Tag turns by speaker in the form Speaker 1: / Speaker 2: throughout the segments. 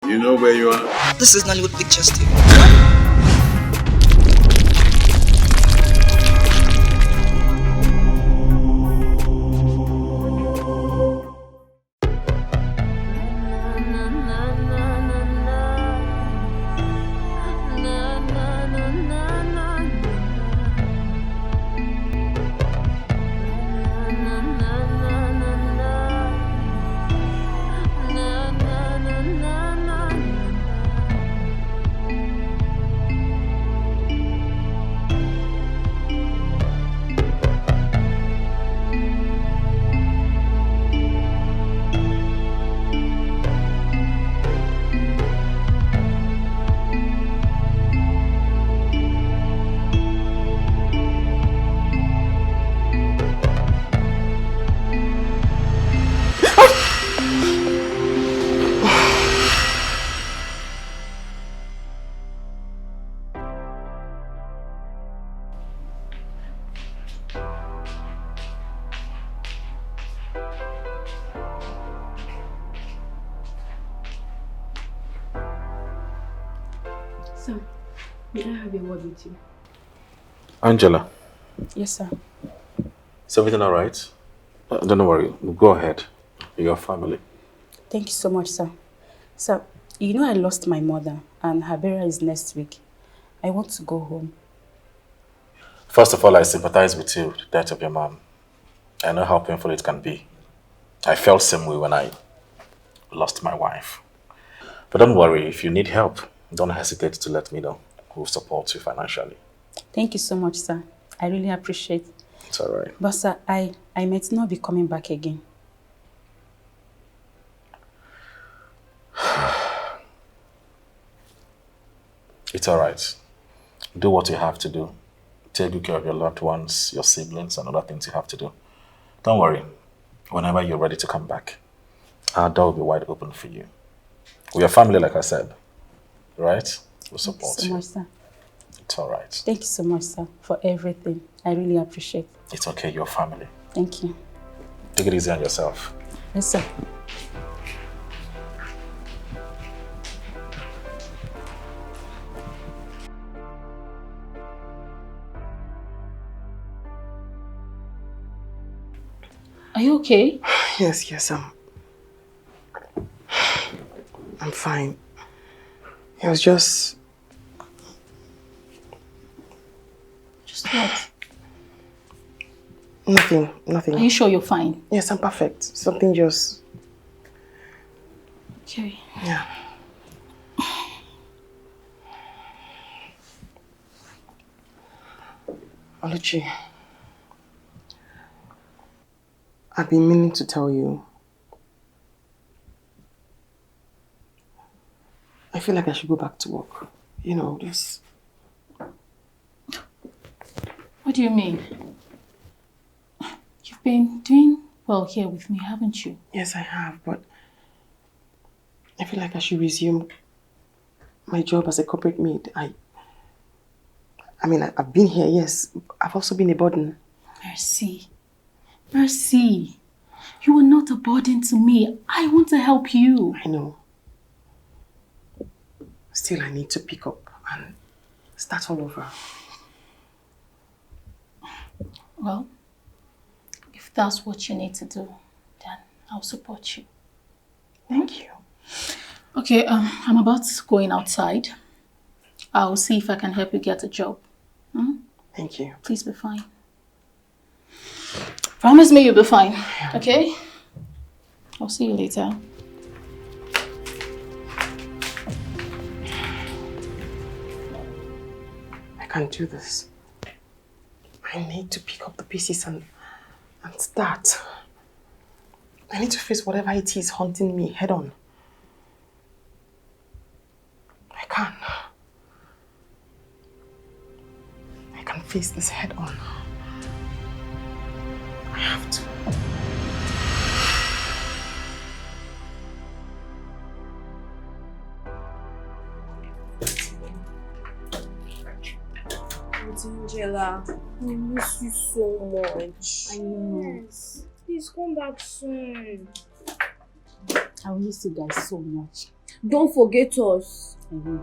Speaker 1: You know where you are?
Speaker 2: This is Nollywood Pictures TV.
Speaker 3: Sir, may I have a word with you?
Speaker 4: Angela.
Speaker 3: Yes, sir.
Speaker 4: Is everything all right? Don't worry. Go ahead. Your family.
Speaker 3: Thank you so much, sir. Sir, you know I lost my mother and her burial is next week. I want to go home.
Speaker 4: First of all, I sympathize with you, the death of your mom. I know how painful it can be. I felt the same way when I lost my wife. But don't worry, if you need help, don't hesitate to let me know. We'll support you financially.
Speaker 3: Thank you so much, sir. I really appreciate it.
Speaker 4: It's all right.
Speaker 3: But sir, I might not be coming back again.
Speaker 4: It's all right. Do what you have to do. Take good care of your loved ones, your siblings, and other things you have to do. Don't worry. Whenever you're ready to come back, our door will be wide open for you. We are family, like I said. Right? We'll support you.
Speaker 3: Thank you so much, sir.
Speaker 4: It's all right.
Speaker 3: Thank you so much, sir, for everything. I really appreciate it.
Speaker 4: It's okay, you're family.
Speaker 3: Thank you.
Speaker 4: Take it easy on yourself.
Speaker 3: Yes, sir.
Speaker 5: Are you okay?
Speaker 6: Yes, I'm fine. It was just...
Speaker 5: Just what?
Speaker 6: Nothing.
Speaker 5: Are you sure you're fine?
Speaker 6: Yes, I'm perfect. Something just...
Speaker 5: Okay.
Speaker 6: Yeah. Oluchi, I've been meaning to tell you. I feel like I should go back to work. You know, this...
Speaker 5: What do you mean? You've been doing well here with me, haven't you?
Speaker 6: Yes, I have, but I feel like I should resume my job as a corporate maid. I mean, I've been here, yes. I've also been a burden.
Speaker 5: Mercy. You are not a burden to me. I want to help you.
Speaker 6: I know. Still, I need to pick up and start all over.
Speaker 5: Well, if that's what you need to do, then I'll support you.
Speaker 6: Thank you.
Speaker 5: Okay, I'm about going outside. I'll see if I can help you get a job.
Speaker 6: Thank you.
Speaker 5: Please be fine. Promise me you'll be fine, okay? I'll see you later.
Speaker 6: I can't do this. I need to pick up the pieces and start. I need to face whatever it is haunting me head on. I can face this head on. I have to.
Speaker 7: Angela, I miss you so much.
Speaker 3: I know.
Speaker 7: Yes. Please come back soon.
Speaker 3: I miss you guys so much.
Speaker 7: Don't forget us.
Speaker 3: I won't.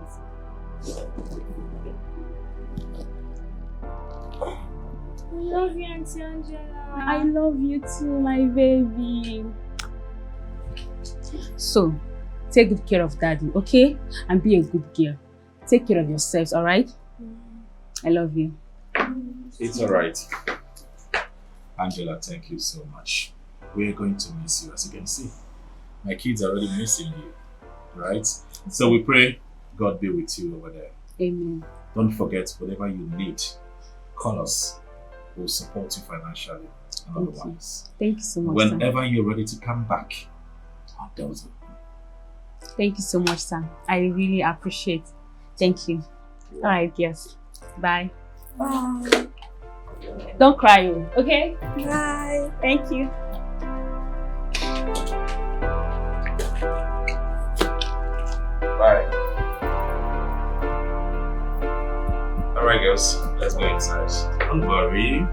Speaker 7: I love you, Auntie Angela.
Speaker 3: I love you too, my baby. So, take good care of daddy, okay? And be a good girl. Take care of yourselves, alright? I love you.
Speaker 4: It's alright. Angela, thank you so much. We're going to miss you, as you can see. My kids are already missing you, right? So we pray God be with you over there.
Speaker 3: Amen.
Speaker 4: Don't forget, whatever you need, call us. We'll support you financially and otherwise.
Speaker 3: Thank you so much,
Speaker 4: Whenever you're ready to come back, our doors are open.
Speaker 3: Thank you so much, Sam. I really appreciate it. Thank you. Alright, yes. Bye.
Speaker 7: Bye.
Speaker 3: Don't cry, okay?
Speaker 7: Bye.
Speaker 3: Thank you.
Speaker 4: Bye. Alright, girls, let's go inside. Don't worry.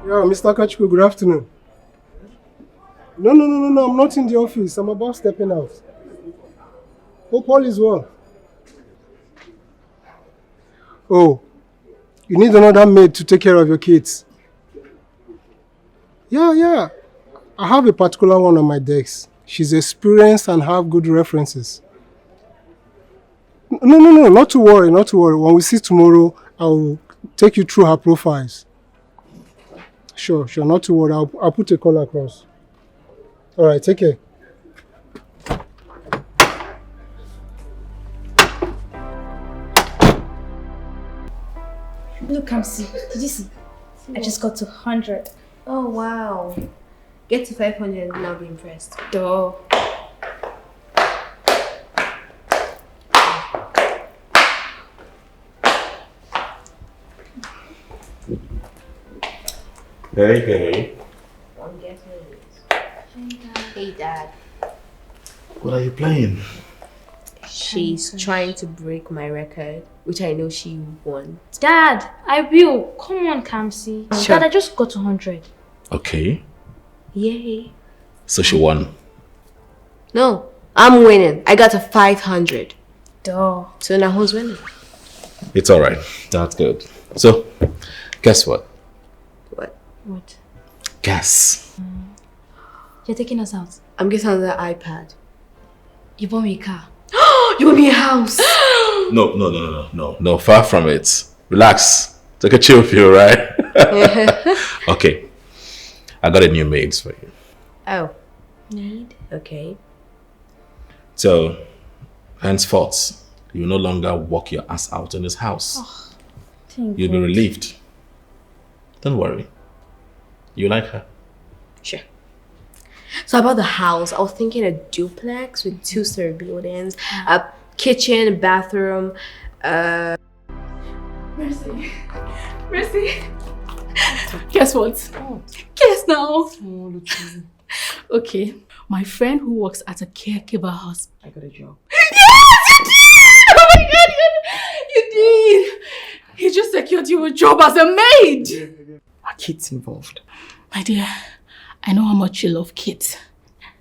Speaker 1: Yeah, Mr. Kachiku, good afternoon. No, I'm not in the office. I'm about stepping out. Hope all is well. Oh, you need another maid to take care of your kids. Yeah. I have a particular one on my desk. She's experienced and have good references. No, not to worry. When we see tomorrow, I'll take you through her profiles. Sure, not to worry. I'll put a call across. All right, take care.
Speaker 2: Look, Kamsi, did you see? I just got to 100.
Speaker 7: Oh, wow. Get to 500 and I'll be impressed.
Speaker 2: Duh.
Speaker 4: Hey.
Speaker 7: I'm getting it. Hey, Dad.
Speaker 4: What are you playing?
Speaker 7: She's trying to break my record, which I know she wants.
Speaker 2: Dad, I will. Come on, Kamsi.
Speaker 7: Sure.
Speaker 2: Dad, I just got to 100.
Speaker 4: Okay.
Speaker 7: Yay.
Speaker 4: So she won.
Speaker 7: No, I'm winning. I got to 500.
Speaker 2: Duh.
Speaker 7: So now who's winning?
Speaker 4: It's alright. That's good. So, guess what?
Speaker 2: What?
Speaker 4: Guess.
Speaker 2: You're taking us out.
Speaker 7: I'm getting another iPad.
Speaker 2: You bought me a car.
Speaker 7: You want me a house?
Speaker 4: No, far from it. Relax. Take a chill pill, right? Okay. I got a new maid for you.
Speaker 7: Oh.
Speaker 2: Need?
Speaker 7: Okay.
Speaker 4: So, henceforth, you will no longer walk your ass out in this house.
Speaker 2: Thank
Speaker 4: You'll be
Speaker 2: God.
Speaker 4: relieved. Don't worry. You like her?
Speaker 7: Sure. So about the house, I was thinking a duplex with 2-story buildings, a kitchen, a bathroom,
Speaker 5: Mercy. Guess what? Guess now. Okay. My friend who works at a caregiver hospital.
Speaker 6: I got a job.
Speaker 5: Oh my God, you did. He just secured you a job as a maid.
Speaker 6: Are kids involved?
Speaker 5: My dear, I know how much you love kids.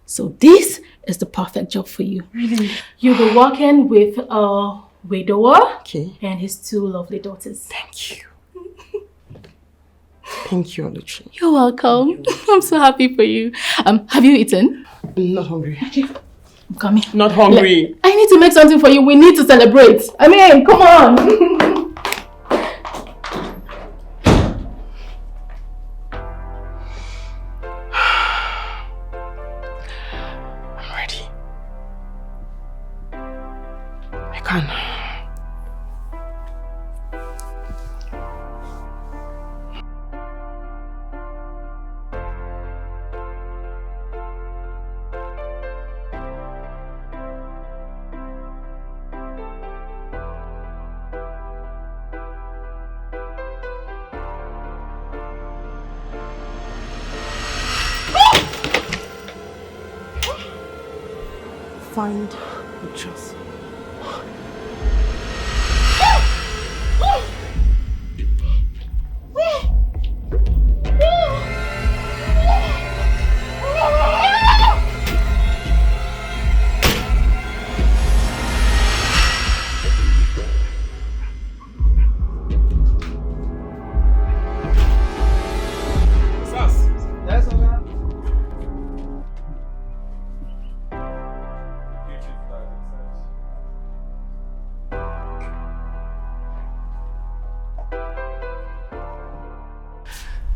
Speaker 5: So this is the perfect job for you. Really? You'll be working with a widower
Speaker 6: Okay.
Speaker 5: and his 2 lovely daughters.
Speaker 6: Thank you. Thank you, Oluchi.
Speaker 5: You're welcome. I'm so happy for you. Have you eaten?
Speaker 6: I'm not hungry.
Speaker 5: I'm coming.
Speaker 6: Not hungry.
Speaker 5: I need to make something for you. We need to celebrate. I mean, come on.
Speaker 6: I'm ready. I can. Find the truth.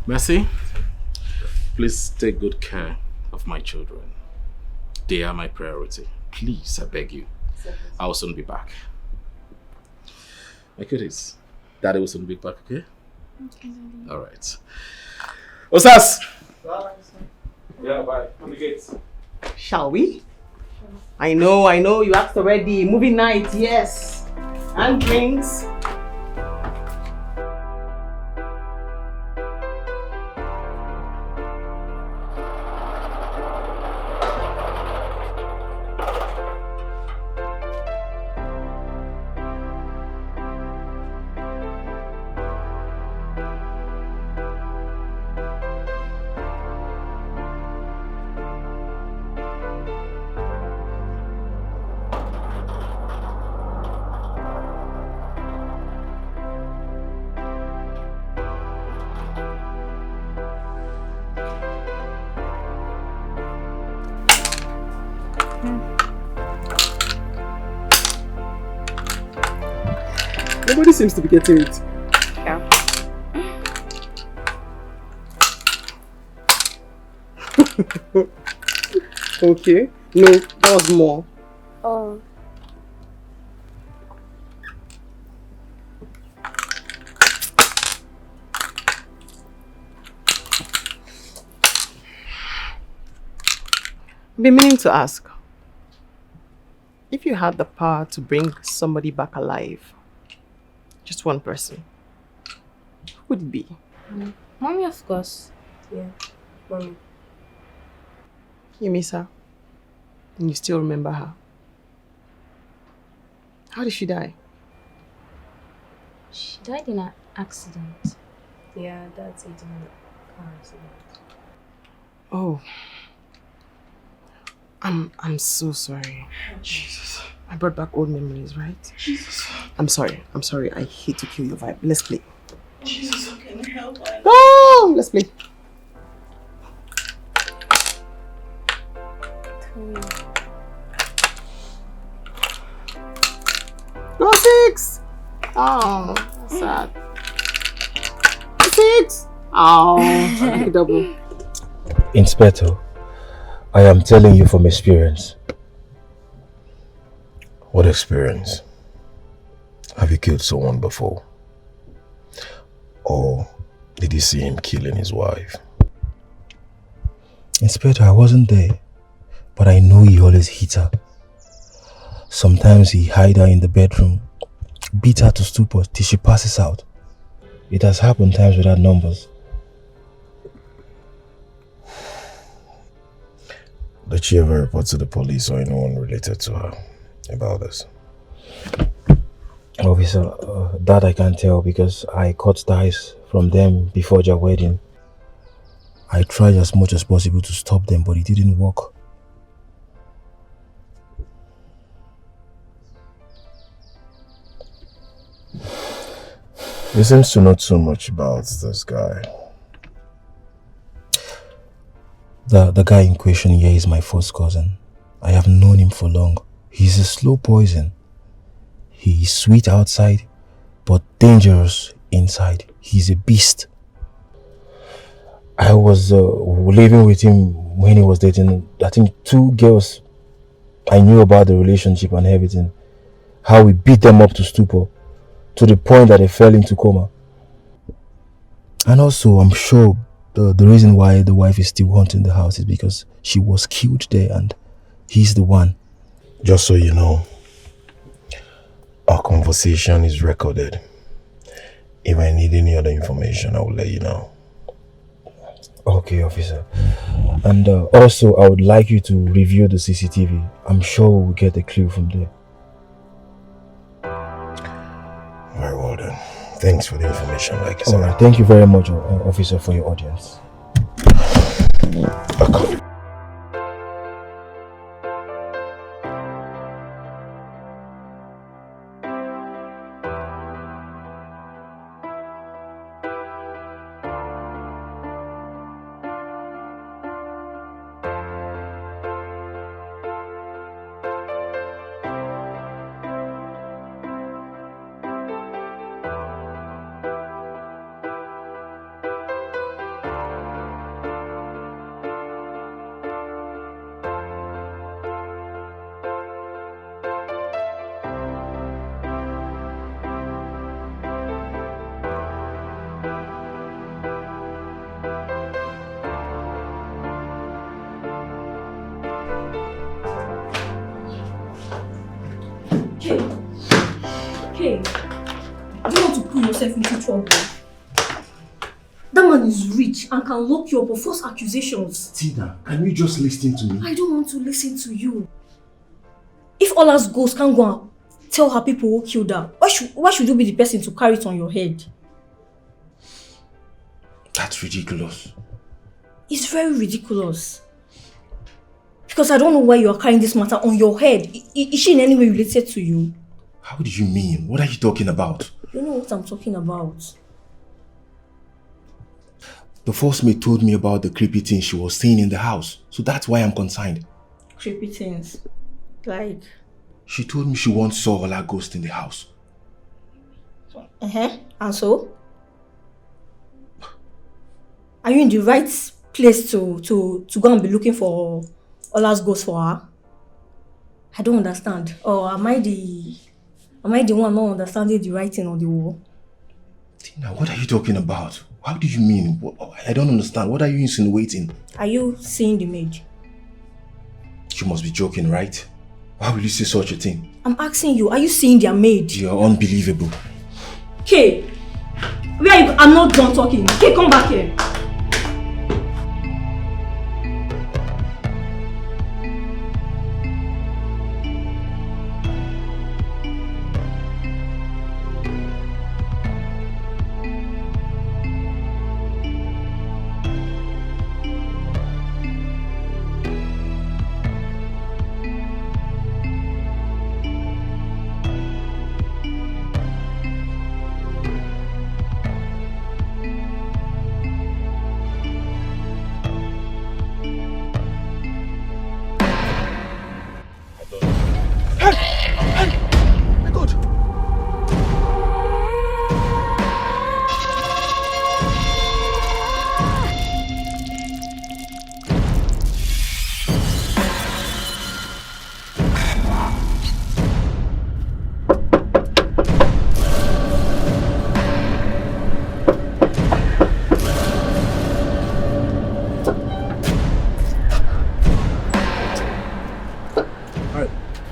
Speaker 4: Mercy, please take good care of my children. They are my priority. Please, I beg you. I'll soon be back. My goodies, Daddy will soon be back, okay? Okay. All right. Osas! Bye. Yeah, bye. On the gates.
Speaker 6: Shall we? I know, you asked already. Movie night, yes. And drinks. Nobody seems to be getting it.
Speaker 3: Yeah.
Speaker 6: Okay. No, that was more.
Speaker 3: Oh.
Speaker 6: I've been meaning to ask. If you had the power to bring somebody back alive, just one person, who would it be?
Speaker 7: Mommy, of course. Yeah, Mommy.
Speaker 6: You miss her, and you still remember her. How did she die?
Speaker 7: She died in an accident. Yeah, that's it, in a car accident.
Speaker 6: Oh. I'm so sorry. Jesus. I brought back old memories, right?
Speaker 5: Jesus.
Speaker 6: I'm sorry. I hate to kill your vibe. Let's play.
Speaker 5: Jesus, can you help?
Speaker 6: Oh, let's play. No, 6. Oh, that's sad. 6. Oh, double.
Speaker 8: Inspector, I am telling you from experience.
Speaker 9: What experience? Have you killed someone before? Or did you see him killing his wife?
Speaker 8: Inspector, I wasn't there, but I know he always hit her. Sometimes he hide her in the bedroom, beat her to stupor till she passes out. It has happened times without numbers.
Speaker 9: Did she ever report to the police or anyone related to her about this?
Speaker 8: Officer, that I can't tell because I cut ties from them before their wedding. I tried as much as possible to stop them, but it didn't work.
Speaker 9: He seems to know too much about this guy.
Speaker 8: The guy in question here is my first cousin. I have known him for long. He's a slow poison. He is sweet outside, but dangerous inside. He's a beast. I was living with him when he was dating, I think, 2 girls. I knew about the relationship and everything. How we beat them up to stupor, to the point that they fell into coma. And also, I'm sure the reason why the wife is still haunting the house is because she was killed there and he's the one.
Speaker 9: Just so you know, our conversation is recorded. If I need any other information, I will let you know.
Speaker 8: Okay, officer. And also, I would like you to review the CCTV. I'm sure we'll get a clue from there.
Speaker 9: Very well then. Thanks for the information, like I said.
Speaker 8: Alright, thank you very much, officer, for your audience.
Speaker 9: Okay.
Speaker 2: Hey, do you want to put yourself into trouble? That man is rich and can lock you up for false accusations.
Speaker 9: Tina, can you just listen to me?
Speaker 2: I don't want to listen to you. If Ola's ghost can't go and tell her people who killed her, why should you be the person to carry it on your head?
Speaker 9: That's ridiculous.
Speaker 2: It's very ridiculous. Because I don't know why you are carrying this matter on your head. Is she in any way related to you?
Speaker 9: How do you mean? What are you talking about?
Speaker 2: You know what I'm talking about.
Speaker 9: The first maid told me about the creepy thing she was seeing in the house. So that's why I'm concerned.
Speaker 2: Creepy things. Like?
Speaker 9: She told me she once saw Ola ghost in the house.
Speaker 2: And so? Are you in the right place to go and be looking for Ola's ghost for her? I don't understand. Or am I the one not understanding the writing on the wall?
Speaker 9: Tina, what are you talking about? How do you mean? I don't understand. What are you insinuating?
Speaker 2: Are you seeing the maid?
Speaker 9: You must be joking, right? Why would you say such a thing?
Speaker 2: I'm asking you, are you seeing their maid?
Speaker 9: You're unbelievable.
Speaker 2: Kay, where are you? I'm not done talking. Kay, come back here.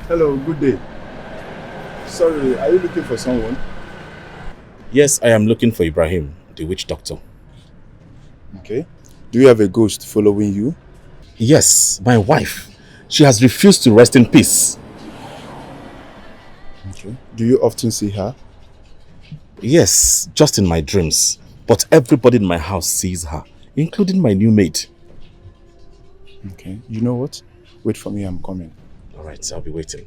Speaker 10: Hello, good day. Sorry, are you looking for someone?
Speaker 4: Yes, I am looking for Ibrahim, the witch doctor.
Speaker 10: Okay. Do you have a ghost following you?
Speaker 4: Yes, my wife. She has refused to rest in peace.
Speaker 10: Okay. Do you often see her?
Speaker 4: Yes, just in my dreams. But everybody in my house sees her, including my new maid.
Speaker 10: Okay. You know what? Wait for me, I'm coming.
Speaker 4: Alright, I'll be waiting.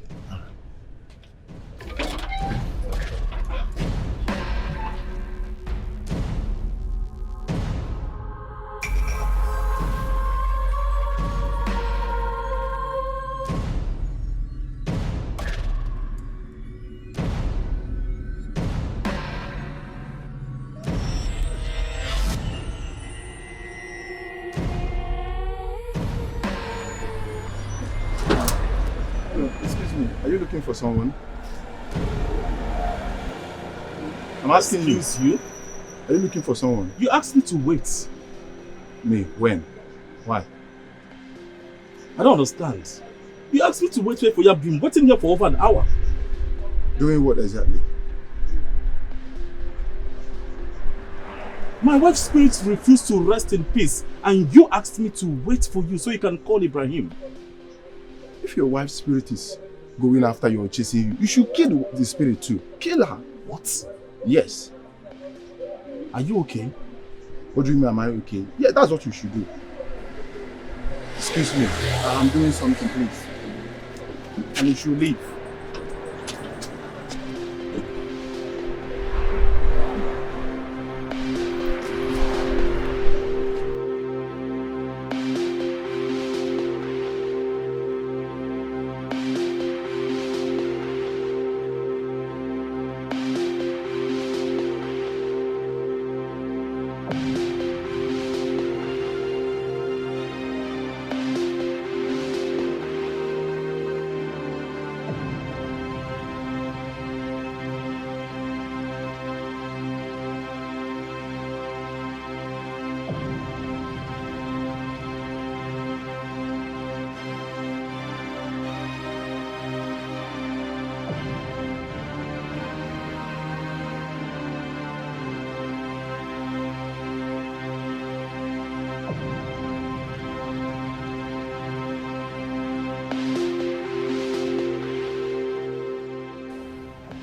Speaker 10: Are you looking for someone? I'm asking you.
Speaker 4: Excuse you?
Speaker 10: Are you looking for someone?
Speaker 4: You asked me to wait.
Speaker 10: Me? When? Why?
Speaker 4: I don't understand. You asked me to wait for you. I've been waiting here for over an hour.
Speaker 10: Doing what exactly?
Speaker 4: My wife's spirit refused to rest in peace, and you asked me to wait for you so you can call Ibrahim.
Speaker 10: If your wife's spirit is going after you or chasing you, you should kill the spirit too. Kill her.
Speaker 4: What?
Speaker 10: Yes.
Speaker 4: Are you okay?
Speaker 10: What do you mean, am I okay? Yeah, that's what you should do. Excuse me, I'm doing something, please. And you should leave.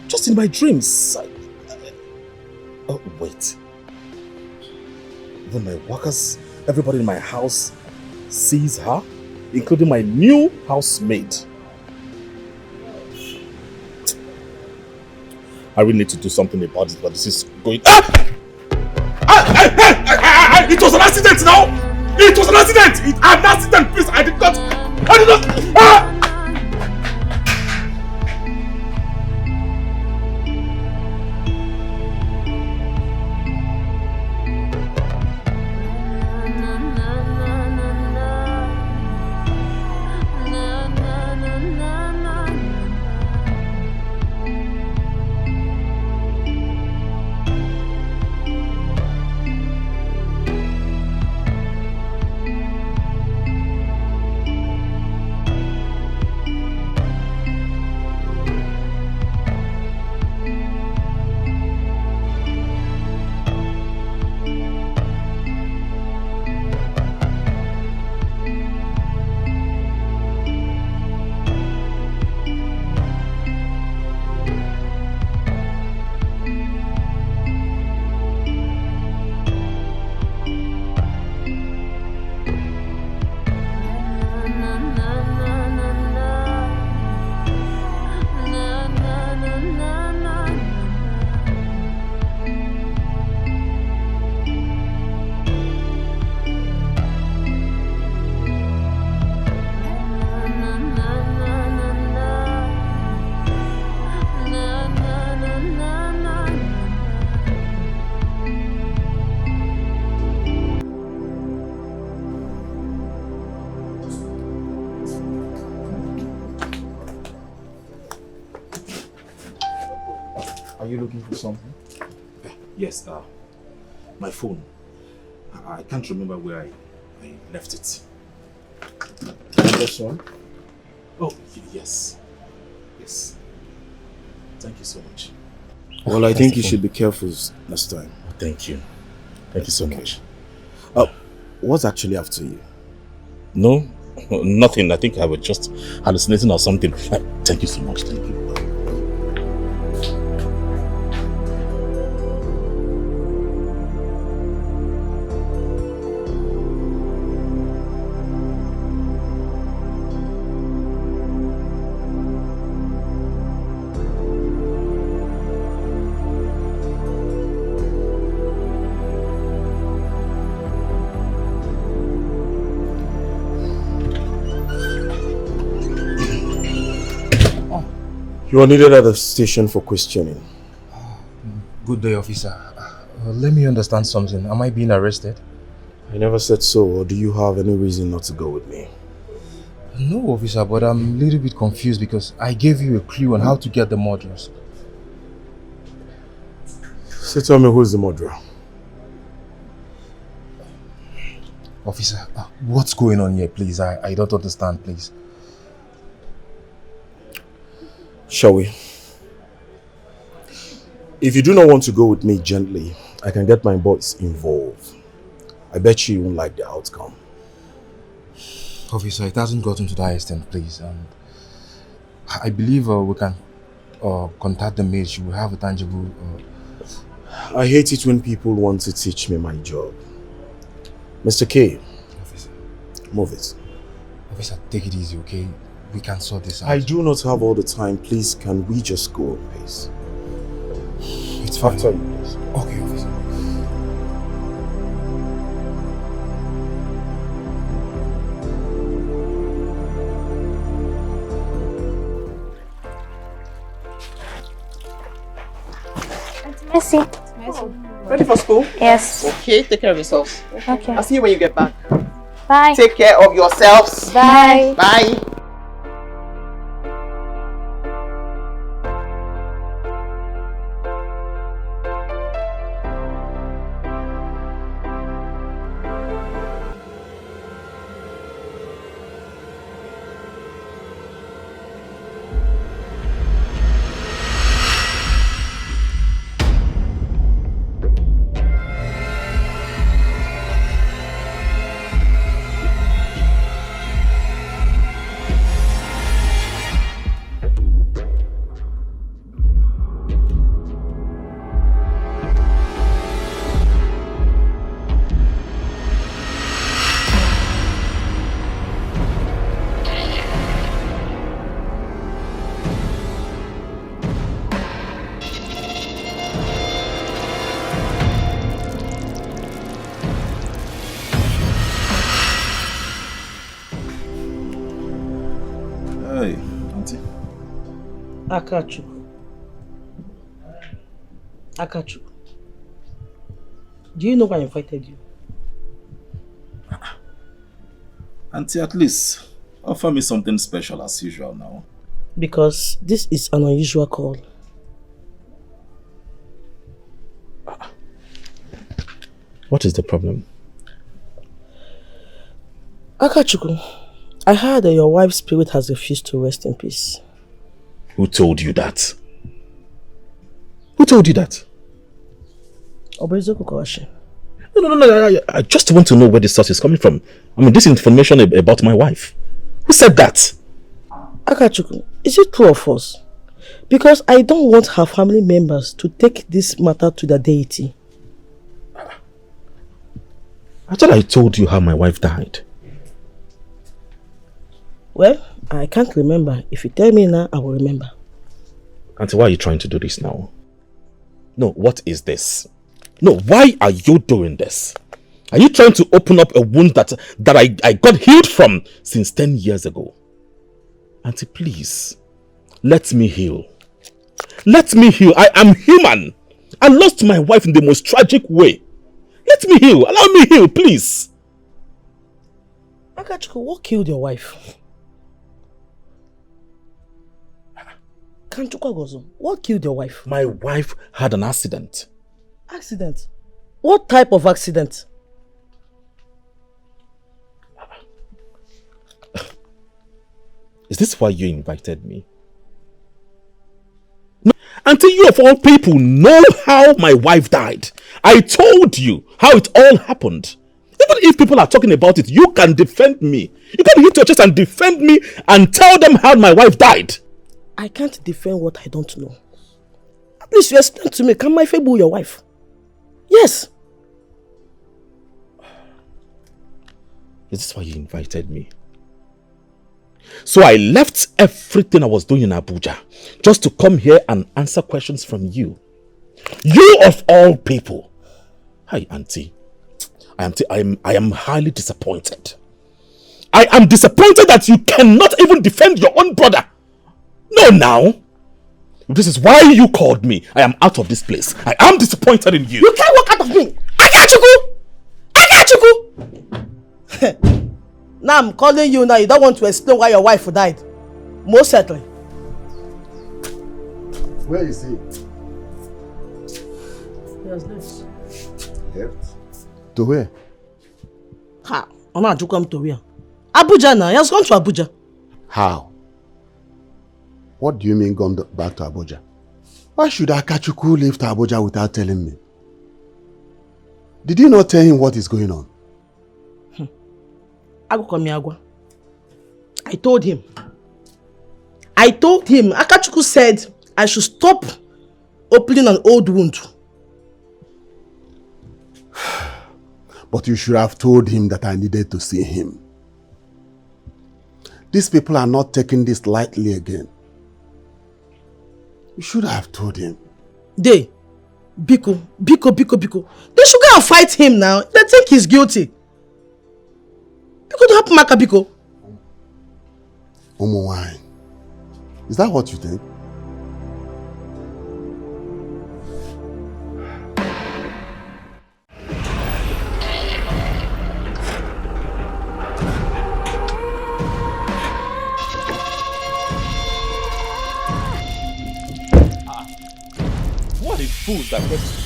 Speaker 4: Just in my dreams. Oh, wait. When my workers, everybody in my house sees her, including my new housemaid. I really need to do something about this, but this is going... It was an accident now! It was an accident! An accident, please! I did not...
Speaker 10: Are you looking for something?
Speaker 4: Yes, my phone. I can't remember where I left it.
Speaker 10: This one?
Speaker 4: Oh, yes. Yes. Thank you so much.
Speaker 9: Well, I think you should be careful next time.
Speaker 4: Thank you. Thank you so much.
Speaker 9: What's actually after you?
Speaker 4: No, nothing. I think I was just hallucinating or something. Thank you so much. Thank you.
Speaker 9: You are needed at the station for questioning.
Speaker 8: Good day, officer. Let me understand something. Am I being arrested?
Speaker 9: I never said so, or do you have any reason not to go with me?
Speaker 8: No, officer, but I'm a little bit confused because I gave you a clue on how to get the murderers.
Speaker 9: So tell me, who's the murderer?
Speaker 8: Officer, what's going on here, please? I don't understand, please.
Speaker 9: Shall we? If you do not want to go with me gently, I can get my boys involved. I bet you won't like the outcome.
Speaker 8: Officer, it hasn't gotten to that extent, please. I believe we can contact the maid. She will have a tangible...
Speaker 9: I hate it when people want to teach me my job. Mr. K.
Speaker 8: Officer.
Speaker 9: Move it.
Speaker 8: Officer, take it easy, okay? We can sort this out.
Speaker 9: I do not have all the time. Please, can we just go, please?
Speaker 8: It's fine.
Speaker 9: After you, please.
Speaker 8: Okay, officer.
Speaker 11: Mercy.
Speaker 6: Ready for school?
Speaker 11: Yes.
Speaker 6: Okay, take care of yourselves.
Speaker 11: Okay.
Speaker 6: I'll see you when you get back.
Speaker 11: Bye.
Speaker 6: Take care of yourselves.
Speaker 11: Bye.
Speaker 6: Bye.
Speaker 12: Akachu, do you know why I invited you?
Speaker 4: Auntie, at least offer me something special as usual now.
Speaker 12: Because this is an unusual call.
Speaker 4: What is the problem?
Speaker 12: Akachuku, I heard that your wife's spirit has refused to rest in peace.
Speaker 4: Who told you that? Who told you that?
Speaker 12: Obezoku Kawashi.
Speaker 4: No. I just want to know where the source is coming from. I mean, this information about my wife. Who said that?
Speaker 12: Akachuku, is it true or false? Because I don't want her family members to take this matter to the deity.
Speaker 4: I thought I told you how my wife died.
Speaker 12: Well, I can't remember. If you tell me now, I will remember.
Speaker 4: Auntie, why are you trying to do this now? No, what is this? No, why are you doing this? Are you trying to open up a wound that I got healed from since 10 years ago? Auntie, please, let me heal. Let me heal. I am human. I lost my wife in the most tragic way. Let me heal. Allow me heal, please.
Speaker 12: Akachuku, what killed your wife? Kanchukwagozo, what killed your wife?
Speaker 4: My wife had an accident.
Speaker 12: Accident? What type of accident?
Speaker 4: Is this why you invited me? No, until you of all people know how my wife died. I told you how it all happened. Even if people are talking about it, you can defend me. You can hit your chest and defend me and tell them how my wife died.
Speaker 12: I can't defend what I don't know. At least you explain to me, can my Febu your wife? Yes.
Speaker 4: Is this why you invited me? So I left everything I was doing in Abuja just to come here and answer questions from you. You of all people. Hi, Auntie. I am highly disappointed. I am disappointed that you cannot even defend your own brother. No, now. This is why you called me. I am out of this place. I am disappointed in you.
Speaker 12: You can't walk out of me. I got you, go. Now I'm calling you now. You don't want to explain why your wife died. Most certainly.
Speaker 10: Where is he?
Speaker 12: He has left.
Speaker 10: Left? To where?
Speaker 12: Ha! Ona to come to where? Abuja now. He has gone to Abuja.
Speaker 10: How? What do you mean gone back to Abuja? Why should Akachuku leave to Abuja without telling me? Did you not tell him what is going on?
Speaker 12: I told him. Akachuku said I should stop opening an old wound.
Speaker 10: But you should have told him that I needed to see him. These people are not taking this lightly again. You should have told him.
Speaker 12: Biko. They should go and fight him now. They think he's guilty. It could happen, Makabiko.
Speaker 10: Omo wine. Is that what you think?
Speaker 4: What a fool that gets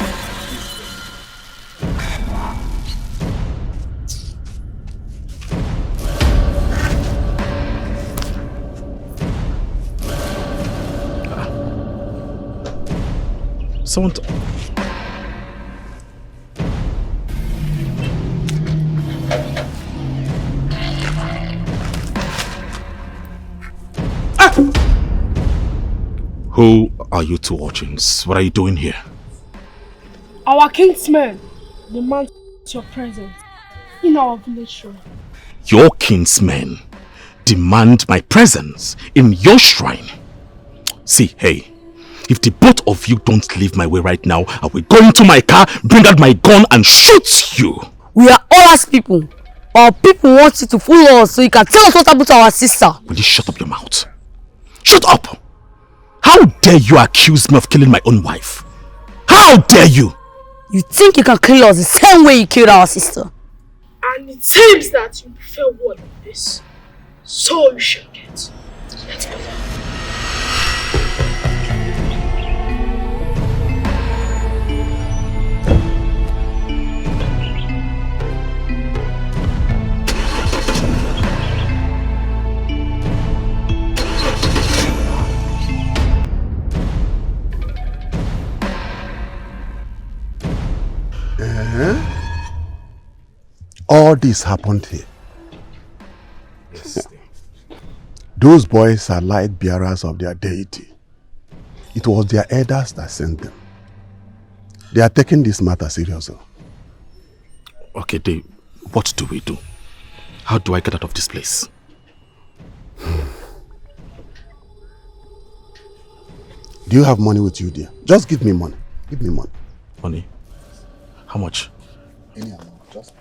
Speaker 4: someone Who are you two urchins? What are you doing here?
Speaker 13: Our kinsmen demand your presence in our village shrine.
Speaker 4: Your kinsmen demand my presence in your shrine. See, hey, if the both of you don't leave my way right now, I will go into my car, bring out my gun and shoot you.
Speaker 14: We are all as people. Our people want you to fool us so you can tell us what happened to our sister.
Speaker 4: Will you shut up your mouth? Shut up! How dare you accuse me of killing my own wife? How dare you?
Speaker 14: You think you can kill us the same way you killed our sister?
Speaker 13: And it seems that you prefer war than this. So you shall get. Let's go.
Speaker 10: All this happened here. Yes. Those boys are light bearers of their deity. It was their elders that sent them. They are taking this matter seriously.
Speaker 4: Okay, Dave, what do we do? How do I get out of this place?
Speaker 10: Do you have money with you, dear? Just give me money. Give me money.
Speaker 4: Money? How much?
Speaker 10: Any amount. Just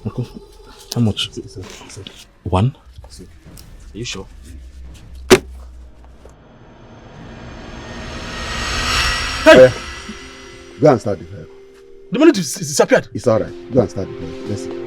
Speaker 4: Uncle, how much? One? Are you sure?
Speaker 10: Hey! Go and start the fire.
Speaker 4: The money disappeared.
Speaker 10: It's alright. Go and start the fire. Let's see.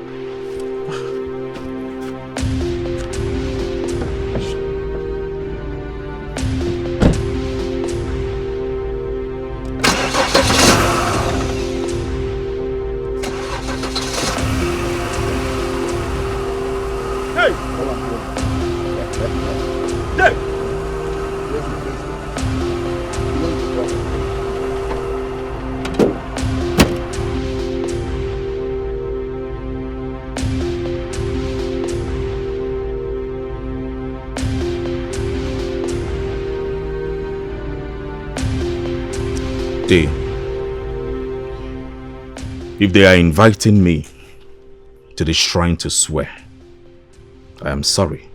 Speaker 4: If they are inviting me to the shrine to swear, I am sorry.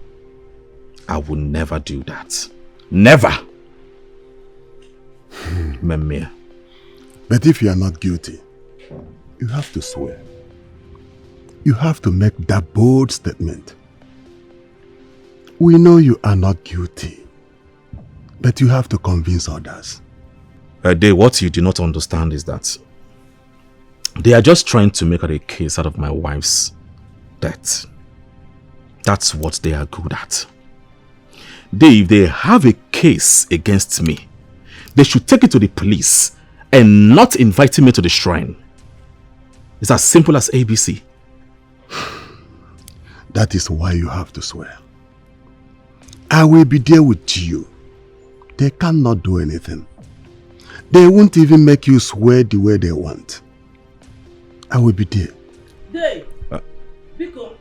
Speaker 4: I will never do that. Never! Memia.
Speaker 10: But if you are not guilty, you have to swear. You have to make that bold statement. We know you are not guilty, but you have to convince others.
Speaker 4: What you do not understand is that they are just trying to make a case out of my wife's death. That's what they are good at. If they have a case against me, they should take it to the police and not invite me to the shrine. It's as simple as ABC.
Speaker 10: That is why you have to swear. I will be there with you. They cannot do anything. They won't even make you swear the way they want. I will be there.
Speaker 12: Hey, Biko,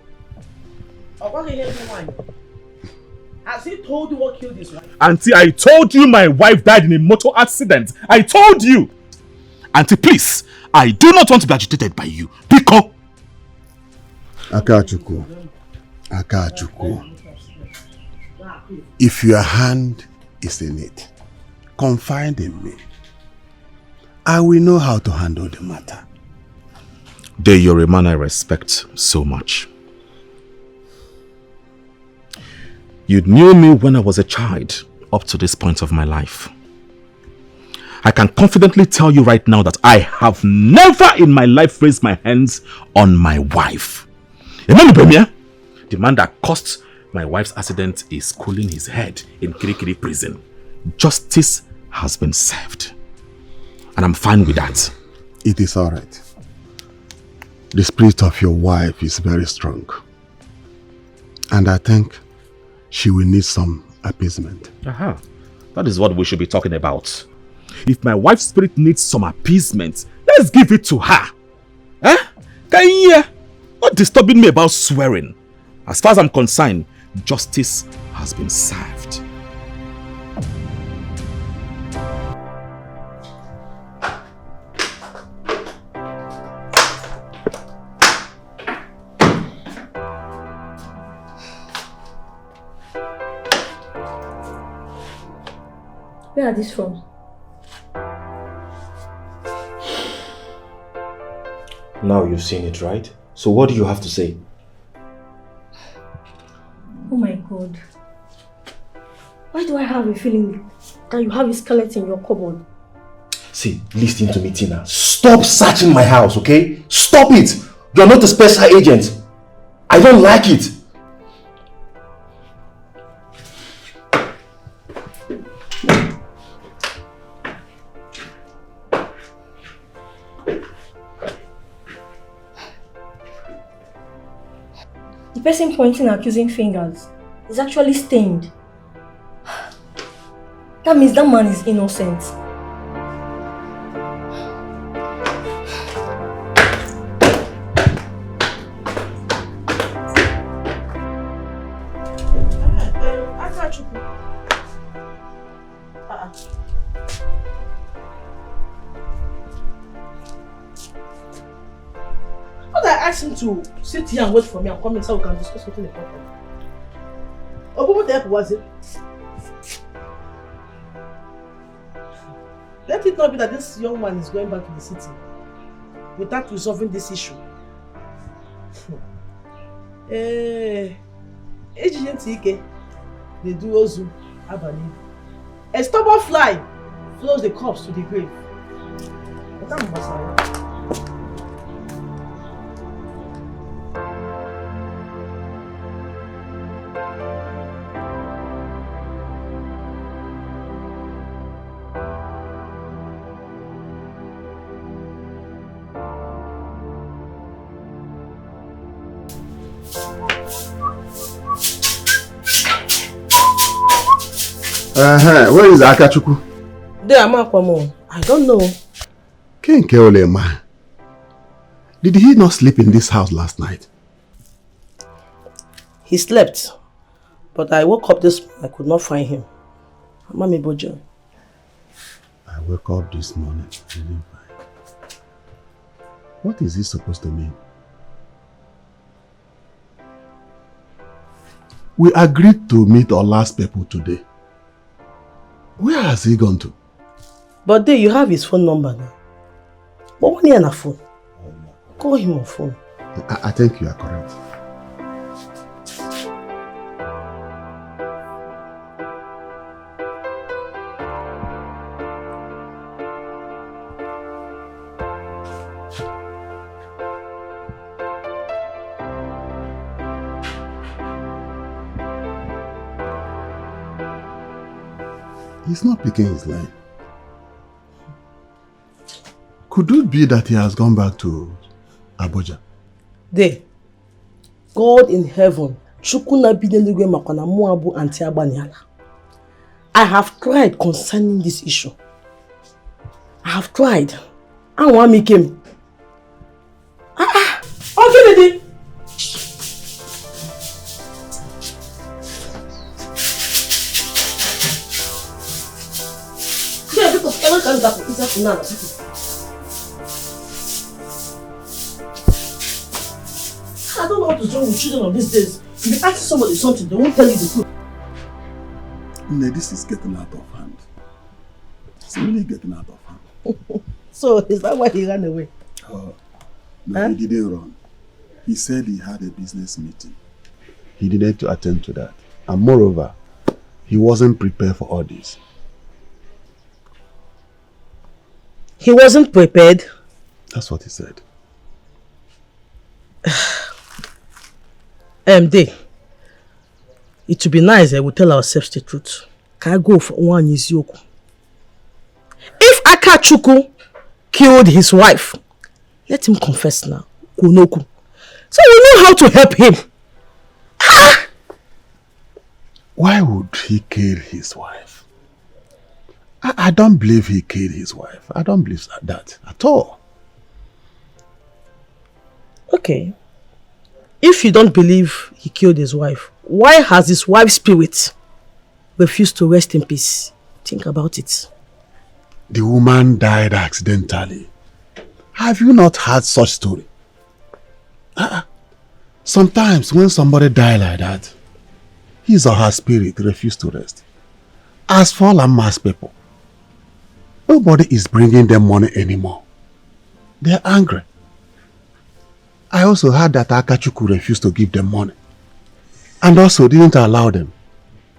Speaker 12: has he told you what killed his wife?
Speaker 4: Auntie, I told you my wife died in a motor accident. I told you. Auntie, please, I do not want to be agitated by you. Biko.
Speaker 10: Akachuku. If your hand is in it, confide in me. I will know how to handle the matter.
Speaker 4: You're a man I respect so much. You knew me when I was a child, up to this point of my life. I can confidently tell you right now that I have never in my life raised my hands on my wife. The man that caused my wife's accident is cooling his head in Kirikiri prison. Justice has been served. And I'm fine with that.
Speaker 10: It is alright. The spirit of your wife is very strong. And I think she will need some appeasement.
Speaker 4: That is what we should be talking about. If my wife's spirit needs some appeasement, let's give it to her. Can you hear? Not disturbing me about swearing. As far as I'm concerned, justice has been served.
Speaker 2: Where are these from?
Speaker 8: Now you've seen it, right? So what do you have to say?
Speaker 2: Oh my God. Why do I have a feeling that you have a skeleton in your cupboard?
Speaker 8: See, listen to me, Tina. Stop searching my house, okay? Stop it! You're not a special agent. I don't like it.
Speaker 2: The person pointing accusing fingers is actually stained. That means that man is innocent.
Speaker 12: Ask him to sit here and wait for me and come in so we can discuss something important. Oh, what the help was it? Let it not be that this young man is going back to the city without resolving this issue. Agent Dikeh, they do Ozu, Abani. A stubborn fly flows the corpse to the grave. But I'm Masaya.
Speaker 10: Where is Akachuku?
Speaker 12: I don't know.
Speaker 10: Kenke Olema. Did he not sleep in this house last night?
Speaker 12: He slept, but I woke up this morning, I could not find him. Mami Bojo.
Speaker 10: I woke up this morning, feeling fine. What is this supposed to mean? We agreed to meet our last people today. Where has he gone to?
Speaker 12: But there you have his phone number now. But when he on a phone, call him on phone.
Speaker 10: I think you are correct. He's not picking his line. Could it be that he has gone back to Abuja?
Speaker 12: There. God in heaven. Chukuna bideligwe makwana muabu anti abanyala. I have tried concerning this issue. I have tried. I want to make him. Okay, lady. Yeah, because everyone can that is that now. I don't know what is wrong with children of these days. If you ask somebody something, they won't tell you the truth.
Speaker 10: No, this is getting out of hand. It's really getting out of hand.
Speaker 12: So, is that why he ran away?
Speaker 10: No, he didn't run. He said he had a business meeting. He needed to attend to that. And moreover, he wasn't prepared for all this.
Speaker 12: He wasn't prepared?
Speaker 10: That's what he said.
Speaker 12: MD, it would be nice I would tell ourselves the truth. Can I go for one Izioku? If Akachuku killed his wife, let him confess now. Kunoku. So we know how to help him.
Speaker 10: Why would he kill his wife? I don't believe he killed his wife. I don't believe that at all.
Speaker 12: Okay. If you don't believe he killed his wife, why has his wife's spirit refused to rest in peace? Think about it.
Speaker 10: The woman died accidentally. Have you not heard such story? Sometimes when somebody dies like that, his or her spirit refuses to rest. As for Lama's people, nobody is bringing them money anymore. They are angry. I also heard that Akachuku refused to give them money and also didn't allow them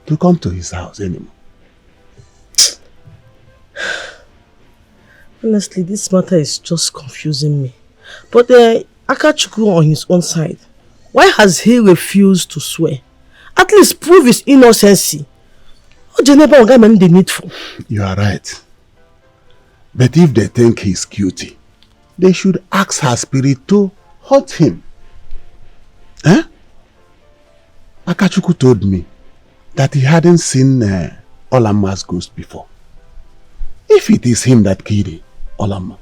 Speaker 10: to come to his house anymore.
Speaker 12: Honestly, this matter is just confusing me. But Akachuku on his own side, why has he refused to swear? At least prove his innocency.
Speaker 10: You are right. But if they think he's guilty, they should ask her spirit to hurt him. Akachuku told me that he hadn't seen Olama's ghost before. If it is him that killed Olama,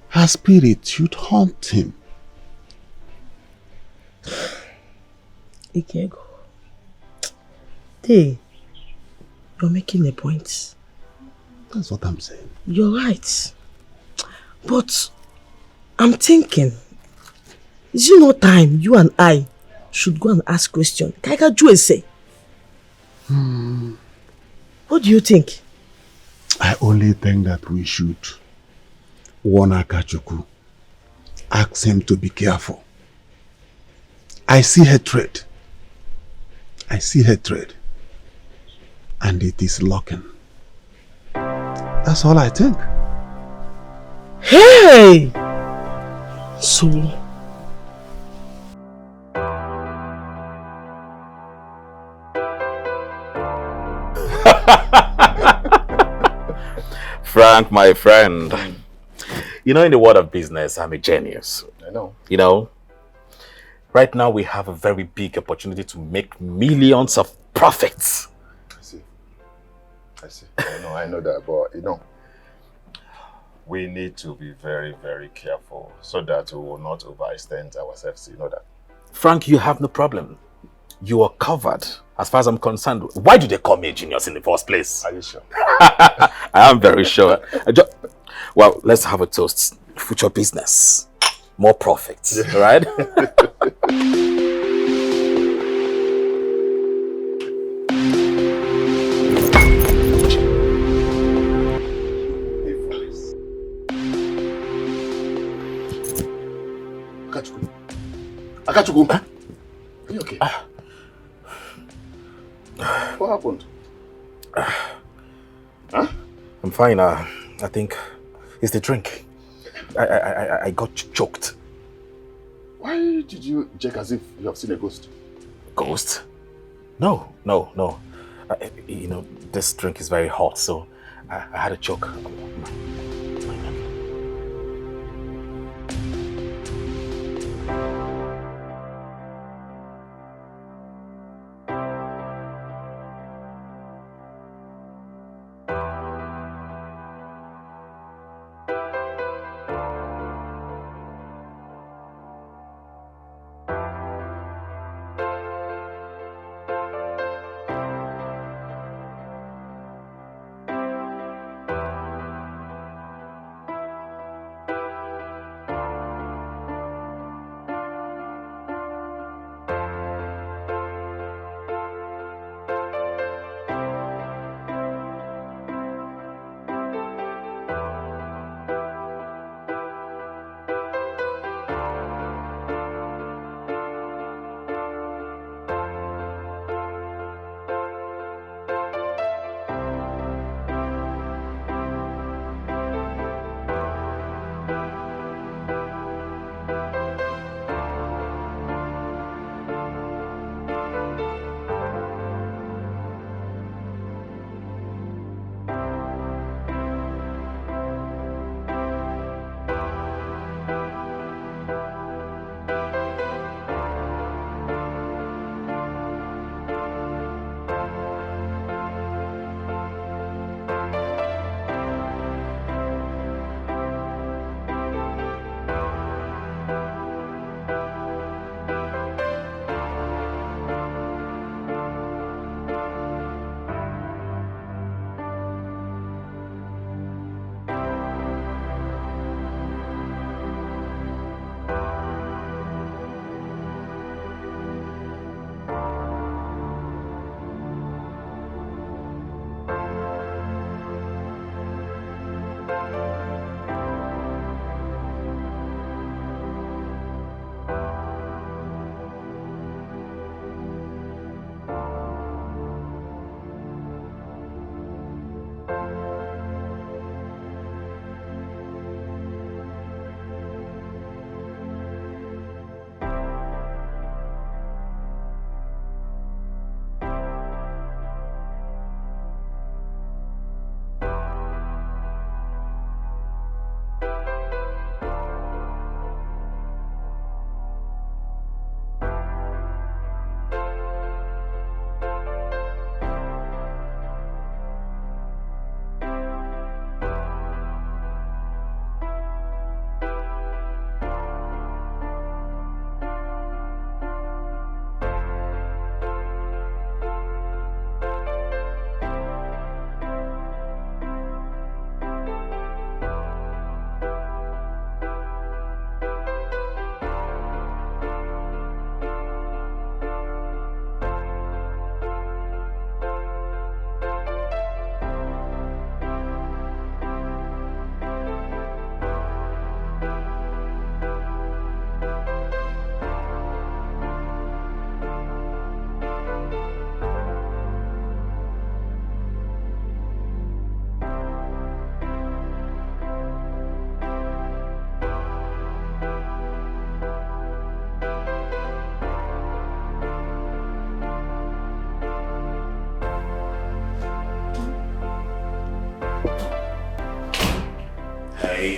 Speaker 10: her spirit should haunt him.
Speaker 12: Ikego. Hey, you're making a point.
Speaker 10: That's what I'm saying.
Speaker 12: You're right. But I'm thinking, is it not time you and I should go and ask questions? Kaika Jue say. What do you think?
Speaker 10: I only think that we should warn Akachuku. Ask him to be careful. I see hatred. I see hatred. And it is lurking. That's all I think.
Speaker 12: Hey! So...
Speaker 4: Frank, my friend. You know, in the world of business, I'm a genius.
Speaker 9: I know.
Speaker 4: You know, right now we have a very big opportunity to make millions of profits.
Speaker 9: I see. I know that, but you know, we need to be very, very careful so that we will not overextend ourselves. You know that.
Speaker 4: Frank, you have no problem. You are covered. As far as I'm concerned, why do they call me a genius in the first place?
Speaker 9: Are you sure?
Speaker 4: I am very sure. Well, let's have a toast. Future business. More profits, right?
Speaker 9: Akachuku, are you okay? What happened? Huh?
Speaker 4: I'm fine. I think it's the drink. I got choked.
Speaker 9: Why did you check as if you have seen a ghost?
Speaker 4: Ghost? No. You know, this drink is very hot, so I had a choke.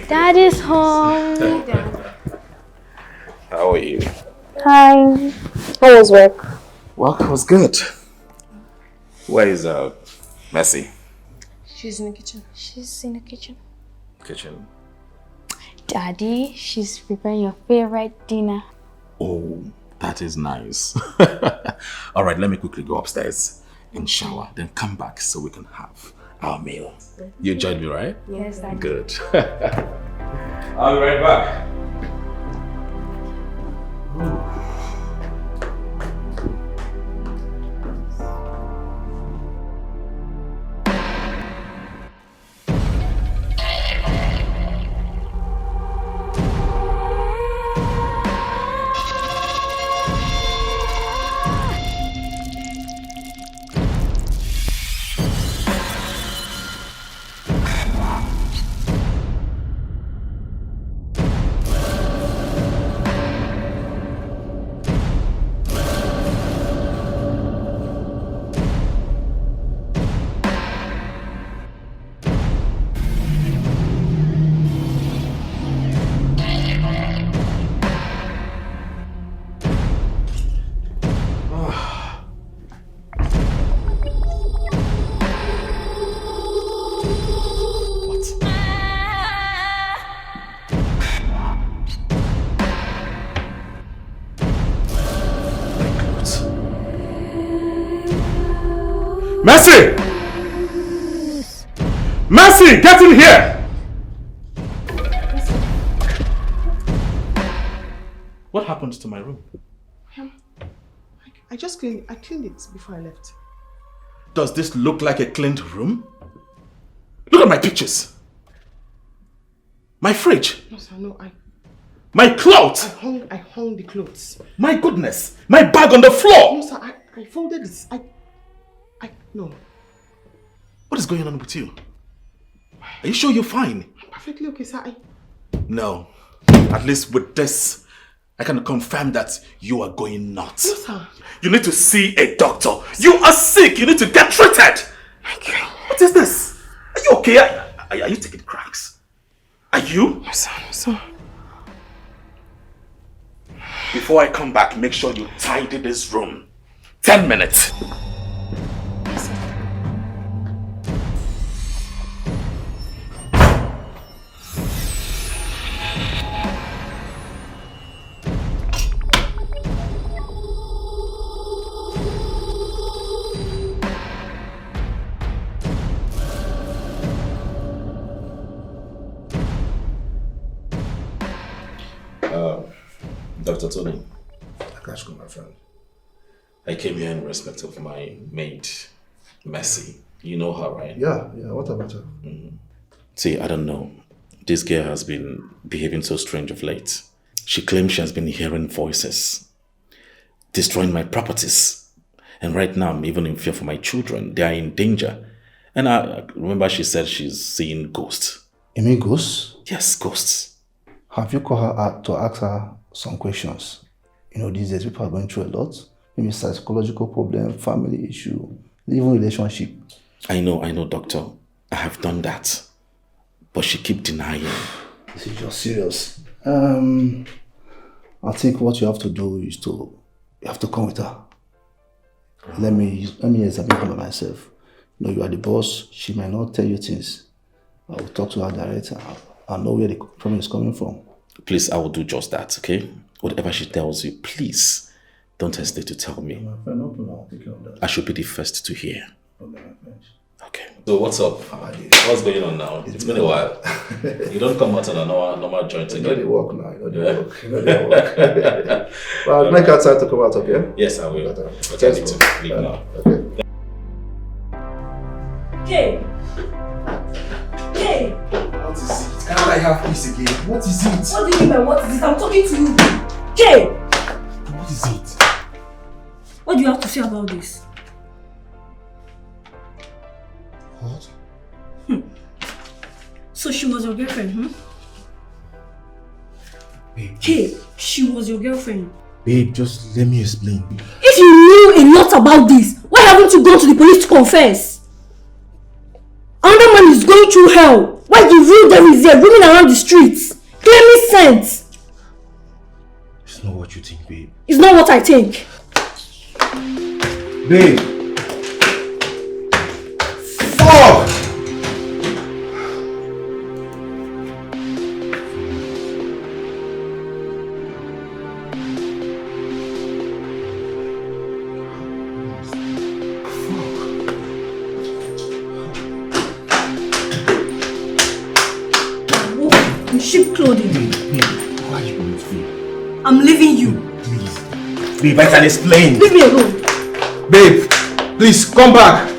Speaker 11: Dad is home.
Speaker 4: How are you?
Speaker 11: Hi. How was work?
Speaker 4: Work was good. Where is Messi?
Speaker 11: She's in the kitchen. She's in the kitchen.
Speaker 4: Kitchen.
Speaker 11: Daddy, she's preparing your favorite dinner.
Speaker 4: Oh, that is nice. All right, let me quickly go upstairs and shower, then come back so we can have our meal. You enjoyed me, right?
Speaker 11: Yes, Daddy.
Speaker 4: Good. I'll be right back. Mercy! Mercy, get in here! What happened to my room?
Speaker 6: I just cleaned it before I left.
Speaker 4: Does this look like a cleaned room? Look at my pictures. My fridge.
Speaker 6: No, sir, no,
Speaker 4: my clothes.
Speaker 6: I hung the clothes.
Speaker 4: My goodness. My bag on the floor.
Speaker 6: No, sir, I folded it. No.
Speaker 4: What is going on with you? Are you sure you're fine?
Speaker 6: I'm perfectly okay, sir.
Speaker 4: No. At least with this, I can confirm that you are going nuts.
Speaker 6: No, sir.
Speaker 4: You need to see a doctor. You are sick. You need to get treated.
Speaker 6: Okay.
Speaker 4: What is this? Are you okay? Are you taking cracks? Are you?
Speaker 6: No, sir. No, sir.
Speaker 4: Before I come back, make sure you tidy this room. 10 minutes.
Speaker 6: Yes, sir.
Speaker 4: Dr. Tony, Akashko, my friend. I came here in respect of my maid, Mercy. You know her, right?
Speaker 8: Yeah, what about her?
Speaker 4: See, I don't know. This girl has been behaving so strange of late. She claims she has been hearing voices, destroying my properties. And right now, I'm even in fear for my children. They are in danger. And I remember she said she's seeing ghosts.
Speaker 8: You mean ghosts?
Speaker 4: Yes, ghosts.
Speaker 8: Have you called her out to ask her some questions? You know, these days people are going through a lot. Maybe psychological problem, family issue, even relationship.
Speaker 4: I know, doctor. I have done that. But she keeps denying.
Speaker 8: This is just serious. I think what you have to do is you have to come with her. Let me examine her by myself. You know, you are the boss. She might not tell you things. I will talk to her directly. I know where the problem is coming from.
Speaker 4: Please, I will do just that, okay? Whatever she tells you, please don't hesitate to tell me.
Speaker 8: No problem, I'll take care of that.
Speaker 4: I should be the first to hear.
Speaker 8: Okay, my friend.
Speaker 4: Okay. So what's up? What's going on now? It's been a while. You don't come out on a normal joint again.
Speaker 8: You know the work now. You know the work. Well, make her time to come out, okay?
Speaker 4: Yes, I will. But I need to leave now.
Speaker 8: Okay.
Speaker 2: Hey!
Speaker 8: What is it? Can't I have peace again? What is it?
Speaker 2: What do you mean by what is it? I'm talking to you. Hey!
Speaker 8: What is it?
Speaker 2: What do you have to say about this?
Speaker 8: What?
Speaker 2: So she was your girlfriend,
Speaker 8: Babe.
Speaker 2: Hey, she was your girlfriend.
Speaker 8: Babe, just let me explain.
Speaker 2: If you knew a lot about this, why haven't you gone to the police to confess? Another man is going through hell. Why the real devil is there roaming around the streets? Claiming sense.
Speaker 8: It's not what you think, babe.
Speaker 2: It's not what I think.
Speaker 8: Babe! Fuck!
Speaker 2: Sheep clothing.
Speaker 8: Babe, why are you going to me?
Speaker 2: I'm leaving you.
Speaker 8: Please. Babe, I can explain.
Speaker 2: Leave me alone.
Speaker 8: Babe, please come back.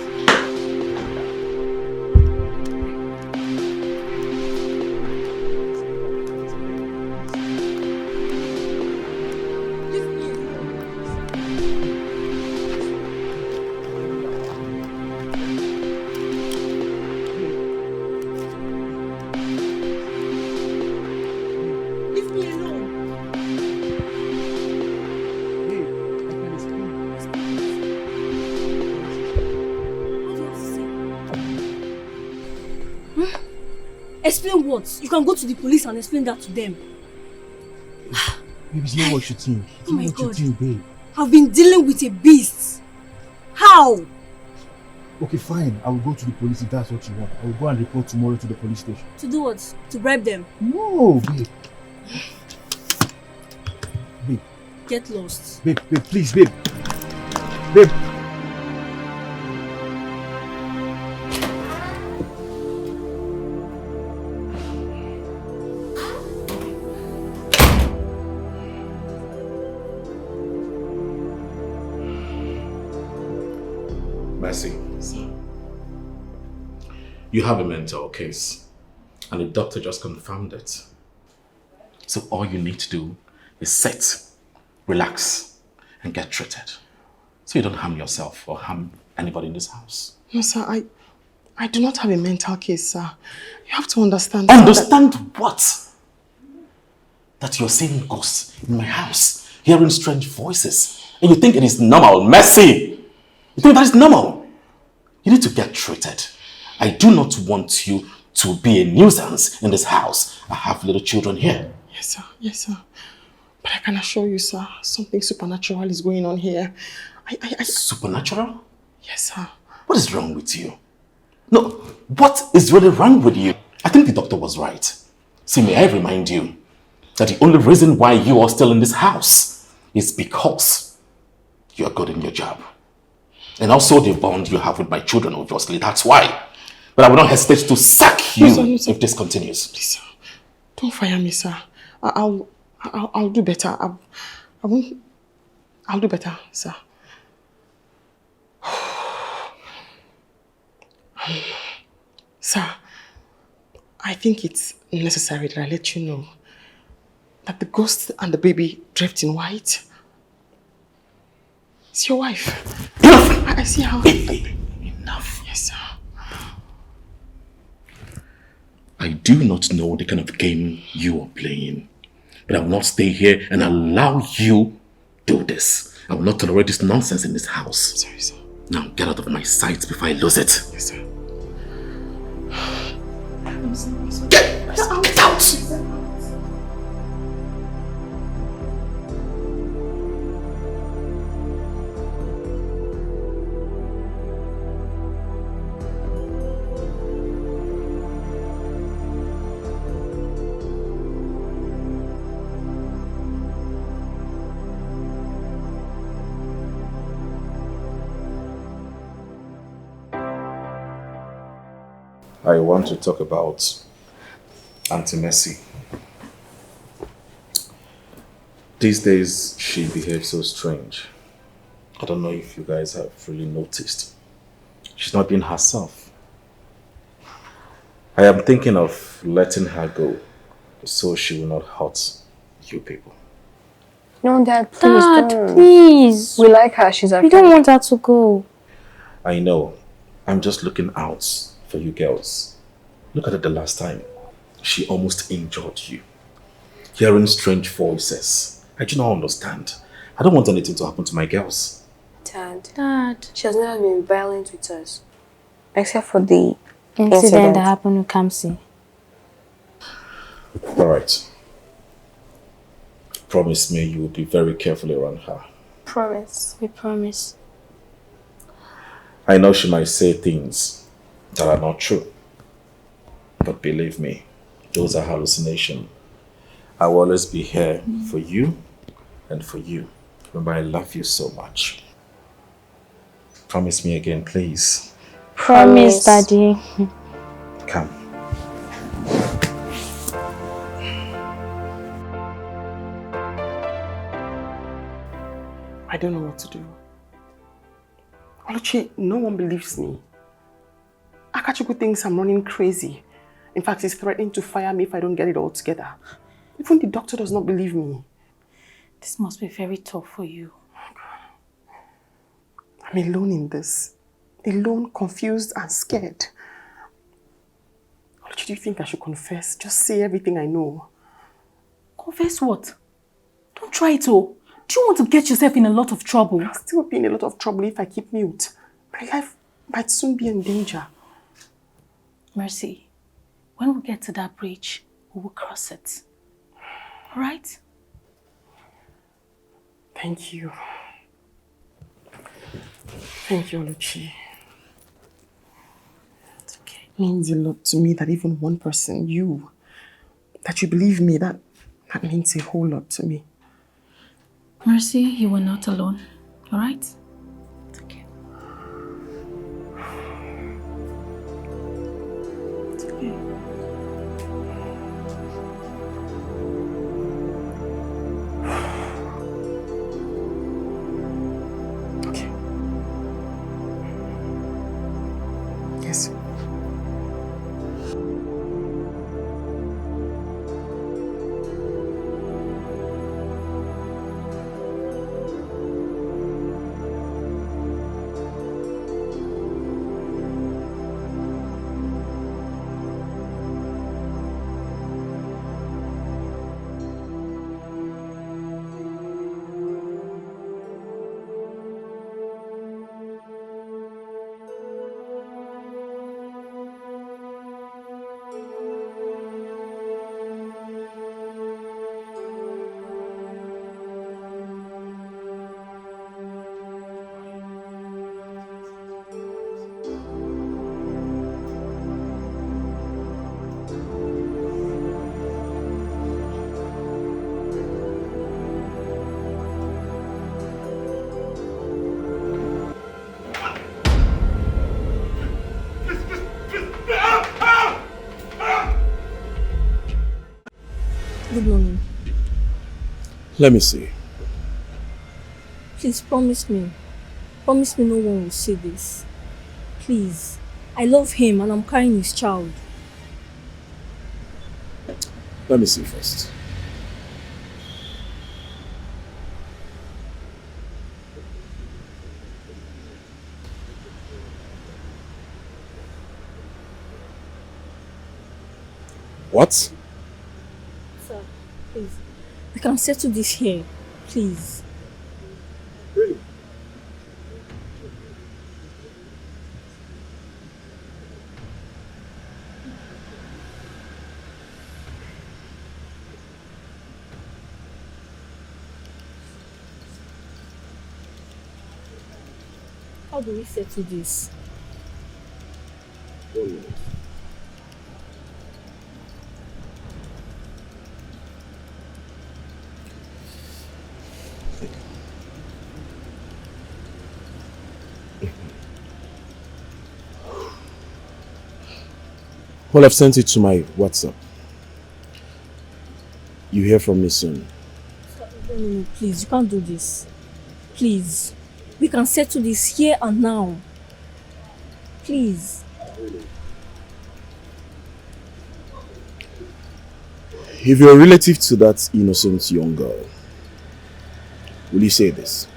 Speaker 2: Explain what? You can go to the police and explain that to them.
Speaker 8: Babe, it's not what you think. It's not what you think, babe.
Speaker 2: I've been dealing with a beast. How?
Speaker 8: Okay, fine. I will go to the police if that's what you want. I will go and report tomorrow to the police station.
Speaker 2: To do what? To bribe them?
Speaker 8: No, babe. Babe.
Speaker 2: Get lost.
Speaker 8: Babe, please, babe. Babe.
Speaker 4: Mercy, you have a mental case, and the doctor just confirmed it. So all you need to do is sit, relax, and get treated. So you don't harm yourself or harm anybody in this house.
Speaker 6: No, sir, I do not have a mental case, sir. You have to understand.
Speaker 4: Understand what? That you're seeing ghosts in my house, hearing strange voices, and you think it is normal. Mercy! You think that is normal? You need to get treated. I do not want you to be a nuisance in this house. I have little children here.
Speaker 6: Yes, sir. Yes, sir. But I can assure you, sir, something supernatural is going on here.
Speaker 4: Supernatural?
Speaker 6: Yes, sir.
Speaker 4: What is wrong with you? No, what is really wrong with you? I think the doctor was right. See, may I remind you that the only reason why you are still in this house is because you are good in your job. And also the bond you have with my children, obviously, that's why. But I will not hesitate to sack you if this continues.
Speaker 6: Please, sir. Don't fire me, sir. I'll do better. I'll do better, sir. Sir, I think it's necessary that I let you know that the ghost and the baby draped in white, it's your wife. I see how...
Speaker 4: Enough.
Speaker 6: Yes, sir.
Speaker 4: I do not know the kind of game you are playing, but I will not stay here and allow you do this. I will not tolerate this nonsense in this house.
Speaker 6: Sorry, sir.
Speaker 4: Now get out of my sight before I lose it.
Speaker 6: Yes, sir.
Speaker 4: Get out! I want to talk about Auntie Mercy. These days, she behaves so strange. I don't know if you guys have really noticed. She's not being herself. I am thinking of letting her go so she will not hurt you people.
Speaker 11: No, Dad, please
Speaker 15: Dad,
Speaker 11: don't.
Speaker 15: please.
Speaker 11: We like her. She's our
Speaker 15: We don't want her to go.
Speaker 4: I know. I'm just looking out for you girls. Look at it the last time. She almost injured you. Hearing strange voices. I do not understand. I don't want anything to happen to my girls.
Speaker 11: Dad. She has never been violent with us. Except for the
Speaker 15: Incident that happened with Kamsi.
Speaker 4: Alright. Promise me you will be very careful around her.
Speaker 11: Promise.
Speaker 15: We promise.
Speaker 4: I know she might say things that are not true. But believe me, those are hallucinations. I will always be here for you and for you. Remember, I love you so much. Promise me again, please.
Speaker 15: Promise, Daddy.
Speaker 4: Come.
Speaker 6: I don't know what to do. Oluchi, no one believes me. Akachuku thinks I'm running crazy. In fact, he's threatening to fire me if I don't get it all together. Even the doctor does not believe me.
Speaker 5: This must be very tough for you.
Speaker 6: I'm alone in this. Alone, confused and scared. Oluchi, do you think I should confess? Just say everything I know.
Speaker 5: Confess what? Don't try it, oh. Do you want to get yourself in a lot of trouble?
Speaker 6: I'll still be in a lot of trouble if I keep mute. My life might soon be in danger.
Speaker 5: Mercy, when we get to that bridge, we will cross it. All right?
Speaker 6: Thank you. Thank you, Oluchi.
Speaker 5: It's okay.
Speaker 6: It means a lot to me that even one person, you, that you believe me, that means a whole lot to me.
Speaker 5: Mercy, you were not alone. All right? It's okay. It's okay.
Speaker 6: Okay.
Speaker 2: Good morning.
Speaker 8: Let me see.
Speaker 2: Please promise me. Promise me no one will see this. Please. I love him and I'm carrying his child.
Speaker 8: Let me see first. What?
Speaker 2: Sir, please. We can settle this here. Please.
Speaker 8: Really?
Speaker 2: How do we settle this?
Speaker 8: Well, I've sent it to my WhatsApp. You hear from me soon.
Speaker 2: No, please, you can't do this. Please. We can settle this here and now. Please.
Speaker 8: If you're a relative to that innocent young girl, will you say this?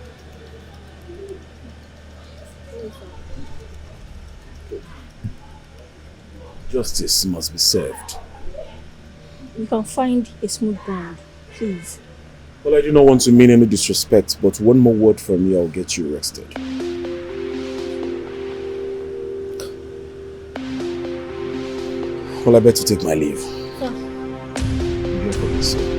Speaker 8: Justice must be served.
Speaker 2: We can find a smooth ground. Please.
Speaker 8: Well, I do not want to mean any disrespect, but one more word from you, I'll get you arrested. Well, I better take my leave.
Speaker 2: Yeah.
Speaker 8: Hear from me soon.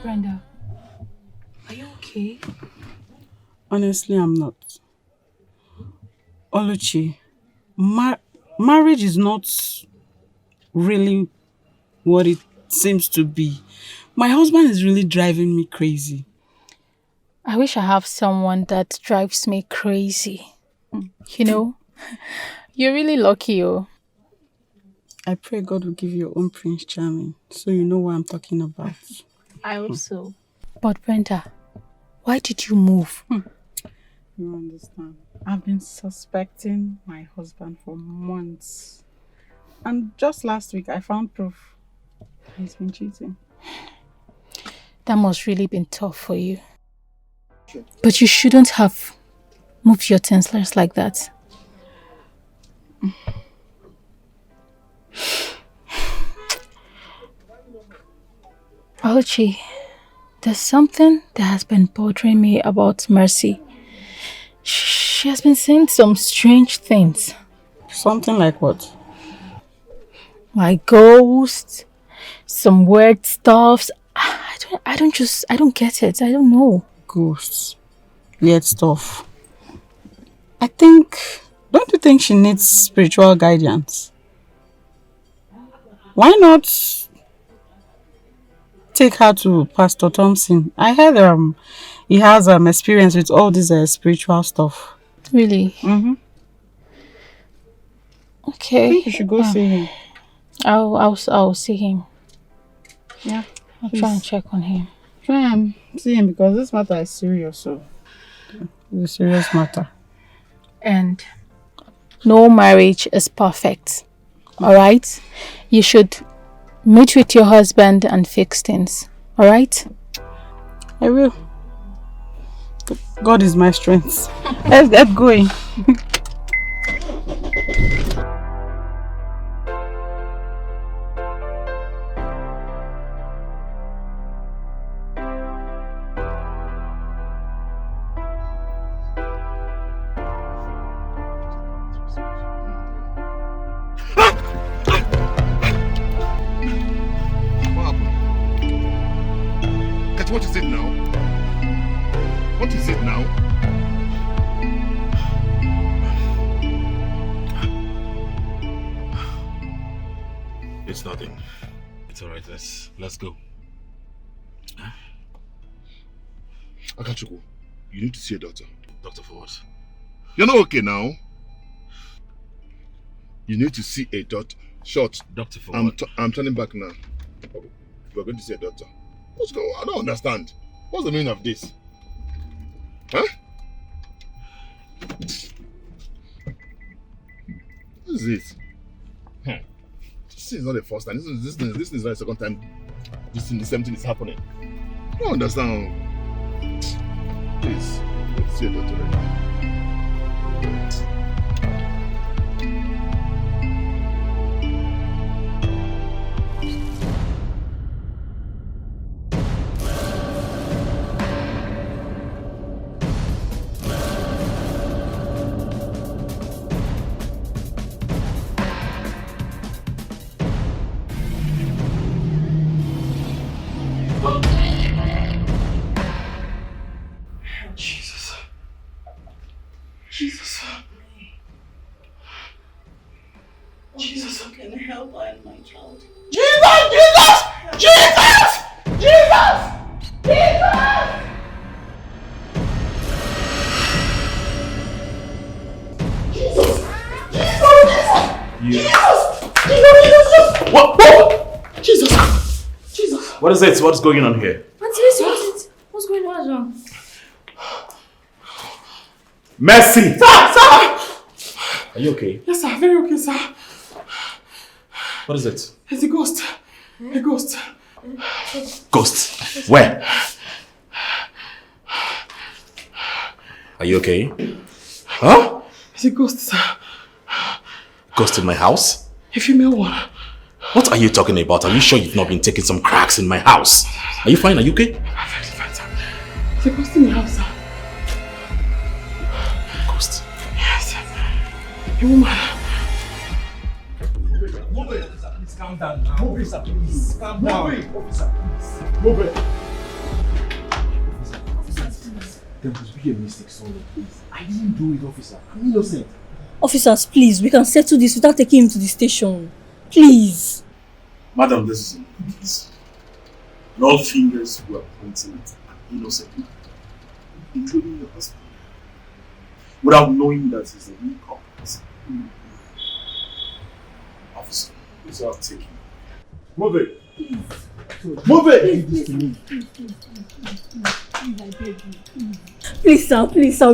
Speaker 3: Brenda, are you okay? Honestly, I'm not. Oluchi, marriage is not really what it seems to be. My husband is really driving me crazy.
Speaker 5: I wish I have someone that drives me crazy. You know, you're really lucky, oh.
Speaker 3: I pray God will give you your own Prince Charming, so you know what I'm talking about.
Speaker 5: I hope so. But Brenda, why did you move?
Speaker 3: You understand? I've been suspecting my husband for months. And just last week, I found proof he's been cheating.
Speaker 5: That must really been tough for you. But you shouldn't have moved your tenslers like that. Oluchi, there's something that has been bothering me about Mercy. She has been saying some strange things.
Speaker 3: Something like what?
Speaker 5: Like ghosts, some weird stuffs. I don't get it. I don't know.
Speaker 3: Ghosts, weird stuff. Don't you think she needs spiritual guidance? Why not take her to Pastor Thompson? I heard he has experience with all this spiritual stuff.
Speaker 5: Really?
Speaker 3: Mm-hmm.
Speaker 5: Okay.
Speaker 3: I think you should go see him.
Speaker 5: I'll see him.
Speaker 3: Yeah.
Speaker 5: I'll try and check on him.
Speaker 3: Try and see him because this matter is serious. So it's a serious matter.
Speaker 5: And no marriage is perfect. Alright? You should meet with your husband and fix things. Alright?
Speaker 3: I will. God is my strength. Let's get going.
Speaker 10: What is it now? What is it now?
Speaker 4: It's nothing. It's alright, let's go.
Speaker 10: Akachuku, you need to see a doctor.
Speaker 4: Doctor for what?
Speaker 10: You're not okay now. You need to see a doctor. Short.
Speaker 4: Doctor for what?
Speaker 10: I'm turning back now. We're going to see a doctor. What's going on? I don't understand. What's the meaning of this? Huh? What is it? This is not the first time. This is not the second time the same thing is happening. I don't understand. Please, let's see a doctor right now.
Speaker 3: Jesus, how can I help I and my child?
Speaker 16: Jesus!
Speaker 4: What?
Speaker 16: Jesus!
Speaker 4: What is it? What's going on here?
Speaker 2: What's going on? What's wrong?
Speaker 4: Mercy!
Speaker 16: Sir!
Speaker 4: Are you okay?
Speaker 16: Yes, sir. Very okay, sir.
Speaker 4: What is it?
Speaker 16: It's a ghost. A ghost.
Speaker 4: Ghost? Where? Are you okay? Huh?
Speaker 16: It's a ghost, sir.
Speaker 4: Ghost in my house?
Speaker 16: A female one.
Speaker 4: What are you talking about? Are you sure you've not been taking some cracks in my house? Are you fine? Are you okay?
Speaker 16: Perfectly fine, sir. It's a ghost in my house, sir.
Speaker 4: Ghost?
Speaker 16: Yes. A woman.
Speaker 17: Move it. Please calm down now. Move it, sir. Please calm down.
Speaker 16: Move it.
Speaker 17: Officer, please. Move it. Officer, please. There must be a mistake somewhere, please. I didn't do it, officer. I'm innocent.
Speaker 2: Officers, please, we can settle this without taking him to the station. Please.
Speaker 18: Madam, this is this. All fingers were pointing at an innocent man, including your husband, without knowing that he's a real culprit. Officer, please have taken.
Speaker 17: Move it.
Speaker 2: Please.
Speaker 17: Move it. Please,
Speaker 2: I beg you. Please, sir,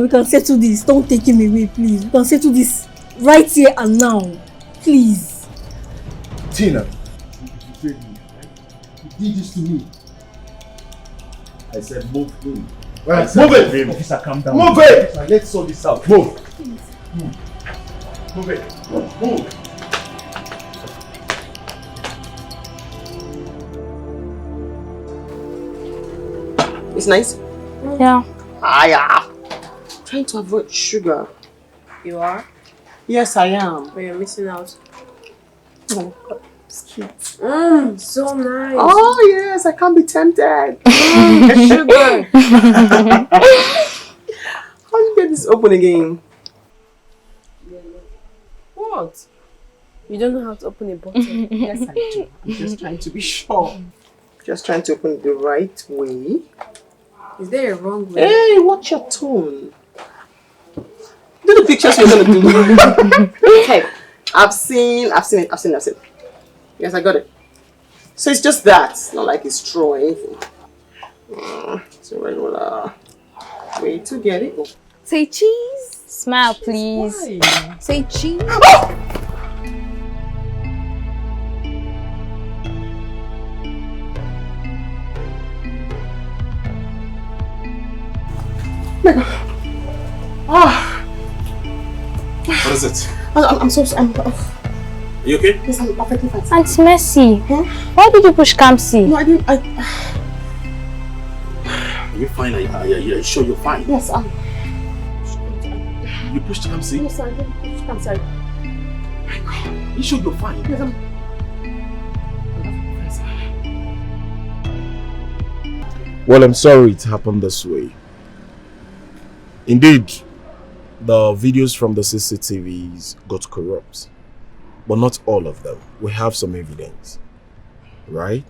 Speaker 2: we can settle this. Don't take him away, please. We can settle this right here and now. Please.
Speaker 17: Tina, you betrayed me. You did this to me. I said move him.
Speaker 10: Well,
Speaker 17: move it! Officer, calm down.
Speaker 10: Move it!
Speaker 17: Officer, let's sort this out. Move!
Speaker 2: Please.
Speaker 17: Move it! Move!
Speaker 6: It's nice?
Speaker 15: Yeah.
Speaker 6: Yeah. Trying to avoid sugar.
Speaker 7: You are?
Speaker 6: Yes, I am.
Speaker 7: But you're missing out.
Speaker 6: Oh, God. It's cute.
Speaker 7: So nice.
Speaker 6: Oh, yes, I can't be tempted. Sugar. How do you get this open again?
Speaker 7: What? You don't know how to open a bottle?
Speaker 6: Yes, I do. I'm just trying to be sure. Just trying to open it the right way.
Speaker 7: Is there a wrong way?
Speaker 6: Hey, watch your tone. Do the pictures you're gonna do. Hey, I've seen it. Yes, I got it. So it's just that. It's not like it's straw or anything. It's a regular way to get it.
Speaker 7: Say cheese.
Speaker 15: Smile, please.
Speaker 6: Why?
Speaker 7: Say cheese.
Speaker 4: What is it?
Speaker 6: I'm so sorry.
Speaker 4: Are you okay?
Speaker 6: Yes, I'm perfectly fine.
Speaker 15: Aunt Mercy, why did you push Kamsi?
Speaker 6: No, I didn't.
Speaker 4: Are you fine? Are you sure you're fine?
Speaker 6: Yes,
Speaker 4: You pushed Kamsi?
Speaker 6: Yes, I didn't push Kamsi.
Speaker 4: Are you sure you're fine?
Speaker 6: Yes,
Speaker 8: Well, I'm sorry it happened this way. Indeed, the videos from the CCTVs got corrupt. But not all of them. We have some evidence. Right?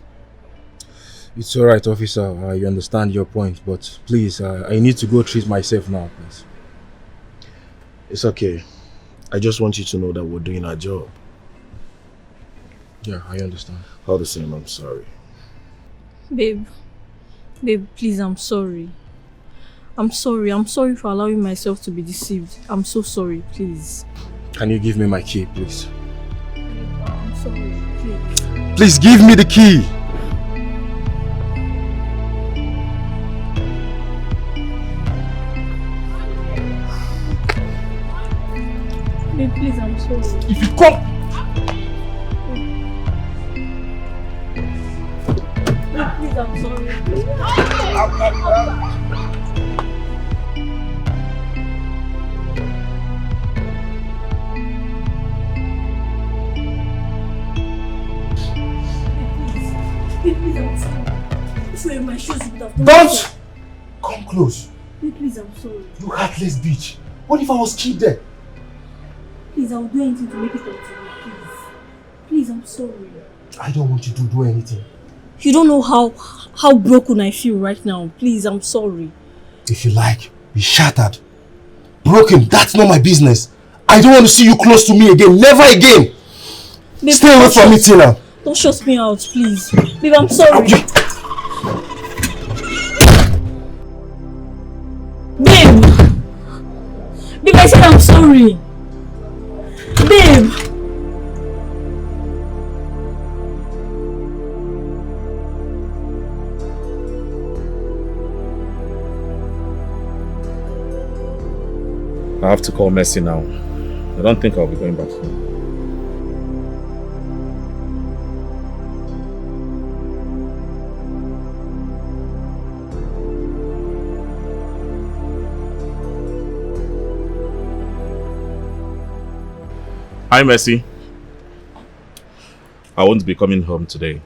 Speaker 19: It's alright, officer. I understand your point, but please, I need to go treat myself now, please.
Speaker 8: It's okay. I just want you to know that we're doing our job.
Speaker 19: Yeah, I understand.
Speaker 8: All the same, I'm sorry.
Speaker 2: Babe, please, I'm sorry. I'm sorry for allowing myself to be deceived. I'm so sorry, please.
Speaker 19: Can you give me my key, please?
Speaker 2: I'm sorry, please.
Speaker 19: Please give me the key!
Speaker 2: Babe, please, I'm sorry.
Speaker 19: If you come!
Speaker 2: Babe, please, I'm sorry. Please, I'm sorry. If you were in my shoes, you would have done
Speaker 19: Don't
Speaker 2: so.
Speaker 19: come close.
Speaker 2: Please, I'm sorry.
Speaker 19: You heartless bitch. What if I was killed there?
Speaker 2: Please, I'll do anything to make it up to you, please. Please, I'm sorry.
Speaker 19: I don't want you to do anything.
Speaker 2: You don't know how broken I feel right now. Please, I'm sorry.
Speaker 19: If you like, be shattered. Broken, that's not my business. I don't want to see you close to me again. Never again.
Speaker 2: Babe,
Speaker 19: stay away from me, Tina.
Speaker 2: Don't stress me out, please. Babe, I'm sorry. Babe! Babe, I said I'm sorry. Babe!
Speaker 4: I have to call Mercy now. I don't think I'll be going back home. Hi, Mercy. I won't be coming home today.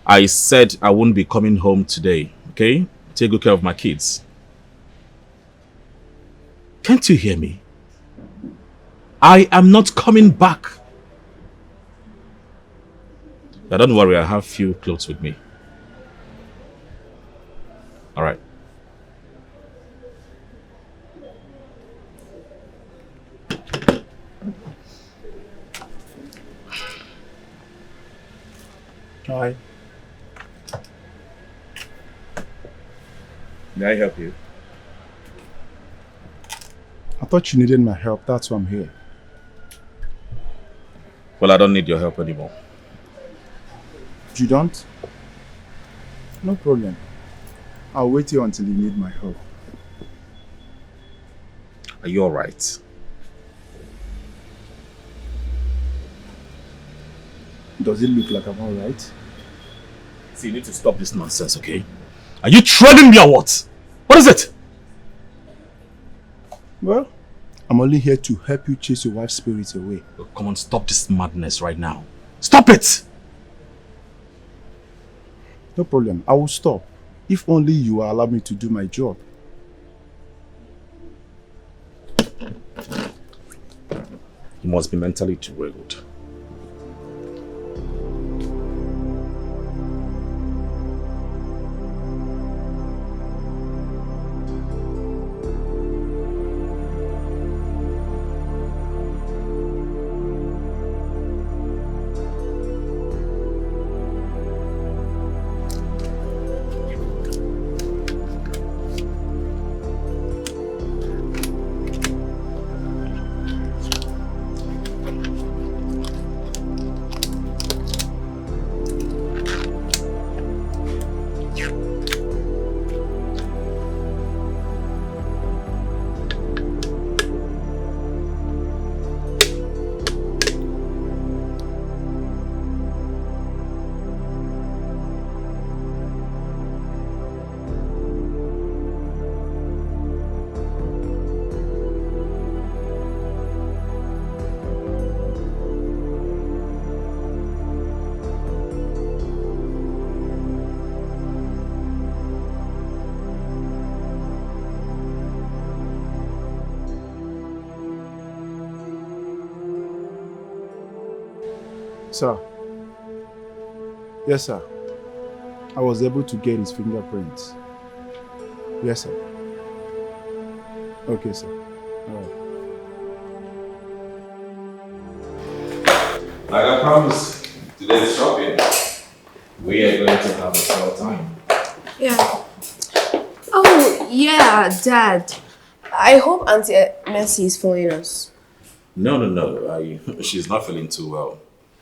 Speaker 4: I said I won't be coming home today, okay? Take good care of my kids. Can't you hear me? I am not coming back. But don't worry, I have few clothes with me. All right.
Speaker 10: Hi.
Speaker 4: May I help you?
Speaker 10: I thought you needed my help. That's why I'm here.
Speaker 4: Well, I don't need your help anymore.
Speaker 10: You don't? No problem. I'll wait here until you need my help.
Speaker 4: Are you all right?
Speaker 10: Does it look like I'm all right?
Speaker 4: See, you need to stop this nonsense, okay? Are you trolling me or what? What is it?
Speaker 10: Well, I'm only here to help you chase your wife's spirits away.
Speaker 4: Oh, come on, stop this madness right now. Stop it!
Speaker 10: No problem. I will stop. If only you will allow me to do my job.
Speaker 4: You must be mentally derailed.
Speaker 17: Sir. Yes, sir. I was able to get his fingerprints. Yes, sir. Okay, sir. Alright.
Speaker 4: Like I promised, today's shopping. We are going to have a swell time.
Speaker 7: Yeah. Oh, yeah, Dad. I hope Auntie Mercy is following us.
Speaker 4: No. She's not feeling too well.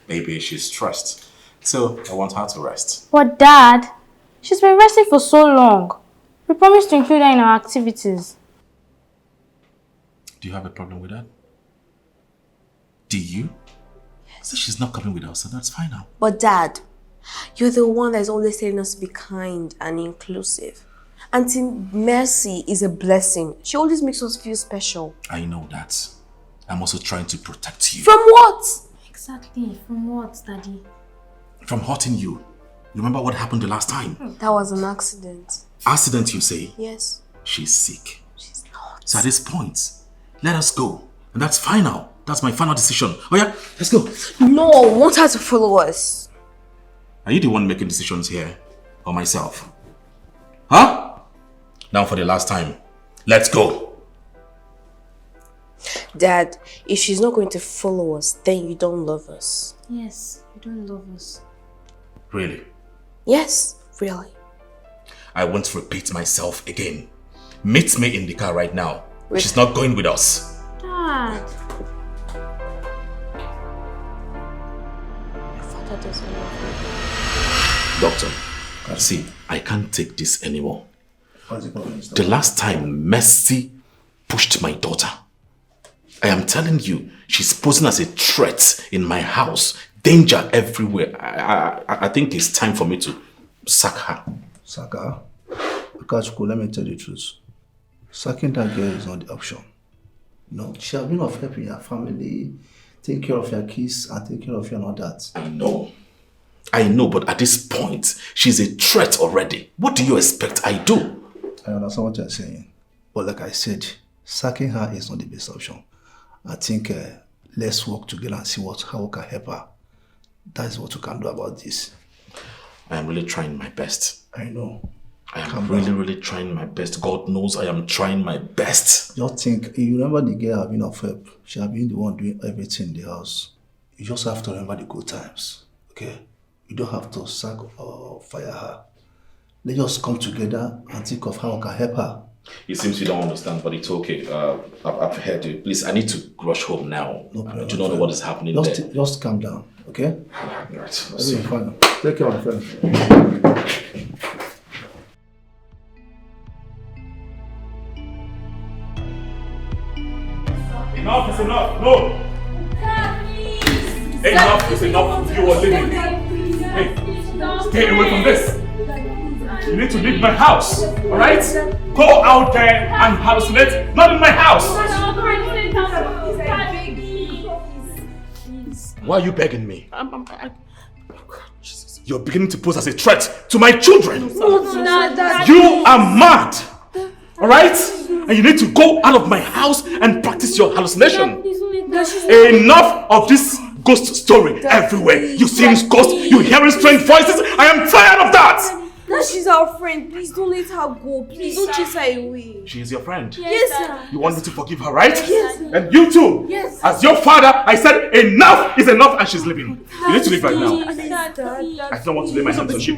Speaker 4: Maybe she's stressed. So I want her to rest.
Speaker 15: But Dad, she's been resting for so long. We promised to include her in our activities.
Speaker 4: Do you have a problem with that? Do you? So she's not coming with us, so that's fine now.
Speaker 7: But Dad, you're the one that's always telling us to be kind and inclusive. Auntie Mercy is a blessing. She always makes us feel special.
Speaker 4: I know that. I'm also trying to protect you.
Speaker 7: From what?
Speaker 15: Exactly. From what, Daddy?
Speaker 4: From hurting you. Remember what happened the last time?
Speaker 7: That was an accident.
Speaker 4: Accident, you say?
Speaker 7: Yes.
Speaker 4: She's sick.
Speaker 7: She's not.
Speaker 4: So at this point, let us go. And that's final. That's my final decision. Oh yeah, let's go.
Speaker 7: No, I want her to follow us.
Speaker 4: Are you the one making decisions here? Or myself? Huh? Now for the last time. Let's go.
Speaker 7: Dad, if she's not going to follow us, then you don't love us.
Speaker 15: Yes, you don't love us.
Speaker 4: Really?
Speaker 7: Yes, really.
Speaker 4: I won't repeat myself again. Meet me in the car right now.
Speaker 7: Wait.
Speaker 4: She's not going with us.
Speaker 15: Dad.
Speaker 7: Your father doesn't love me.
Speaker 4: Doctor, see, I can't take this anymore. The last time Mercy pushed my daughter, I am telling you, she's posing as a threat in my house. Danger everywhere. I think it's time for me to sack her.
Speaker 8: Sack her? Akachuku, let me tell you the truth. Sacking that girl is not the option. No, she has been of help in your family, take care of your kids and take care of you and all that.
Speaker 4: I know, but at this point, she's a threat already. What do you expect I do?
Speaker 8: I understand what you're saying. But like I said, sacking her is not the best option. I think let's work together and see how we can help her. That is what we can do about this.
Speaker 4: I am really trying my best.
Speaker 8: I know.
Speaker 4: I am really trying my best. God knows I am trying my best.
Speaker 8: Just think, you remember the girl having of help. She has been the one doing everything in the house. You just have to remember the good times. Okay? You don't have to sack or fire her. Let's just come together and think of how we can help her.
Speaker 4: It seems you don't understand, but it's okay. I've heard you. Please, I need to rush home now.
Speaker 8: No problem.
Speaker 4: I do not know what is happening there.
Speaker 8: Just calm down, okay?
Speaker 4: Right.
Speaker 8: Everything fine. Take care, my friend.
Speaker 18: Enough is enough. No. Enough is enough. You are leaving. Hey, stay away from this. You need to leave my house, alright? Go out there and hallucinate, not in my house!
Speaker 4: Why are you begging me? You're beginning to pose as a threat to my children! You are mad! Alright? And you need to go out of my house and practice your hallucination. Enough of this ghost story everywhere. You seeing ghosts, you hearing strange voices. I am tired of that!
Speaker 11: That she's our friend. Please don't let her go. Please don't chase her away.
Speaker 4: She is your friend.
Speaker 11: Yes, sir.
Speaker 4: You want me to forgive her, right?
Speaker 11: Yes, sir.
Speaker 4: And you too.
Speaker 11: Yes.
Speaker 4: As your father, I said enough is enough and she's leaving. You need to leave right now. I don't want to lay my hands on you.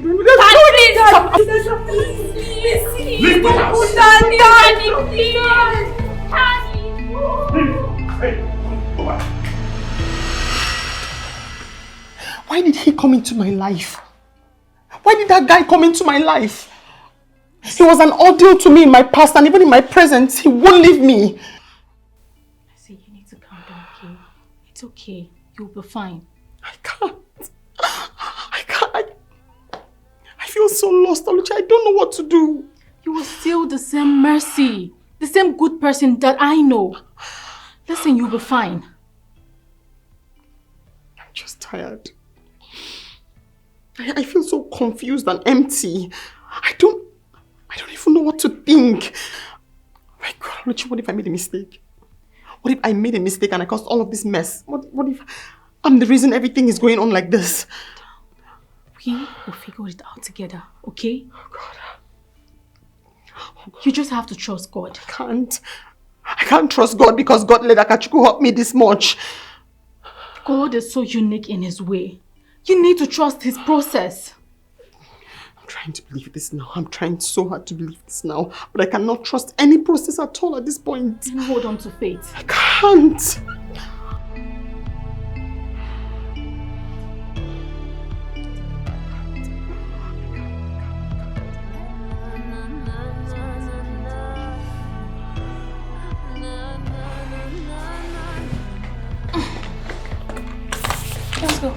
Speaker 4: Leave the house.
Speaker 11: Daddy, please.
Speaker 4: Hey, go back.
Speaker 16: Why did he come into my life? Why did that guy come into my life? He was an ordeal to me in my past and even in my present. He won't leave me.
Speaker 5: I say you need to calm down, okay? It's okay. You'll be fine.
Speaker 16: I can't. I feel so lost, Oluchi. I don't know what to do.
Speaker 5: You are still the same Mercy. The same good person that I know. Listen, you'll be fine.
Speaker 16: I'm just tired. I feel so confused and empty. I don't even know what to think. My God, Oluchi, what if I made a mistake? What if I made a mistake and I caused all of this mess? What if I'm the reason everything is going on like this.
Speaker 13: We will figure it out together, okay? Oh God. You just have to trust God.
Speaker 16: I can't trust God because God let Akachuku help me this much.
Speaker 13: God is so unique in his way. You need to trust his process.
Speaker 16: I'm trying to believe this now. I'm trying so hard to believe this now. But I cannot trust any process at all at this point.
Speaker 13: Then hold on to faith.
Speaker 16: I can't.
Speaker 13: Let's go.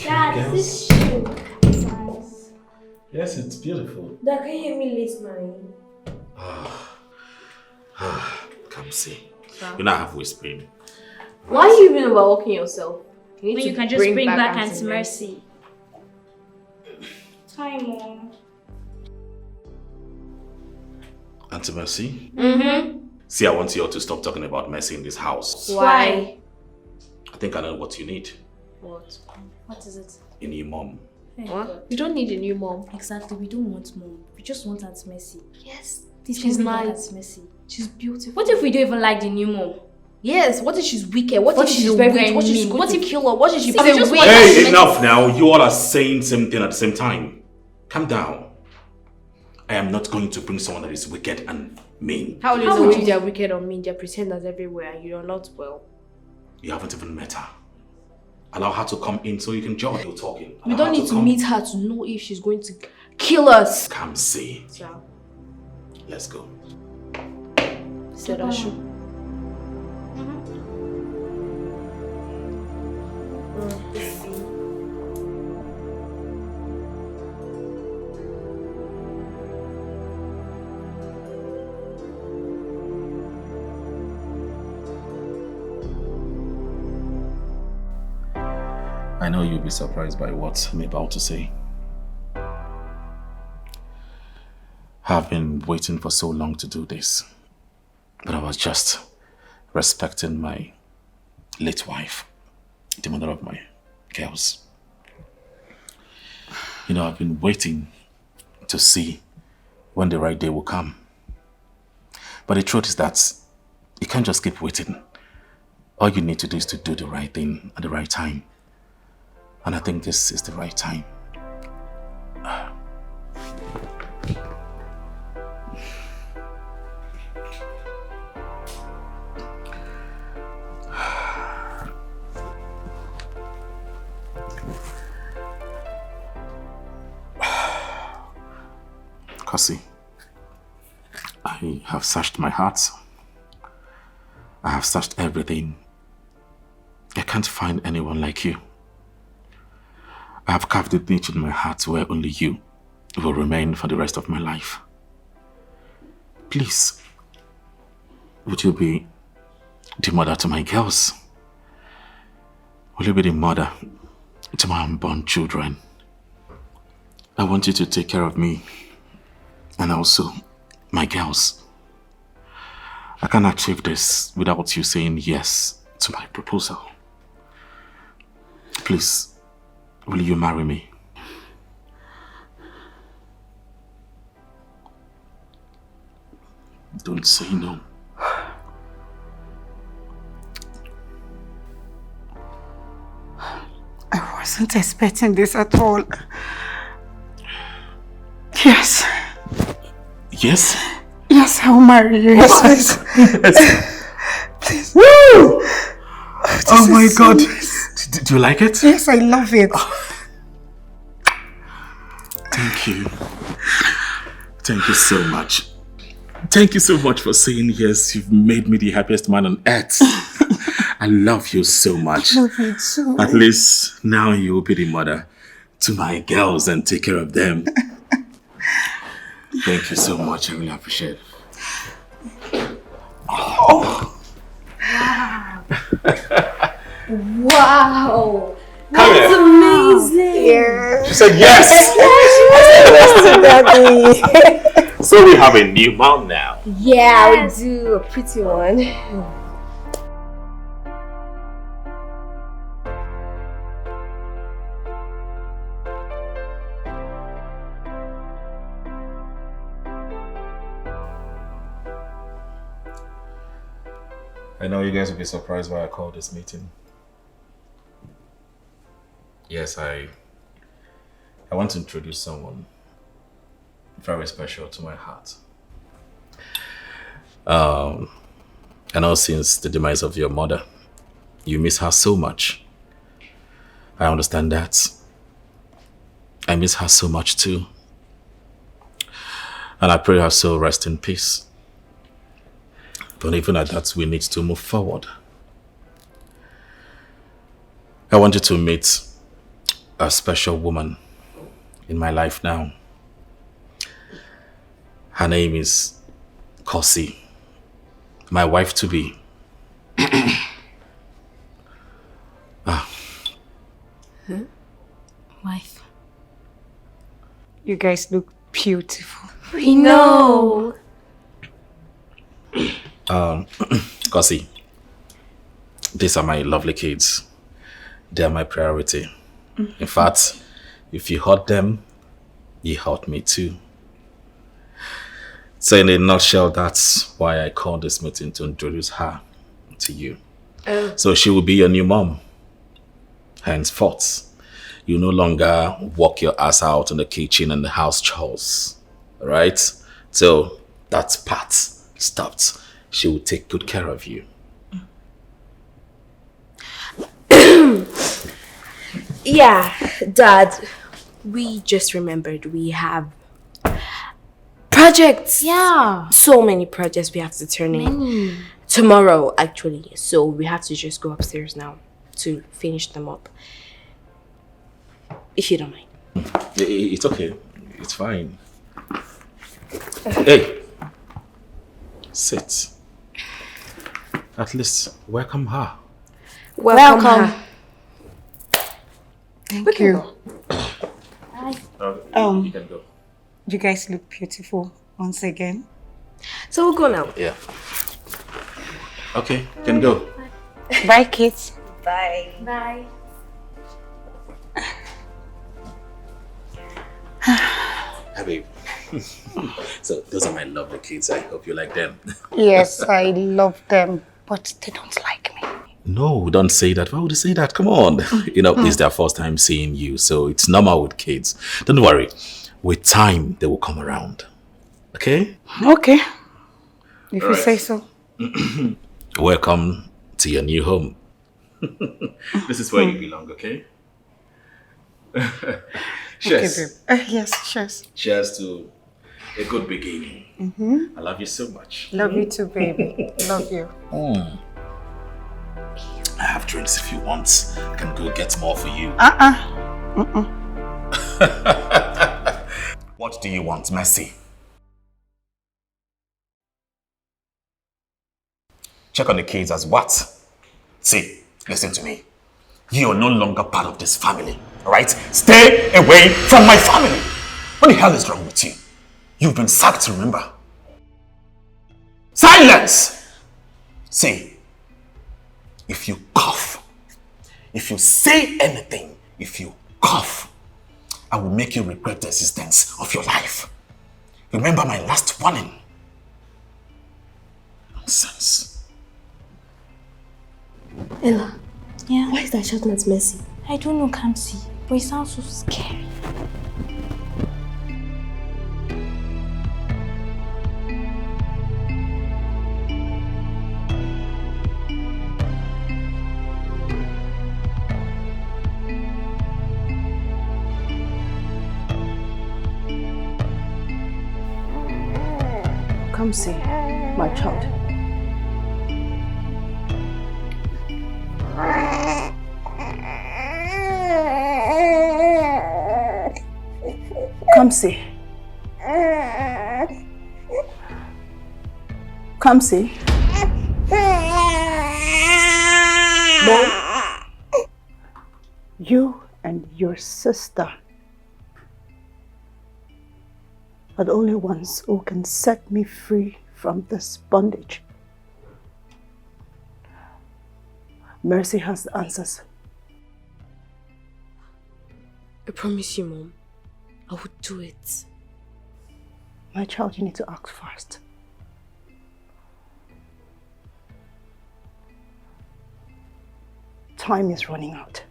Speaker 11: Dad, this shoe. Nice.
Speaker 4: Yes, it's beautiful.
Speaker 11: Dad, can you hear me late, Mary?
Speaker 4: Come see. You're not half whispering.
Speaker 11: Why are you even overworking yourself? You
Speaker 15: When you can just bring back Auntie Mercy. Hi, Mom.
Speaker 4: Auntie Mercy?
Speaker 15: Mm-hmm.
Speaker 4: See, I want you all to stop talking about Mercy in this house.
Speaker 15: Why?
Speaker 4: I think I know what you need.
Speaker 11: What?
Speaker 15: What is it?
Speaker 4: A new mom.
Speaker 11: What? You don't need a new mom.
Speaker 15: Exactly, we don't want mom. We just want Auntie Mercy.
Speaker 11: Yes.
Speaker 15: She's
Speaker 11: nice.
Speaker 15: Auntie Mercy.
Speaker 11: She's beautiful.
Speaker 15: What if we don't even like the new mom?
Speaker 11: Yes, what if she's wicked? What if she's
Speaker 15: very
Speaker 11: witch? What if she's
Speaker 15: mean?
Speaker 11: going to kill her? What if she's
Speaker 15: See, we just want
Speaker 4: Hey, enough now. You all are saying same thing at the same time. Calm down. I am not going to bring someone that is wicked and mean.
Speaker 11: How do you know if they're wicked or mean? They're pretenders everywhere and you're not well.
Speaker 4: You haven't even met her. Allow her to come in so you can judge. You're talking.
Speaker 11: We don't need to meet her to know if she's going to kill us.
Speaker 4: Come see.
Speaker 11: Yeah.
Speaker 4: Let's go.
Speaker 11: Said I should.
Speaker 4: I know you'll be surprised by what I'm about to say. I've been waiting for so long to do this, but I was just respecting my late wife, the mother of my girls. You know, I've been waiting to see when the right day will come. But the truth is that you can't just keep waiting. All you need to do is to do the right thing at the right time. And I think this is the right time. Kasi, I have searched my heart. I have searched everything. I can't find anyone like you. I have carved a niche in my heart where only you will remain for the rest of my life. Please, would you be the mother to my girls? Will you be the mother to my unborn children, I want you to take care of me and also my girls. I can't achieve this without you saying yes to my proposal. Please, will you marry me? Don't say no.
Speaker 16: I wasn't expecting this at all. Yes.
Speaker 4: Yes?
Speaker 16: Yes, I'll marry you. Yes, please.
Speaker 4: Yes.
Speaker 16: Please.
Speaker 4: Woo! Oh my
Speaker 16: so
Speaker 4: God.
Speaker 16: nice.
Speaker 4: Do you like it?
Speaker 16: Yes, I love it.
Speaker 4: Thank you. Thank you so much. Thank you so much for saying yes. You've made me the happiest man on earth. I love you so much.
Speaker 16: I love you too.
Speaker 4: At least now you will be the mother to my girls and take care of them. Thank you so much. I really appreciate it.
Speaker 16: Oh.
Speaker 15: Wow.
Speaker 4: Come
Speaker 15: That's
Speaker 4: here.
Speaker 15: amazing.
Speaker 16: Yeah.
Speaker 4: She said yes.
Speaker 15: Yes, Daddy.
Speaker 4: So we have a new mom now.
Speaker 7: Yeah, we do. A pretty one.
Speaker 4: I know you guys will be surprised why I called this meeting. Yes, I want to introduce someone very special to my heart. I know since the demise of your mother, you miss her so much. I understand that. I miss her so much too. And I pray her soul rest in peace. But even at that, we need to move forward. I want you to meet a special woman in my life now. Her name is Kosi, my wife-to-be.
Speaker 15: Wife.
Speaker 16: You guys look beautiful.
Speaker 15: We know.
Speaker 4: Kosi, these are my lovely kids. They are my priority. In fact, if you hurt them, you hurt me too. So in a nutshell, that's why I called this meeting to introduce her to you.
Speaker 7: Oh.
Speaker 4: So she will be your new mom. Henceforth, you no longer walk your ass out in the kitchen and the house chores. Right? So that part stopped. She will take good care of you.
Speaker 7: Yeah, Dad, we just remembered we have projects.
Speaker 15: Yeah.
Speaker 7: So many projects we have to turn in. Tomorrow, actually. So we have to just go upstairs now to finish them up. If you don't mind.
Speaker 4: It's okay. It's fine. Hey. Sit. At least welcome her.
Speaker 7: Welcome. Her.
Speaker 16: Thank you.
Speaker 4: You can go.
Speaker 16: You guys look beautiful once again.
Speaker 7: So we'll go now.
Speaker 4: Yeah. Okay, can go.
Speaker 16: Bye, kids.
Speaker 7: Bye.
Speaker 15: Bye.
Speaker 4: Hi, babe. So those are my lovely kids. I hope you like them.
Speaker 16: Yes, I love them, but they don't like me.
Speaker 4: No, don't say that. Why would you say that? Come on. You know, it's their first time seeing you, so it's normal with kids. Don't worry. With time, they will come around. Okay?
Speaker 16: Okay. If you say so.
Speaker 4: Welcome to your new home. This is where you belong, okay? Cheers.
Speaker 16: Okay, babe. Yes, cheers.
Speaker 4: Cheers to a good beginning. I love you so much.
Speaker 16: Love you too, baby. Love you.
Speaker 4: I have drinks if you want. I can go get more for you. What do you want, Mercy? Check on the kids as what? See, listen to me. You are no longer part of this family, alright? Stay away from my family! What the hell is wrong with you? You've been sacked, remember? Silence! See, if you cough, if you say anything, if you cough, I will make you regret the existence of your life. Remember my last warning. Nonsense.
Speaker 7: Ella.
Speaker 15: Yeah?
Speaker 7: Why is that shouting at Mercy?
Speaker 15: I don't know, Kamsi, but it sounds so scary.
Speaker 20: Come see, my child. Come see. Come see. Mom, you and your sister are the only ones who can set me free from this bondage. Mercy has the answers.
Speaker 7: I promise you, Mom. I will do it.
Speaker 20: My child, you need to act fast. Time is running out.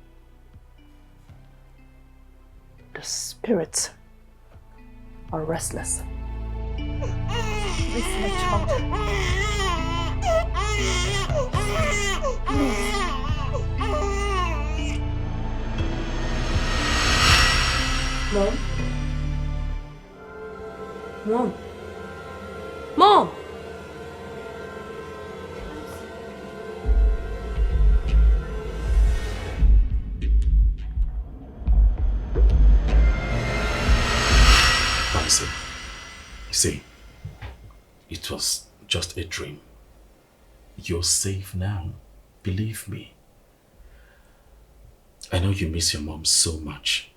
Speaker 20: The spirits are restless. Please, my child.
Speaker 7: Mom? Mom? Mom!
Speaker 4: See, it was just a dream. You're safe now. Believe me. I know you miss your mom so much.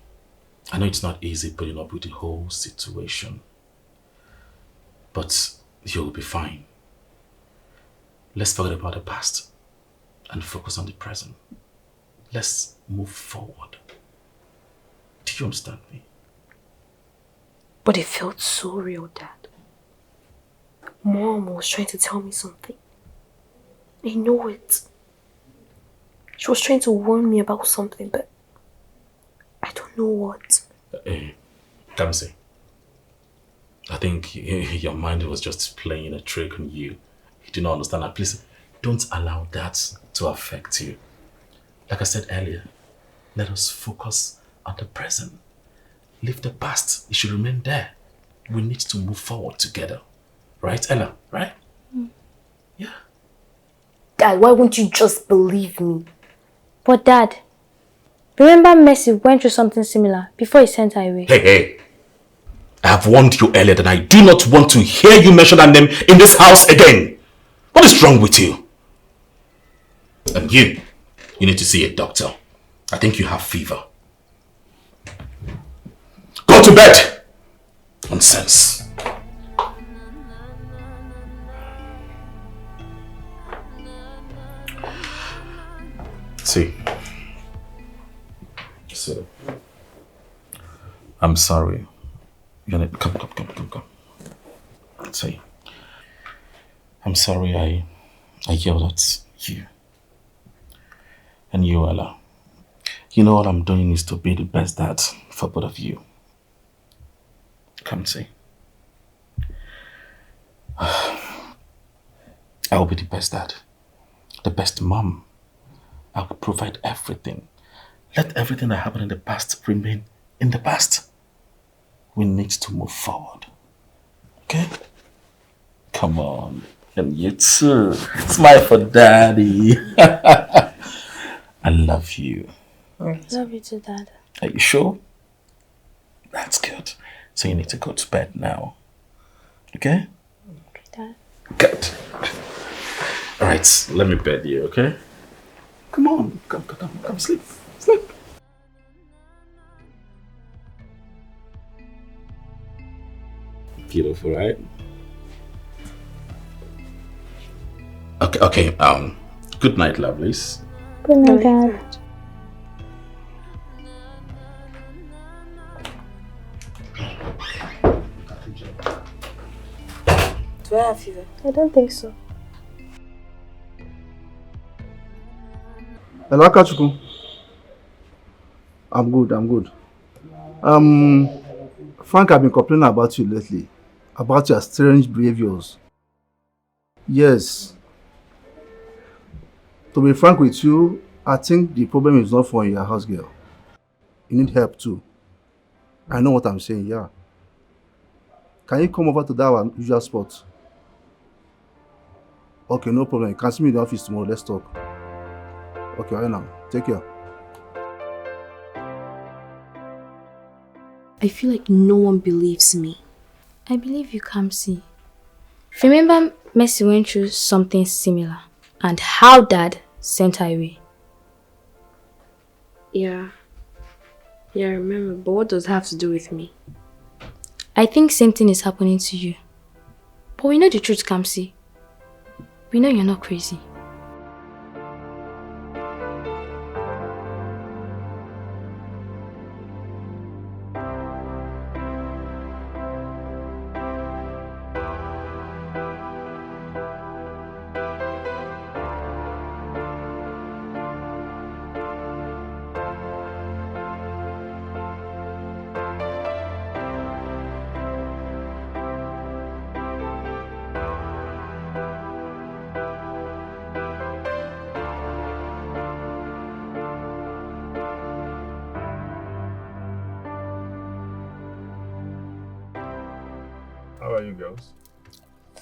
Speaker 4: I know it's not easy putting up with the whole situation. But you'll be fine. Let's forget about the past and focus on the present. Let's move forward. Do you understand me?
Speaker 7: But it felt so real, Dad. Mom was trying to tell me something. I know it. She was trying to warn me about something, but I don't know what.
Speaker 4: Hey, Kamsi, I think your mind was just playing a trick on you. You do not understand that. Please, don't allow that to affect you. Like I said earlier, let us focus on the present. Leave the past. It should remain there. We need to move forward together. Right, Ella? Right? Yeah.
Speaker 7: Dad, why won't you just believe me?
Speaker 15: But Dad, remember Mercy went through something similar before he sent her away.
Speaker 4: Hey. I have warned you earlier that I do not want to hear you mention that name in this house again. What is wrong with you? And you need to see a doctor. I think you have fever. Go to bed! Nonsense. See. So, I'm sorry. Come. See. I'm sorry I yelled at you. And you, Ella. You know what I'm doing is to be the best dad for both of you. Come see. I will be the best dad. The best mom. I will provide everything. Let everything that happened in the past remain in the past. We need to move forward. Okay? Come on. And you too. Smile for daddy. I love you.
Speaker 15: Love you too, Dad.
Speaker 4: Are you sure? That's good. So you need to go to bed now. Okay?
Speaker 15: Okay, Dad.
Speaker 4: Good. Alright, let me bed you, okay?
Speaker 18: Come on, come, sleep. Sleep.
Speaker 4: Beautiful, right? Okay, good night, lovelies.
Speaker 15: Good night, Dad.
Speaker 11: Do I have fever?
Speaker 15: I don't think so.
Speaker 17: Hello, Akachuku. I'm good. Frank, I've been complaining about you lately, about your strange behaviors. Yes. To be frank with you, I think the problem is not for your house girl. You need help too. I know what I'm saying, yeah. Can you come over to that usual spot? Okay, no problem. You can see me in the office tomorrow. Let's talk. Okay, right now. Take care.
Speaker 7: I feel like no one believes me.
Speaker 15: I believe you, Kamsi. Remember Mercy went through something similar and how Dad sent her away.
Speaker 7: Yeah, I remember, but what does it have to do with me?
Speaker 15: I think same thing is happening to you. But we know the truth, Kamsi. We know you're not crazy.
Speaker 9: How are you girls?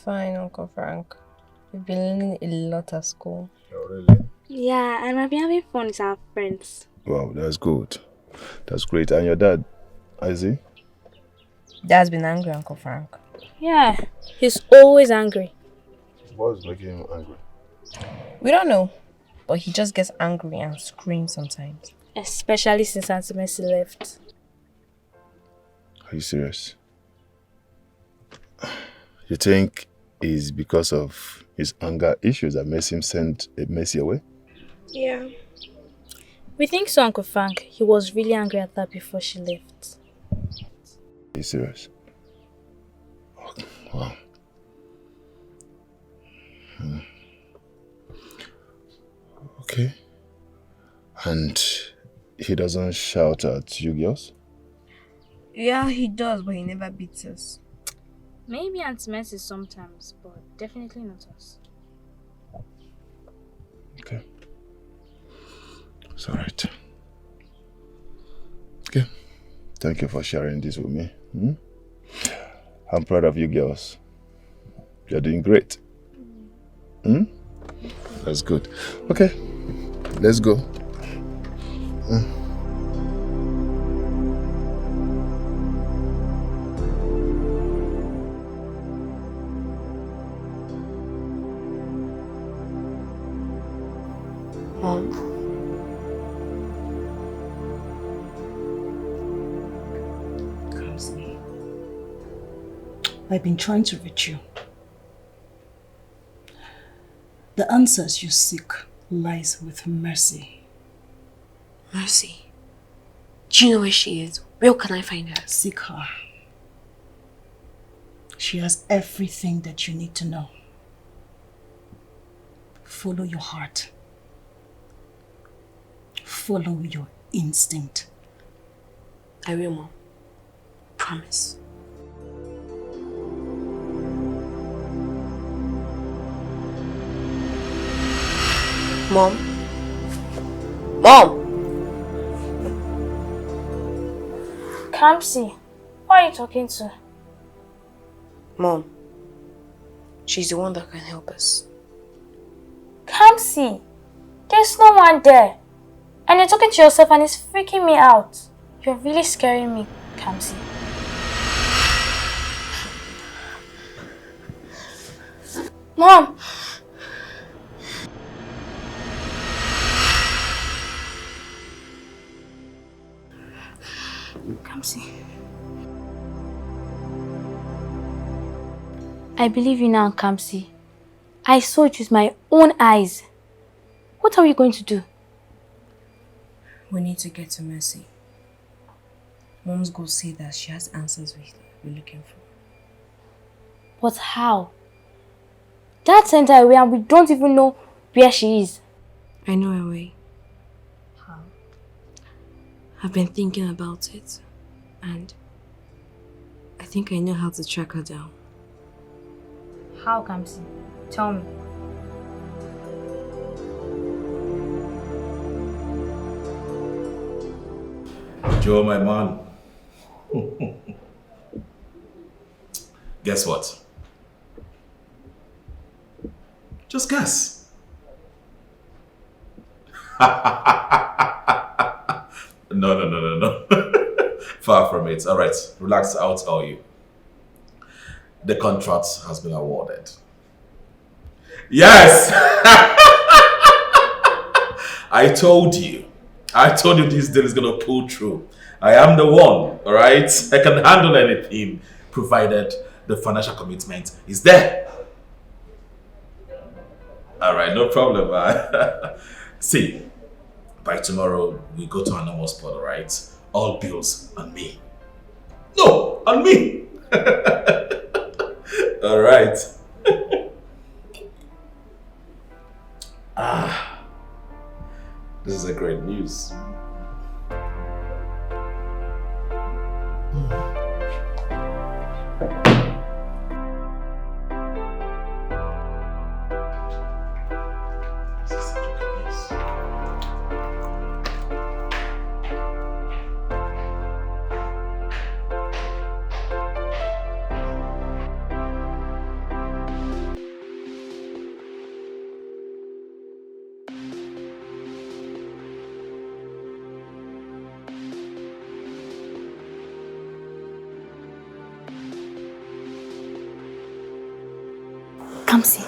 Speaker 11: Fine, Uncle Frank. We've been learning a lot at school.
Speaker 9: Oh, really?
Speaker 15: Yeah, and I've been having fun with our friends.
Speaker 9: Wow, that's good. That's great. And your dad, is he?
Speaker 11: Dad's been angry, Uncle Frank.
Speaker 15: Yeah, he's always angry.
Speaker 9: What's making him angry?
Speaker 11: We don't know, but he just gets angry and screams sometimes.
Speaker 15: Especially since Auntie Mercy left.
Speaker 9: Are you serious? You think it's because of his anger issues that makes him send Mercy away?
Speaker 15: Yeah. We think so, Uncle Frank. He was really angry at her before she left.
Speaker 9: Are you serious? Oh, wow. Okay. And he doesn't shout at you girls?
Speaker 11: Yeah, he does, but he never beats us.
Speaker 15: Maybe Auntie Mercy sometimes, but definitely not us.
Speaker 9: Okay. It's alright. Okay. Thank you for sharing this with me. I'm proud of you girls. You're doing great. That's good. Okay. Let's go.
Speaker 7: Mom?
Speaker 20: Kamsi, I've been trying to reach you. The answers you seek lies with Mercy.
Speaker 7: Mercy? Do you know where she is? Where can I find her?
Speaker 20: Seek her. She has everything that you need to know. Follow your heart. Follow your instinct.
Speaker 7: I will, Mom. Promise. Mom? Mom!
Speaker 15: Kamsi, who are you talking to?
Speaker 7: Mom. She's the one that can help us.
Speaker 15: Kamsi, there's no one there. And you're talking to yourself and it's freaking me out. You're really scaring me, Kamsi. Mom! I believe you now, Kamsi. I saw it with my own eyes. What are we going to do?
Speaker 11: We need to get to Mercy. Mom's going to say that she has answers we're looking for.
Speaker 15: But how? Dad sent her away and we don't even know where she is.
Speaker 11: I know a way.
Speaker 15: How?
Speaker 11: I've been thinking about it, and I think I know how to track her down.
Speaker 15: How, Kamsi? Tell me.
Speaker 4: Joe, my man. Guess what? Just guess. No. Far from it. All right, relax. I'll tell you. The contract has been awarded. Yes! I told you this deal is gonna pull through. I am the one, all right? I can handle anything, provided the financial commitment is there. All right, no problem, man. See, by tomorrow, we go to our normal spot, all right? All bills on me. No, on me. All right. This is a great news.
Speaker 15: Kamsi,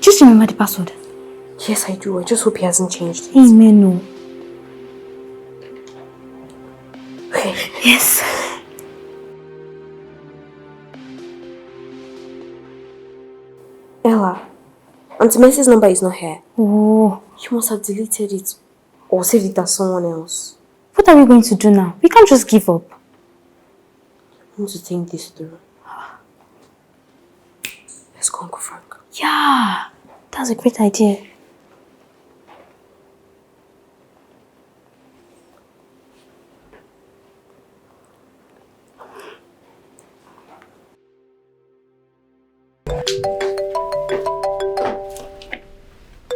Speaker 15: just remember the password.
Speaker 11: Yes, I do. I just hope he hasn't changed it.
Speaker 15: Amen. No.
Speaker 11: Okay.
Speaker 15: Yes.
Speaker 11: Ella, Auntie Mercy's number is not here.
Speaker 15: Oh.
Speaker 11: You must have deleted it or saved it as someone else.
Speaker 15: What are we going to do now? We can't just give up.
Speaker 11: I need to think this through. Let's go, Uncle Frank.
Speaker 15: Yeah, that's a great idea.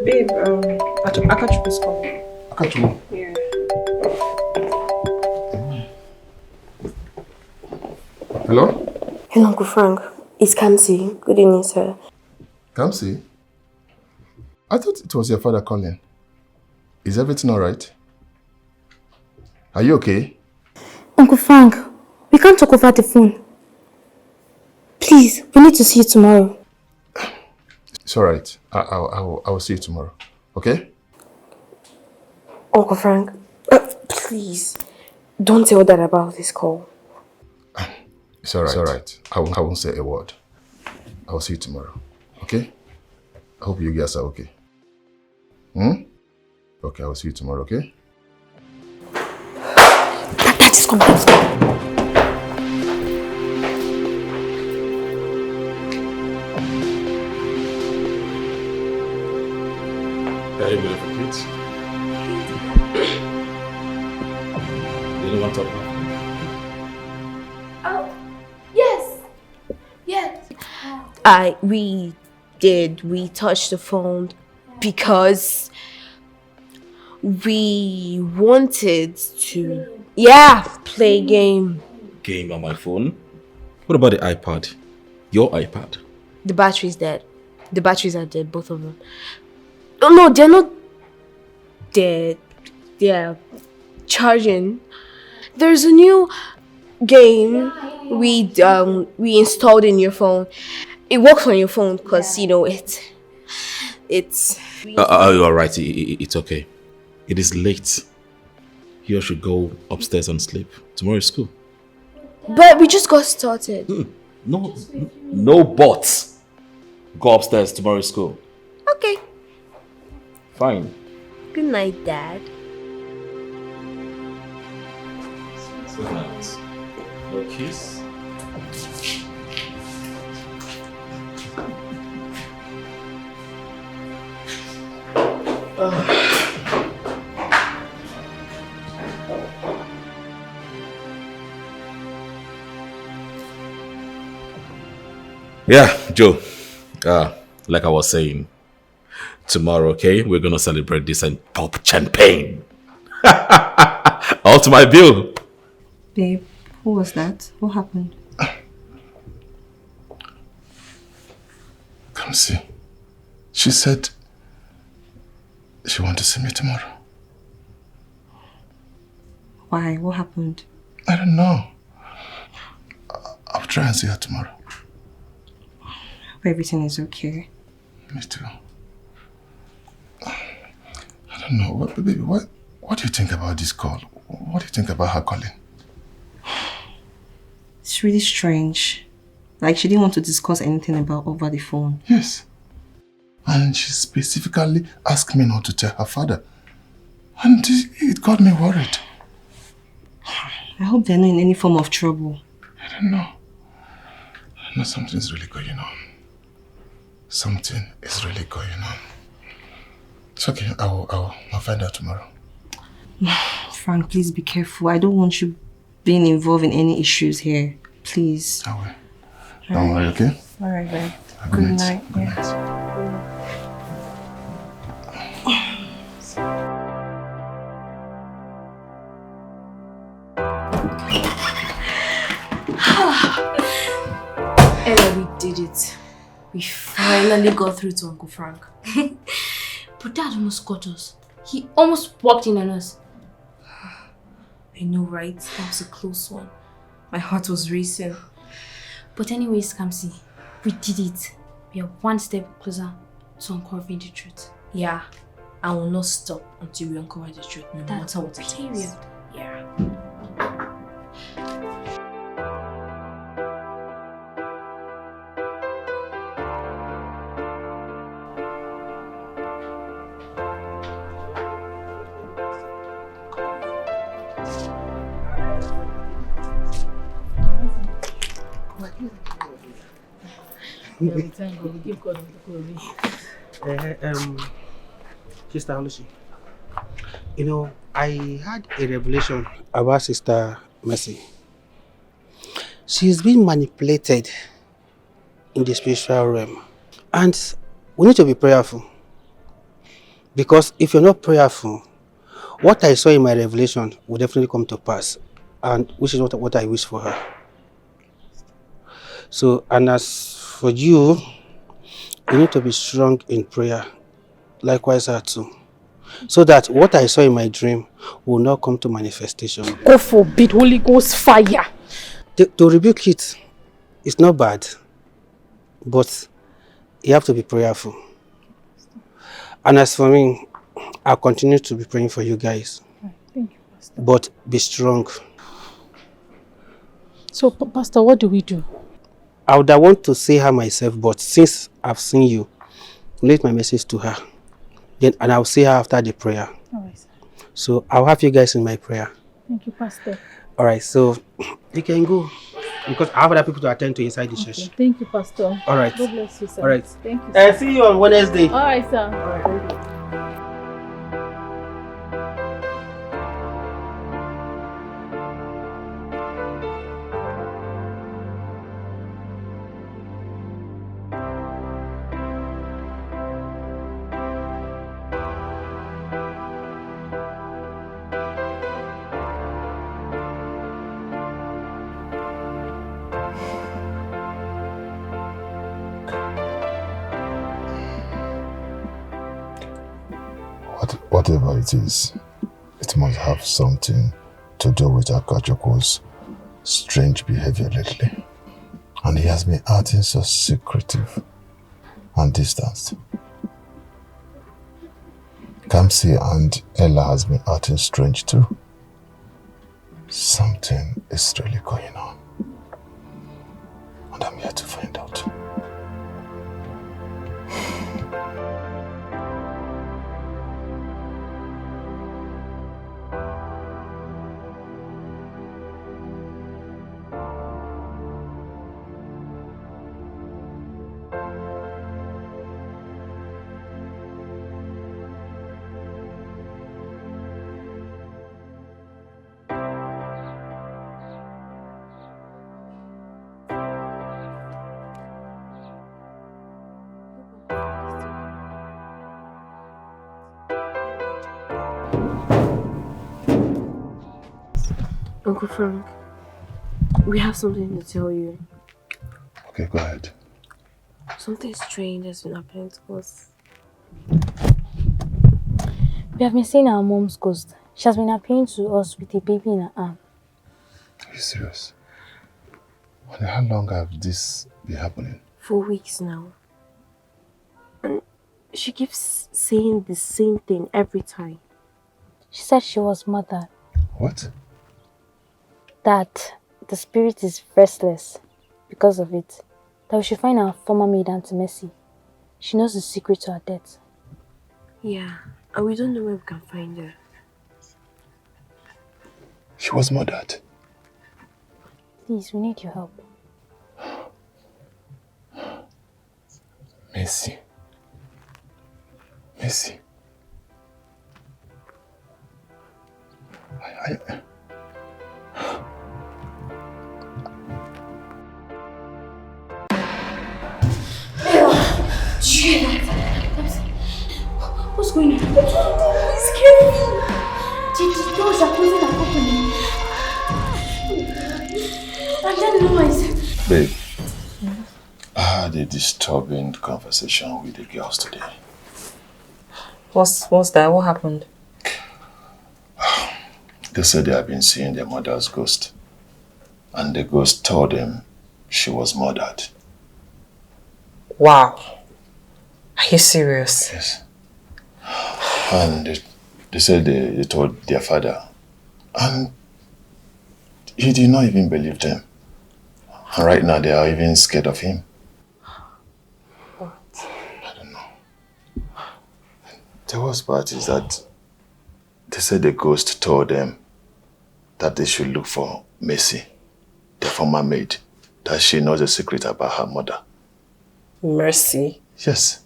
Speaker 21: Babe, Akachuku's calling.
Speaker 10: Akachuku?
Speaker 21: Yeah.
Speaker 10: Hello?
Speaker 11: Hello, Uncle Frank. It's Kamsi. Good evening, sir.
Speaker 10: Kamsi? I thought it was your father calling. Is everything alright? Are you okay?
Speaker 15: Uncle Frank, we can't talk over the phone. Please, we need to see you tomorrow.
Speaker 10: It's alright. I will see you tomorrow. Okay?
Speaker 11: Uncle Frank, please, don't tell Dad about this call.
Speaker 10: It's alright. I won't say a word. I will see you tomorrow. Okay? I hope you guys are okay. Okay, I will see you tomorrow, okay?
Speaker 15: Dad is coming.
Speaker 4: Hey, beautiful kids. You don't want to talk about it?
Speaker 7: Oh, yes. Yes.
Speaker 11: We touched the phone because we wanted to, play a game.
Speaker 4: Game on my phone? What about the iPad? Your iPad?
Speaker 11: The battery's dead. The batteries are dead, both of them. Oh no, they're not dead. They're charging. There's a new game we installed in your phone. It works on your phone because it's.
Speaker 4: You are right. It's okay. It is late. You should go upstairs and sleep. Tomorrow is school.
Speaker 11: But we just got started.
Speaker 4: No buts. Go upstairs, tomorrow is school.
Speaker 11: Okay.
Speaker 4: Fine.
Speaker 11: Good night, Dad.
Speaker 4: Good night. No kiss? Yeah, Joe. Like I was saying, tomorrow, okay, we're gonna celebrate this and pop champagne. All to my bill.
Speaker 21: Babe, who was that? What happened?
Speaker 10: Come see. She said she wants to see me tomorrow.
Speaker 21: Why? What happened?
Speaker 10: I don't know. I'll try and see her tomorrow.
Speaker 21: Hope everything is okay.
Speaker 10: Me too. I don't know. Baby, what do you think about this call? What do you think about her calling?
Speaker 21: It's really strange. Like she didn't want to discuss anything about over the phone.
Speaker 10: Yes. And she specifically asked me not to tell her father. And it got me worried.
Speaker 21: I hope they're not in any form of trouble.
Speaker 10: I don't know. I know something's really going on. Something is really going on. It's okay. I'll find out tomorrow.
Speaker 21: Frank, please be careful. I don't want you being involved in any issues here. Please.
Speaker 10: I will. Don't worry, okay?
Speaker 21: Alright, babe.
Speaker 10: Good night.
Speaker 21: Good night.
Speaker 11: Ella, we did it. We finally got through to Uncle Frank.
Speaker 15: But Dad almost got us. He almost walked in on us.
Speaker 11: I know, right? That was a close one. My heart was racing.
Speaker 15: But anyways, Kamsi, we did it. We are one step closer to uncovering the truth.
Speaker 11: Yeah, I will not stop until we uncover the truth, no
Speaker 15: That's
Speaker 11: matter what it
Speaker 15: period.
Speaker 11: is. Yeah.
Speaker 1: Sister Lucy, you know, I had a revelation about Sister Mercy. She's been manipulated in the spiritual realm. And we need to be prayerful. Because if you're not prayerful, what I saw in my revelation will definitely come to pass. And which is what I wish for her. So, and as for you, you need to be strong in prayer. Likewise her too. So that what I saw in my dream will not come to manifestation.
Speaker 5: God forbid, Holy Ghost fire.
Speaker 1: To rebuke it, it's not bad. But you have to be prayerful. And as for me, I'll continue to be praying for you guys.
Speaker 5: Thank you, Pastor.
Speaker 1: But be strong.
Speaker 5: So, Pastor, what do we do?
Speaker 1: I would have want to see her myself, but since I've seen you, relate my message to her. Then, and I'll see her after the prayer.
Speaker 5: All right, sir.
Speaker 1: So I'll have you guys in my prayer.
Speaker 5: Thank you, Pastor.
Speaker 1: All right, so you can go because I have other people to attend to inside the church.
Speaker 5: Thank you, Pastor.
Speaker 1: All right.
Speaker 5: God bless you, sir.
Speaker 1: All right.
Speaker 5: Thank you, sir.
Speaker 1: See you on Wednesday.
Speaker 5: All right, sir. All right. Thank you.
Speaker 9: Whatever it is, it must have something to do with Akachukwu's strange behavior lately. And he has been acting so secretive and distant. Kamsi and Ella has been acting strange too. Something is really going on. And I'm here to find out.
Speaker 11: Uncle Frank, we have something to tell you.
Speaker 9: Okay, go ahead.
Speaker 11: Something strange has been happening to us.
Speaker 15: We have been seeing our mom's ghost. She has been appearing to us with a baby in her arm.
Speaker 9: Are you serious? And how long have this been happening?
Speaker 11: For weeks now. And she keeps saying the same thing every time.
Speaker 15: She said she was murdered.
Speaker 9: What?
Speaker 15: That the spirit is restless because of it. That we should find our former maid, Auntie Mercy. She knows the secret to her death.
Speaker 11: Yeah, and we don't know where we can find her.
Speaker 9: She was murdered.
Speaker 15: Please, we need your help.
Speaker 9: Mercy. Mercy.
Speaker 2: Did you hear that? What's going on? Please kill me. The doors are closing and opening. And then noise.
Speaker 9: Babe, I had a disturbing conversation with the girls today.
Speaker 21: What's that? What happened?
Speaker 9: They said they have been seeing their mother's ghost. And the ghost told them she was murdered.
Speaker 21: Wow. Are you serious?
Speaker 9: Yes. And they said they told their father. And he did not even believe them. And right now they are even scared of him.
Speaker 21: What?
Speaker 9: I don't know. The worst part is that they said the ghost told them that they should look for Mercy, their former maid, that she knows a secret about her mother.
Speaker 21: Mercy?
Speaker 9: Yes.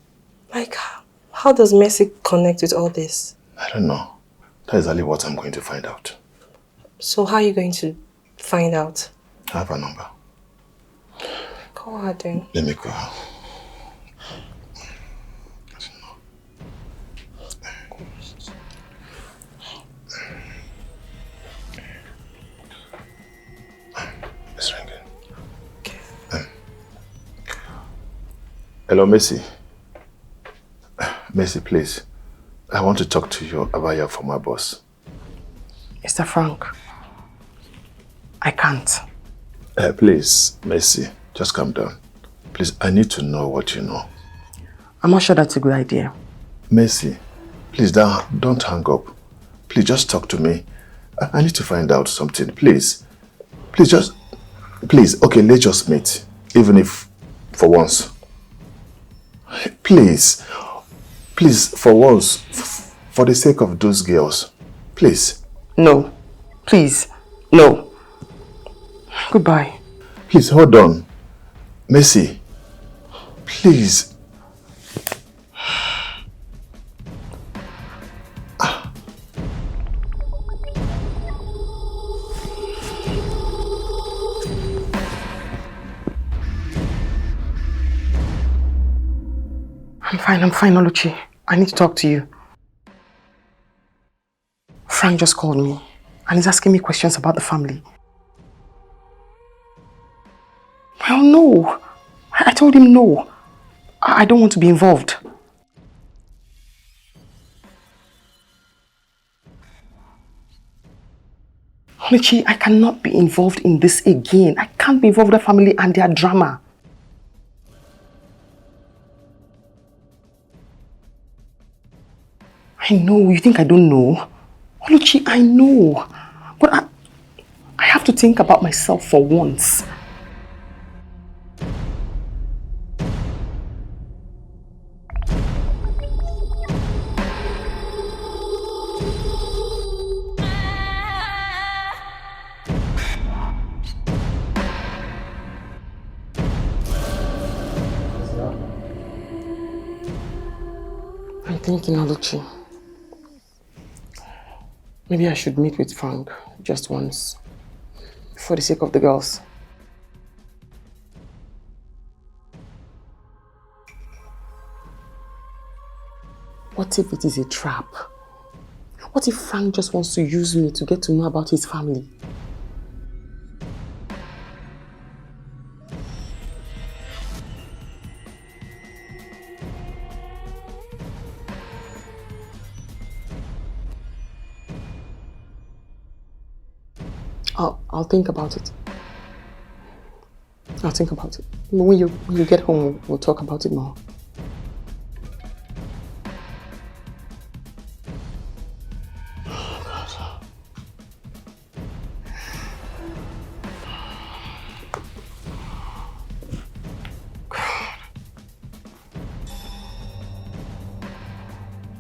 Speaker 21: Like, how does Mercy connect with all this?
Speaker 9: I don't know. That is exactly what I'm going to find out.
Speaker 21: So how are you going to find out?
Speaker 9: I have a number.
Speaker 21: Go ahead then.
Speaker 9: Let me call her. It's ringing.
Speaker 21: Okay.
Speaker 9: Hello, Mercy. Mercy, please. I want to talk to you about your former boss.
Speaker 16: Mr. Frank, I can't.
Speaker 9: Please, Mercy, just calm down. Please, I need to know what you know.
Speaker 16: I'm not sure that's a good idea.
Speaker 9: Mercy, please don't hang up. Please just talk to me. I need to find out something, please. Please, okay, let's just meet. Even if for once. Please, for once, for the sake of those girls, please.
Speaker 16: No, please, no. Goodbye.
Speaker 9: Please, hold on. Mercy, please.
Speaker 16: I'm fine, Oluchi. I need to talk to you. Frank just called me and he's asking me questions about the family. Well, no. I told him no. I don't want to be involved. Oluchi, I cannot be involved in this again. I can't be involved with the family and their drama. I know, you think I don't know? Oluchi, I know. But I have to think about myself for once. thinking, Oluchi, maybe I should meet with Frank just once, for the sake of the girls. What if it is a trap? What if Frank just wants to use me to get to know about his family? I'll think about it. I'll think about it. When you get home, we'll talk about it more.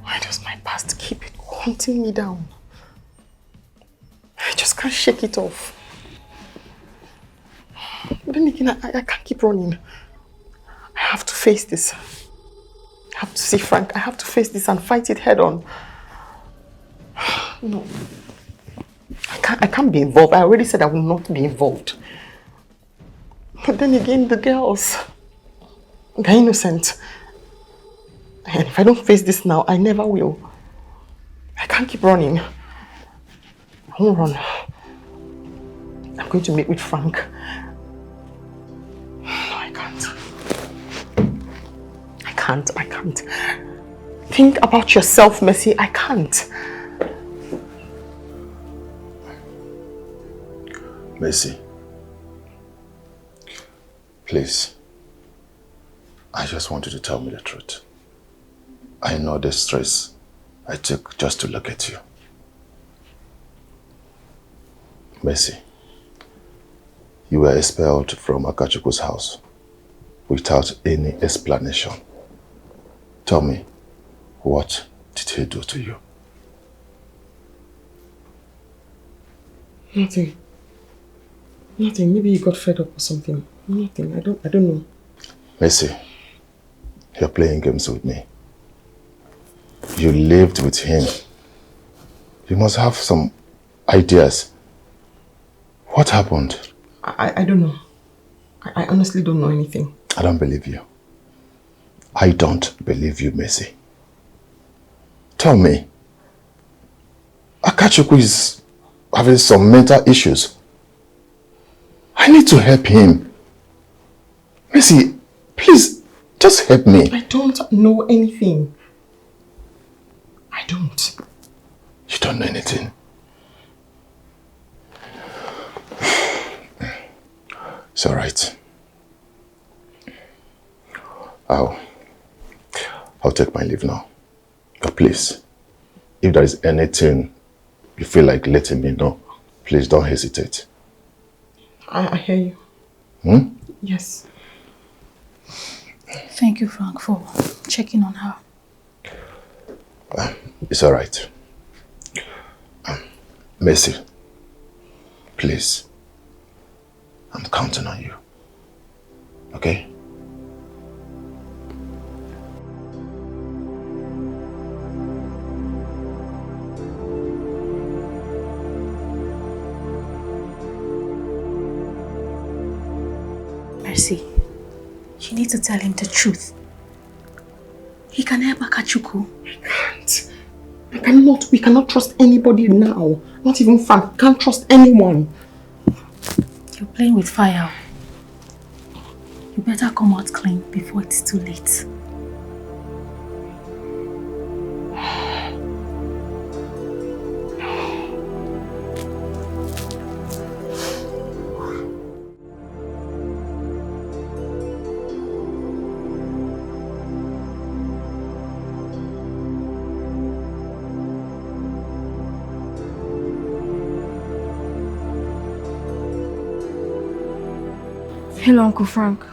Speaker 16: Why does my past keep hunting me down? I just can't shake it off. But then again, I can't keep running. I have to face this. I have to see Frank. I have to face this and fight it head on. No. I can't be involved. I already said I will not be involved. But then again, the girls, they're innocent. And if I don't face this now, I never will. I can't keep running. I won't run. I'm going to meet with Frank. No, I can't. I can't. Think about yourself, Mercy. I can't.
Speaker 9: Mercy, please, I just want you to tell me the truth. I know the stress I took just to look at you. Mercy, you were expelled from Akachukwu's house without any explanation. Tell me, what did he do to you?
Speaker 16: Nothing. Nothing. Maybe he got fed up or something. Nothing. I don't know.
Speaker 9: Mercy, you're playing games with me. You lived with him. You must have some ideas. What happened?
Speaker 16: I don't know. I honestly don't know anything.
Speaker 9: I don't believe you. I don't believe you, Mercy. Tell me, Akachukwu is having some mental issues. I need to help him. Mercy, please, just help me.
Speaker 16: I don't know anything. I don't.
Speaker 9: You don't know anything? It's all right. I'll take my leave now. But please, if there is anything you feel like letting me know, please don't hesitate.
Speaker 16: I hear you.
Speaker 9: Hmm?
Speaker 16: Yes.
Speaker 5: Thank you, Frank, for checking on her.
Speaker 9: It's all right. Mercy, please, I'm counting on you. Okay?
Speaker 5: Mercy, you need to tell him the truth. He can help Akachukwu.
Speaker 16: I can't. I cannot. We cannot trust anybody now. Not even Frank. Can't trust anyone.
Speaker 5: You're playing with fire. You better come out clean before it's too late.
Speaker 11: Hello, Uncle Frank.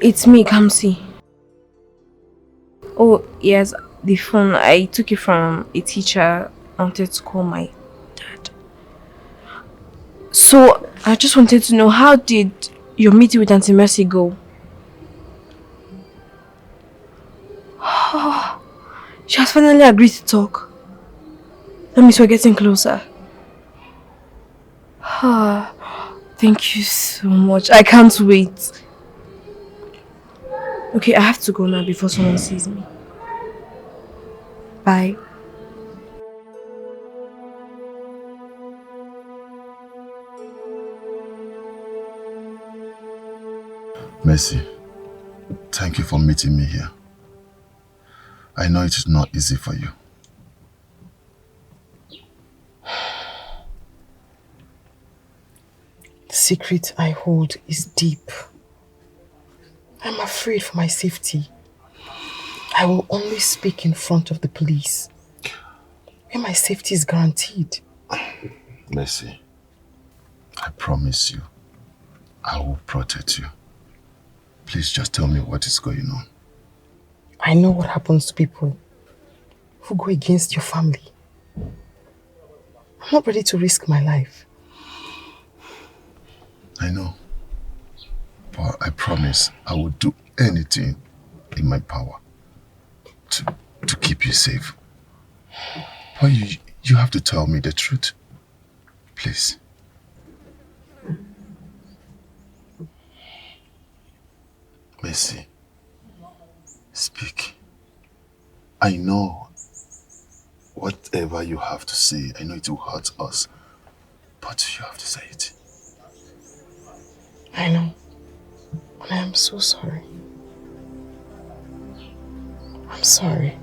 Speaker 11: It's me, Kamsi. Oh, yes, the phone. I took it from a teacher. I wanted to call my dad. So, I just wanted to know, how did your meeting with Auntie Mercy go? Oh, she has finally agreed to talk. That means we're getting closer. Ah, thank you so much. I can't wait. Okay, I have to go now before someone sees me. Bye.
Speaker 9: Mercy, thank you for meeting me here. I know it is not easy for you.
Speaker 16: The secret I hold is deep. I'm afraid for my safety. I will only speak in front of the police, where my safety is guaranteed.
Speaker 9: Mercy, I promise you, I will protect you. Please just tell me what is going on.
Speaker 16: I know what happens to people who go against your family. I'm not ready to risk my life.
Speaker 9: I know. But I promise I will do anything in my power to keep you safe. But you have to tell me the truth. Please. Mercy, speak. I know whatever you have to say, I know it will hurt us, but you have to say it.
Speaker 16: I know. And I am so sorry. I'm sorry.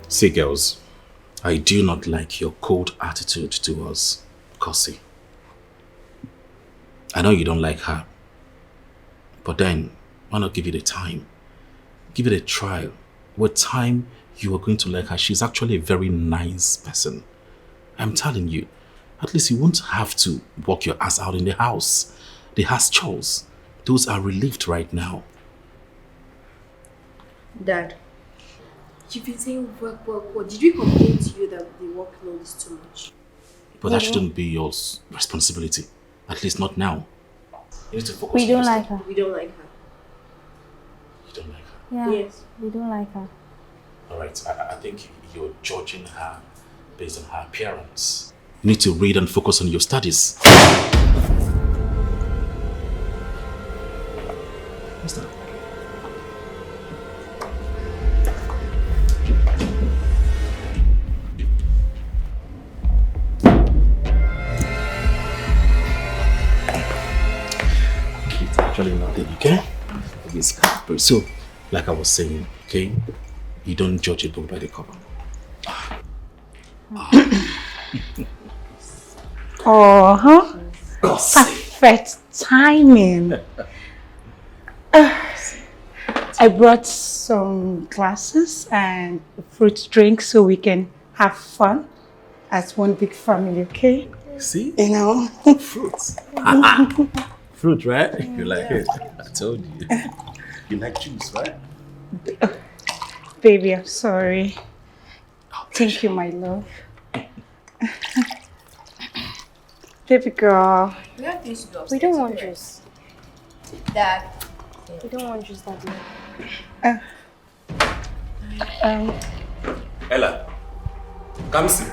Speaker 4: See, girls, I do not like your cold attitude towards Kosi. I know you don't like her, but then why not give it a time? Give it a trial. With time, you are going to like her. She's actually a very nice person. I'm telling you, at least you won't have to walk your ass out in the house. The house chores, those are relieved right now.
Speaker 7: Dad, you've been saying work. Did we complain to you that the workload is too much?
Speaker 4: But that shouldn't be your responsibility. At least not now. You need to focus
Speaker 15: We
Speaker 4: on
Speaker 15: don't
Speaker 4: your
Speaker 15: like
Speaker 4: stuff.
Speaker 15: her.
Speaker 7: We don't like her.
Speaker 4: You don't like her?
Speaker 15: Yeah,
Speaker 7: Yes.
Speaker 15: we don't like her.
Speaker 4: Alright, I think you're judging her based on her appearance. You need to read and focus on your studies. What's that? It's actually nothing, okay? It's so, like I was saying, okay? You don't judge a book by the cover.
Speaker 3: Perfect timing. I brought some glasses and fruit drinks so we can have fun as one big family, okay?
Speaker 4: See?
Speaker 3: You know?
Speaker 4: Fruits. Fruit, right? You like it? I told you. You like juice, right?
Speaker 3: Baby, I'm sorry. Thank you, my love. Baby girl.
Speaker 7: We have things to do upstairs.
Speaker 15: We don't want juice.
Speaker 7: Dad.
Speaker 15: We don't want juice, Daddy.
Speaker 18: Ella, come see.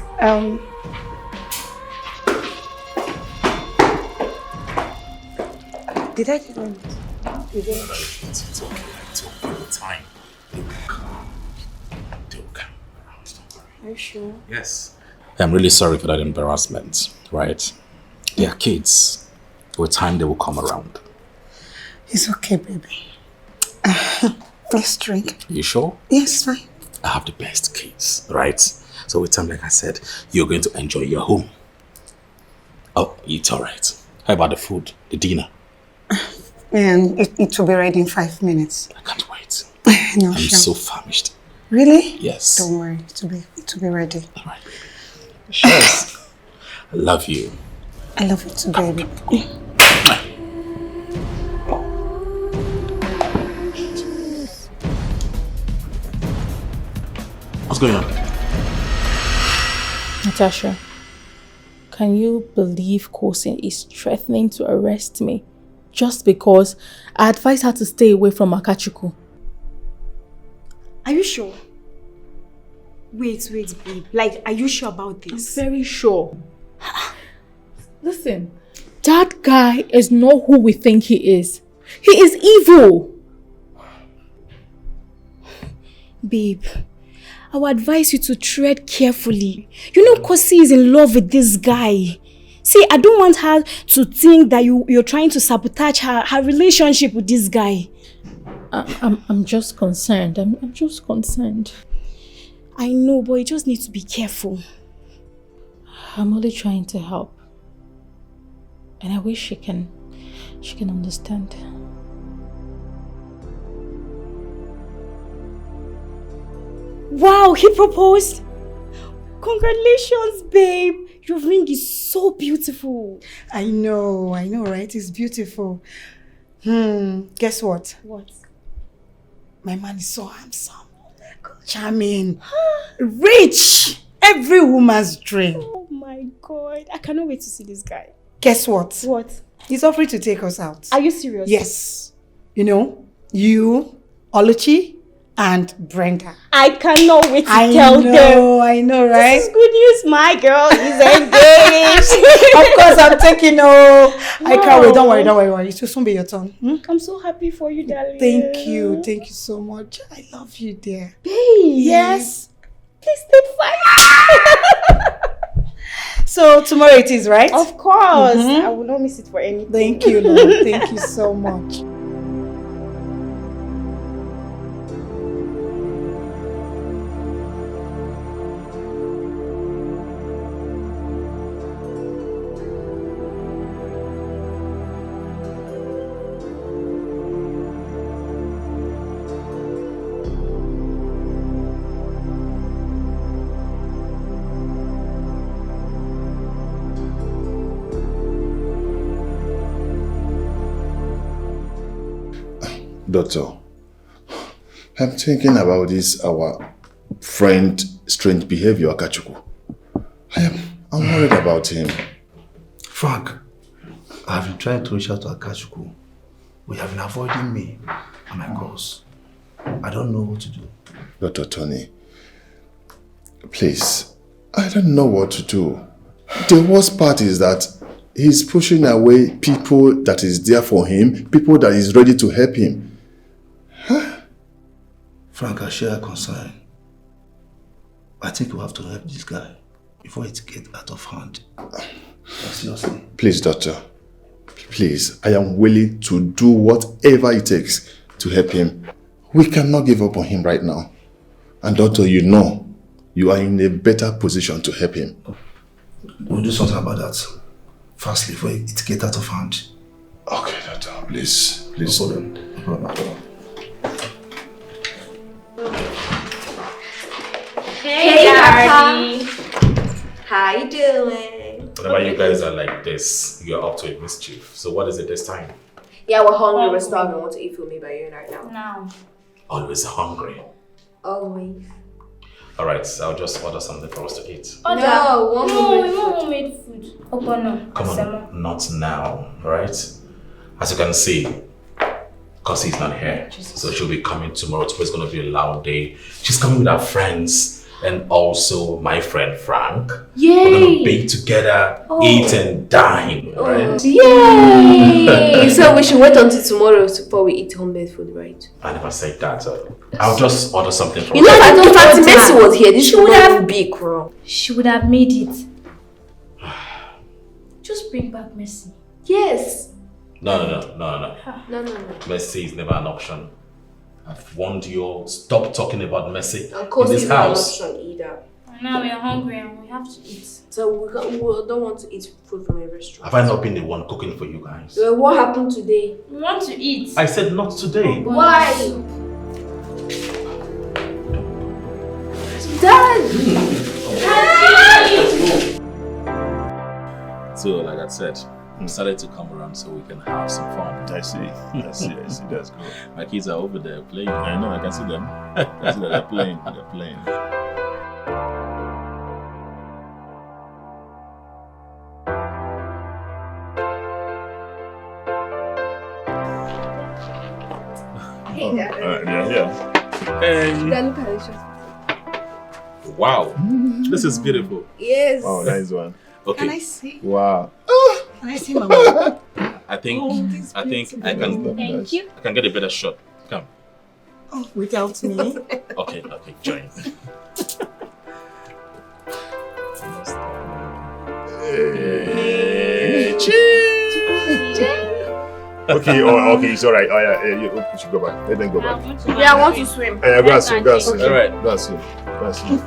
Speaker 3: Did I tell you?
Speaker 4: It's okay. It's okay. With time. They will come. They will come around. Don't worry.
Speaker 15: Are you sure?
Speaker 4: Yes. I'm really sorry for that embarrassment, right? They are kids. With time, they will come around.
Speaker 3: It's okay, baby. Let's drink.
Speaker 4: You sure?
Speaker 3: Yes, fine.
Speaker 4: I have the best kids, right? So with time, like I said, you're going to enjoy your home. Oh, it's alright. How about the food, the dinner?
Speaker 3: And it will be ready in 5 minutes.
Speaker 4: I can't wait.
Speaker 3: No,
Speaker 4: I'm
Speaker 3: sure.
Speaker 4: so famished.
Speaker 3: Really?
Speaker 4: Yes.
Speaker 3: Don't worry, it will be ready.
Speaker 4: All right. Yes. I love you.
Speaker 3: I love you too, baby.
Speaker 4: What's going on?
Speaker 5: Natasha, can you believe Kosin is threatening to arrest me just because I advised her to stay away from Akachuku?
Speaker 14: Are you sure? Wait, babe. Like, are you sure about this?
Speaker 5: I'm very sure. Listen, that guy is not who we think he is. He is evil.
Speaker 14: Babe, I would advise you to tread carefully. You know Kosi is in love with this guy. See, I don't want her to think that you're trying to sabotage her relationship with this guy.
Speaker 5: I'm just concerned. I'm just concerned.
Speaker 14: I know, but you just need to be careful.
Speaker 5: I'm only trying to help. And I wish she can understand.
Speaker 14: Wow, he proposed? Congratulations, babe. Your ring is so beautiful.
Speaker 20: I know, right? It's beautiful. Guess what?
Speaker 14: What?
Speaker 20: My man is so handsome. Charming. Rich. Every woman's dream.
Speaker 14: Oh my God. I cannot wait to see this guy.
Speaker 20: Guess what?
Speaker 14: What?
Speaker 20: He's offering to take us out.
Speaker 14: Are you serious?
Speaker 20: Yes. You know, you, Oluchi, and Brenda.
Speaker 14: I cannot wait to tell them.
Speaker 20: I know, right?
Speaker 14: This is good news. My girl is engaged.
Speaker 20: Of course, I'm taking I can't wait. Don't worry. It will soon be your turn.
Speaker 14: I'm so happy for you, darling.
Speaker 20: Thank you so much. I love you, dear.
Speaker 14: Babe.
Speaker 20: Yes.
Speaker 14: Please take 5.
Speaker 20: So tomorrow it is, right?
Speaker 14: Of course. I will not miss it for anything.
Speaker 20: Thank you, Lord. Thank you so much.
Speaker 9: Doctor, I'm thinking about this, our friend strange behavior, Akachuku. I'm worried about him.
Speaker 17: Frank, I've been trying to reach out to Akachuku. We have been avoiding me and my calls. I don't know what to do.
Speaker 9: Dr. Tony, please, I don't know what to do. The worst part is that he's pushing away people that is there for him, people that is ready to help him.
Speaker 17: Frank, I share a concern. I think we have to help this guy before it gets out of hand. Seriously.
Speaker 9: Please, doctor. Please, I am willing to do whatever it takes to help him. We cannot give up on him right now. And doctor, you know, you are in a better position to help him.
Speaker 17: We'll do something about that fastly before it gets out of hand.
Speaker 9: Okay, doctor, please. Please.
Speaker 17: No problem.
Speaker 11: Hey, Daddy. How you doing?
Speaker 4: Whenever you guys are like this, you're up to a mischief. So what is it this time?
Speaker 11: Yeah, we're hungry. We're starving. Want to eat food made by you right now?
Speaker 14: No.
Speaker 4: Always hungry.
Speaker 11: Always.
Speaker 4: Alright, so I'll just order something for us to eat.
Speaker 11: No,
Speaker 14: we want homemade food.
Speaker 4: Come on, not now, alright? As you can see, because he's not here, so she'll be coming tomorrow. Tomorrow's going to be a loud day. She's coming with her friends and also my friend Frank.
Speaker 11: Yay!
Speaker 4: We're going to bake together, eat and dine, right?
Speaker 11: Yay! So we should wait until tomorrow before we eat homemade food, right?
Speaker 4: I never said that. I'll just order something for
Speaker 11: You know, if Auntie Mercy was here, this would have been big, bro.
Speaker 14: She would have made it. Just bring back Mercy.
Speaker 11: Yes.
Speaker 4: No. Mercy is never an option. I've warned you, stop talking about Mercy in this house.
Speaker 11: Not an option either.
Speaker 14: Now we are hungry and we have to eat.
Speaker 11: So we don't want to eat food from a restaurant.
Speaker 4: Have I not been the one cooking for you guys?
Speaker 11: Well, what happened today?
Speaker 14: We want to eat.
Speaker 4: I said not today.
Speaker 11: Why? Dad!
Speaker 4: So, like I said, we decided to come around so we can have some fun.
Speaker 18: I see. That's good.
Speaker 4: My kids are over there playing.
Speaker 18: I know, I can see them. I can see that they're playing.
Speaker 11: Look at the shot.
Speaker 4: Wow. This is beautiful.
Speaker 11: Yes.
Speaker 12: Oh, nice one.
Speaker 4: Okay.
Speaker 11: Can I see?
Speaker 12: Wow.
Speaker 11: Can I see, Mama?
Speaker 4: I think I can.
Speaker 11: Thank you.
Speaker 4: I can get a better shot. Come.
Speaker 11: Oh, without me.
Speaker 4: Okay. Join.
Speaker 12: Okay, okay, it's alright. Oh yeah, you should go back. Let them go back.
Speaker 11: Yeah, I want to swim.
Speaker 12: Yeah, go and swim. Go and swim.
Speaker 4: All right.
Speaker 12: Go and swim. Go and swim.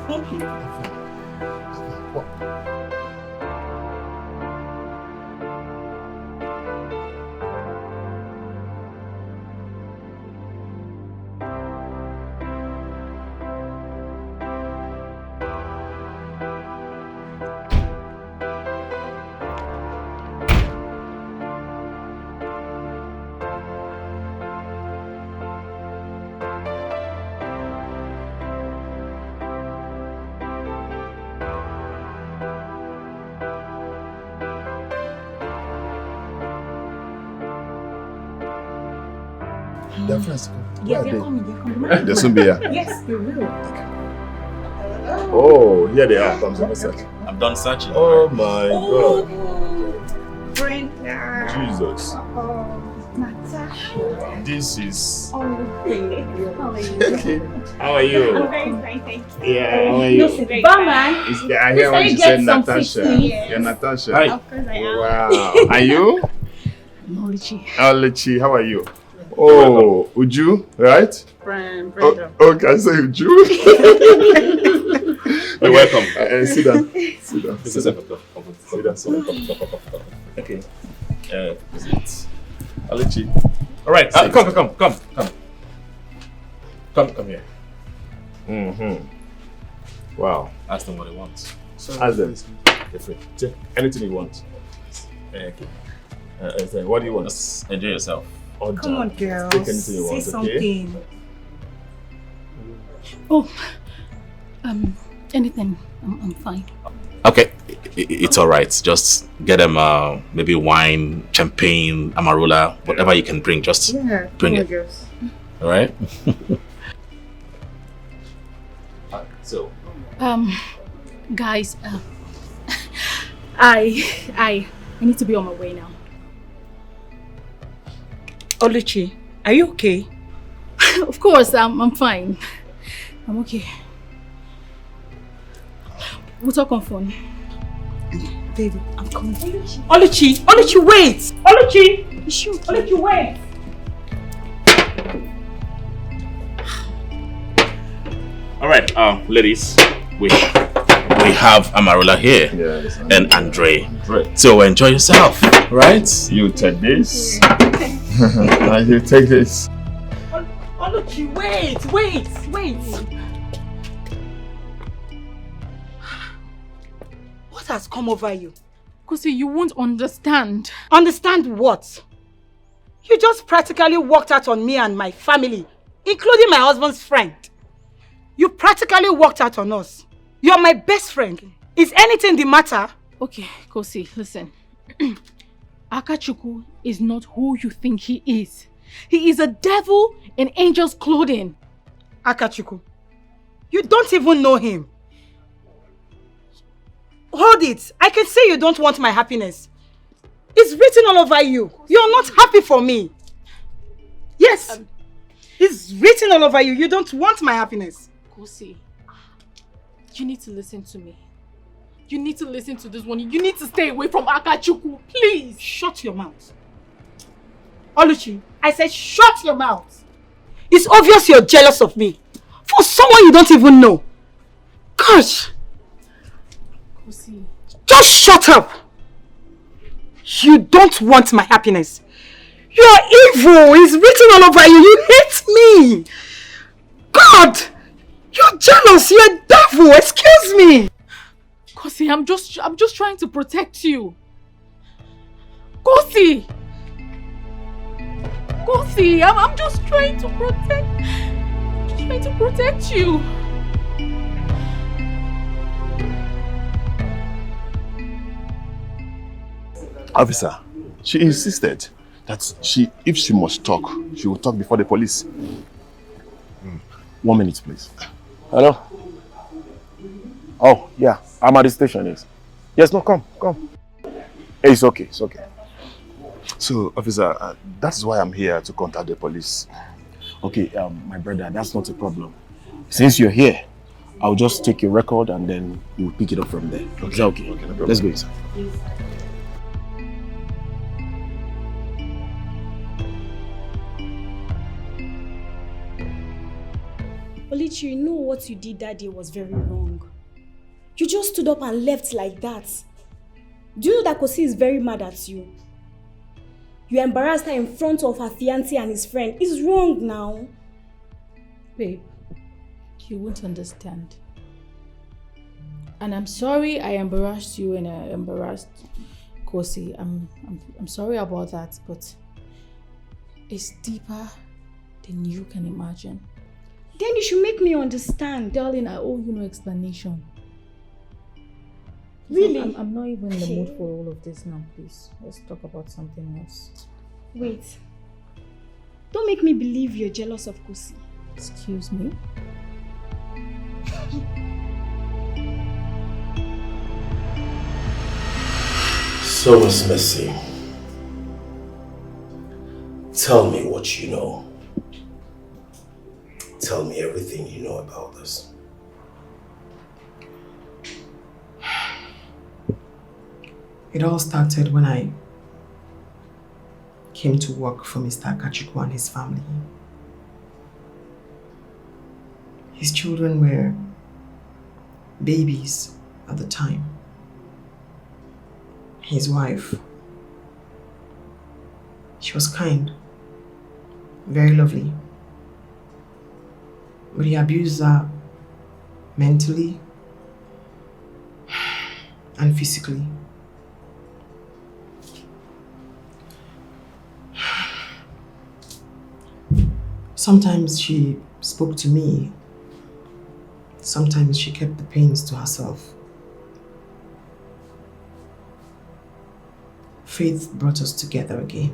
Speaker 9: Their friends come.
Speaker 11: Yeah, they're coming.
Speaker 12: They'll soon be here.
Speaker 11: Yes, they will.
Speaker 12: Oh, here they are. Come search.
Speaker 4: I'm done searching.
Speaker 12: Oh my God.
Speaker 11: Brenda.
Speaker 12: Jesus.
Speaker 11: Natasha.
Speaker 12: This is.
Speaker 11: Oh, baby.
Speaker 12: How are you?
Speaker 11: I'm very fine, thank you.
Speaker 12: Yeah, how are you?
Speaker 11: Bama.
Speaker 12: I hear when you said Natasha. You're Natasha.
Speaker 11: Hi. Of course I am.
Speaker 12: Wow. Are you?
Speaker 11: Nollywood.
Speaker 12: Olichi, how are you? Oh, Uju, right?
Speaker 3: Brenda.
Speaker 12: Okay, I say Uju.
Speaker 4: You're welcome.
Speaker 12: Sit down. Sit down.
Speaker 4: Sit down. Okay. Is it Olichi? All right. Come. Come here.
Speaker 12: Wow.
Speaker 4: Ask them what they want.
Speaker 12: Ask them. Take anything you want.
Speaker 4: Okay.
Speaker 12: What do you want?
Speaker 4: Just enjoy yourself.
Speaker 11: Come on, girls.
Speaker 12: Take anything you want,
Speaker 11: Say something.
Speaker 5: Oh, anything. I'm fine.
Speaker 4: Okay, it's all right. Just get them maybe wine, champagne, amarula, whatever you can bring. Just bring it.
Speaker 11: Girls.
Speaker 4: All right. So,
Speaker 5: guys, I need to be on my way now.
Speaker 3: Oluchi, are you okay?
Speaker 5: Of course, I'm fine. I'm okay. We'll talk on phone.
Speaker 3: Baby, I'm coming. Oluchi, wait! Oluchi! Oluchi, wait!
Speaker 4: all right, ladies, we have Amarula here and Andre. So enjoy yourself, right?
Speaker 12: You take this. You take this.
Speaker 3: Oluchi, wait! What has come over you?
Speaker 5: Kusi, you won't understand.
Speaker 3: Understand what? You just practically walked out on me and my family, including my husband's friend. You practically walked out on us. You're my best friend. Is anything the matter?
Speaker 5: Okay, Kosi, listen. Akachuku is not who you think he is. He is a devil in angel's clothing.
Speaker 3: Akachuku, you don't even know him. Hold it. I can say you don't want my happiness. It's written all over you. You're not happy for me. Yes. It's written all over you. You don't want my happiness.
Speaker 5: Kosi, you need to listen to me. You need to listen to this one. You need to stay away from Akachuku, please.
Speaker 3: Shut your mouth. Oluchi, I said shut your mouth. It's obvious you're jealous of me. For someone you don't even know. Gosh.
Speaker 5: Kosi.
Speaker 3: Just shut up. You don't want my happiness. You're evil. It's written all over you. You hate me. God. You're jealous. You're a devil. Excuse me.
Speaker 5: Kosi, I'm just trying to protect you. Kosi! Kosi, I'm just trying to protect you.
Speaker 12: Officer, she insisted that if she must talk, she will talk before the police.
Speaker 19: 1 minute, please. Hello? Oh, yeah. I'm at the station, yes. Yes, no, come. It's okay, it's okay.
Speaker 9: So, officer, that's why I'm here to contact the police.
Speaker 19: Okay, my brother, that's not a problem. Since you're here, I'll just take your record and then we'll pick it up from there. Okay. Is that okay?
Speaker 9: Okay, no problem.
Speaker 19: Let's go inside.
Speaker 14: Olichi, you know what you did that day was very wrong. You just stood up and left like that. Do you know that Kosi is very mad at you? You embarrassed her in front of her fiancé and his friend. It's wrong now.
Speaker 5: Babe, you won't understand. And I'm sorry I embarrassed you and I embarrassed Kosi. I'm sorry about that, but it's deeper than you can imagine.
Speaker 14: Then you should make me understand.
Speaker 5: Darling, I owe you no explanation.
Speaker 14: Really?
Speaker 5: I'm not even in the mood for all of this now, please. Let's talk about something else.
Speaker 14: Wait. Don't make me believe you're jealous of Kosi.
Speaker 5: Excuse me?
Speaker 19: So, Miss Missy, tell me what you know. Tell me everything you know about this.
Speaker 16: It all started when I came to work for Mr. Akachukwu and his family. His children were babies at the time. His wife, she was kind, very lovely. But he abused her mentally and physically. Sometimes she spoke to me. Sometimes she kept the pains to herself. Faith brought us together again.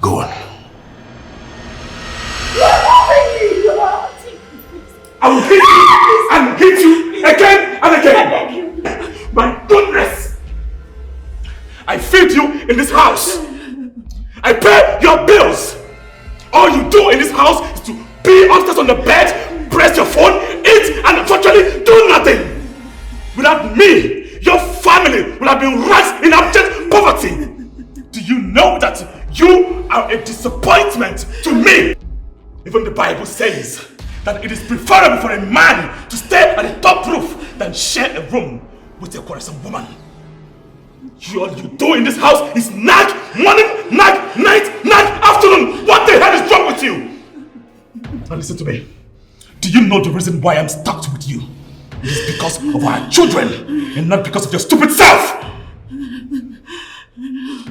Speaker 19: Go on.
Speaker 18: I will hit you and hit you again and again. My goodness! I feed you in this house. I pay your bills. All you do in this house is to be upstairs on the bed, press your phone, eat, and unfortunately do nothing. Without me, your family would have been racked in abject poverty. Do you know that you are a disappointment to me? Even the Bible says that it is preferable for a man to stay at the top roof than share a room with a quarrelsome woman. All you do in this house is nag morning, nag night, nag afternoon. What the hell is wrong with you? Now listen to me. Do you know the reason why I'm stuck with you? It is because of our children and not because of your stupid self.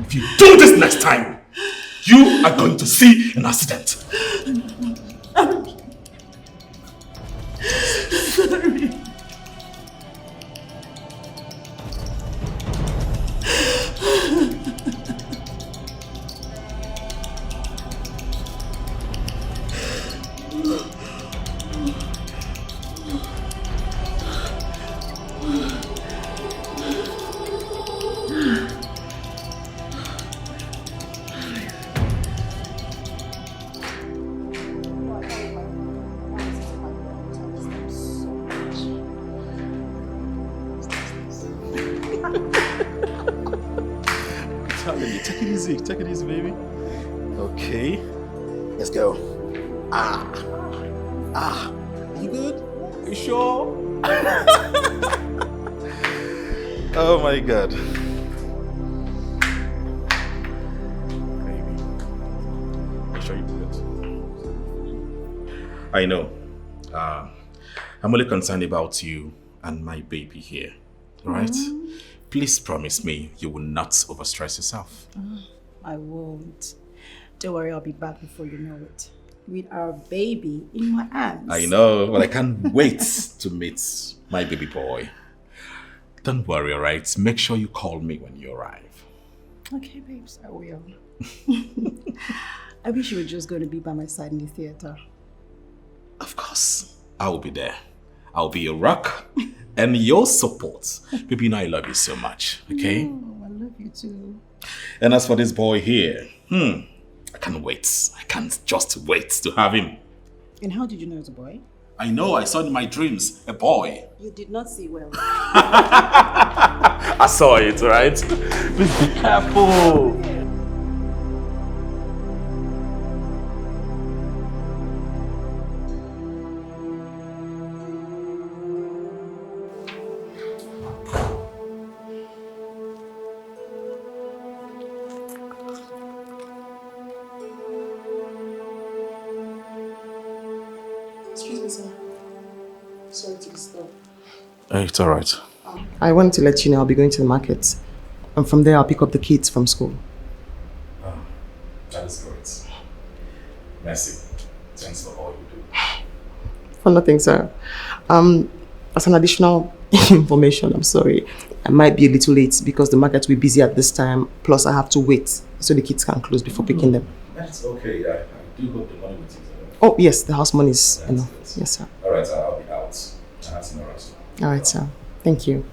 Speaker 18: If you do this next time, you are going to see an accident.
Speaker 13: Sorry.
Speaker 4: Take it easy, baby. Okay. Let's go. You good? You sure? Oh my God. Baby. Make sure you do it. I know. I'm only concerned about you and my baby here. Alright? Please promise me you will not overstress yourself.
Speaker 20: I won't. Don't worry, I'll be back before you know it. With our baby in my arms.
Speaker 4: I know, but I can't wait to meet my baby boy. Don't worry, alright? Make sure you call me when you arrive.
Speaker 20: Okay, babes, I will. I wish you were just going to be by my side in the theater.
Speaker 4: Of course, I will be there. I'll be your rock and your support. Baby, you know I love you so much, okay?
Speaker 20: Oh, I love you too.
Speaker 4: And as for this boy here, I can't wait. I can't just wait to have him.
Speaker 20: And how did you know it's a boy?
Speaker 4: I know, I saw in my dreams, a boy.
Speaker 20: You did not see well.
Speaker 4: I saw it, right? Please be careful.
Speaker 16: Excuse me, sir. Sorry to disturb.
Speaker 4: It's alright.
Speaker 16: I wanted to let you know I'll be going to the market. And from there, I'll pick up the kids from school.
Speaker 4: That is great. Merci. Thanks for all you do.
Speaker 16: For nothing, sir. As an additional information, I'm sorry. I might be a little late because the market will be busy at this time. Plus, I have to wait so the kids can close before picking them.
Speaker 4: That's okay. I do hope the money will take care.
Speaker 16: Oh, yes, the house money is enough. Yes, sir.
Speaker 4: Alright, I'll be out. I have some rest.
Speaker 16: All right, sir. Thank you.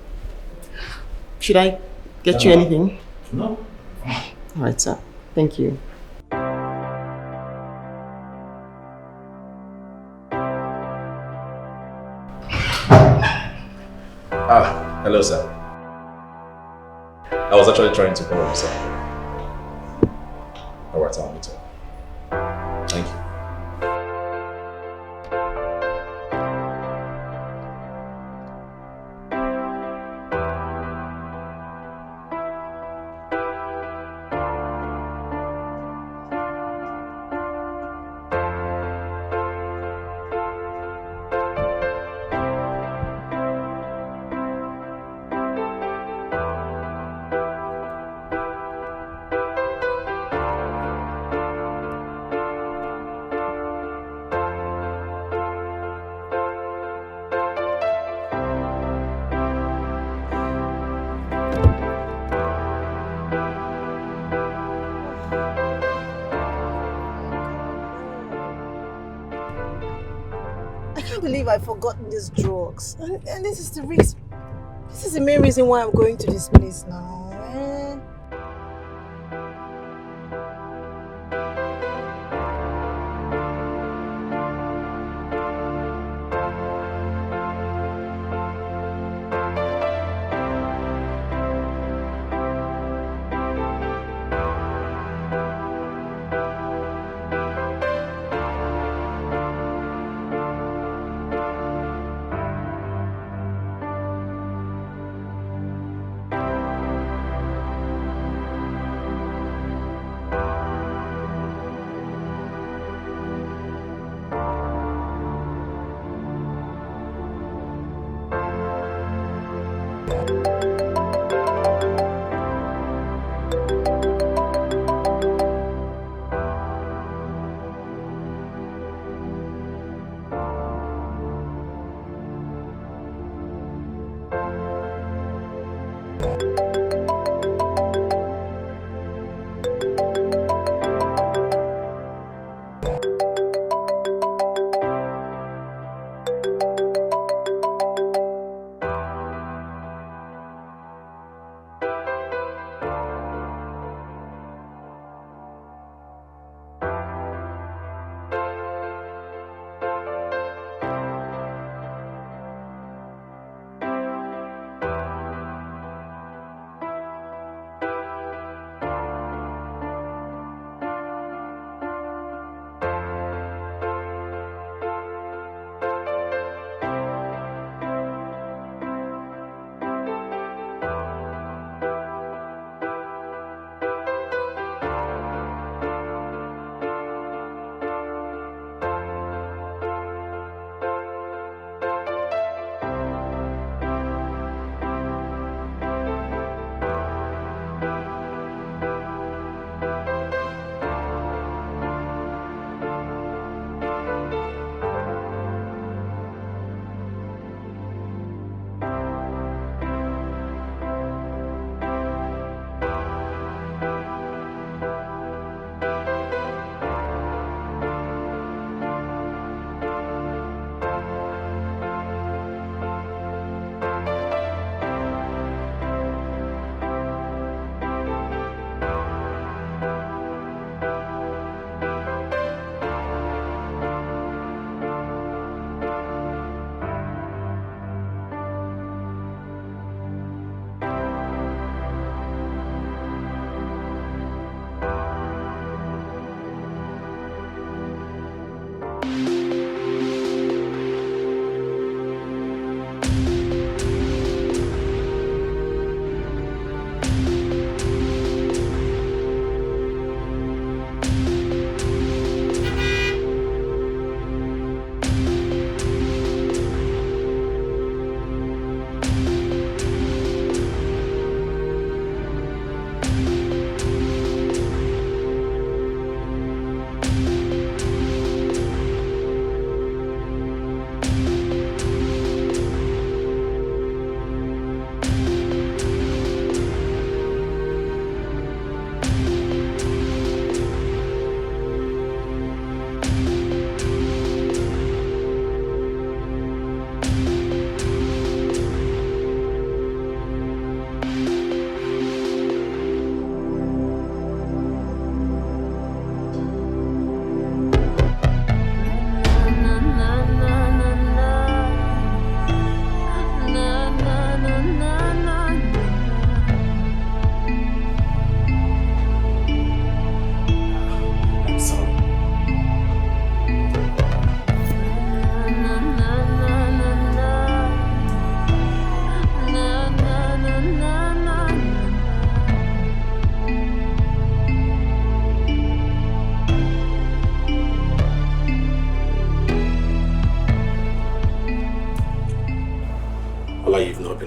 Speaker 16: Should I get you anything?
Speaker 4: No.
Speaker 16: All right, sir. Thank you.
Speaker 4: Hello, sir. I was actually trying to call him, sir. Alright, I'll meet you. Thank you.
Speaker 6: I can't believe I've forgotten these drugs. And this is the reason. This is the main reason why I'm going to this place now.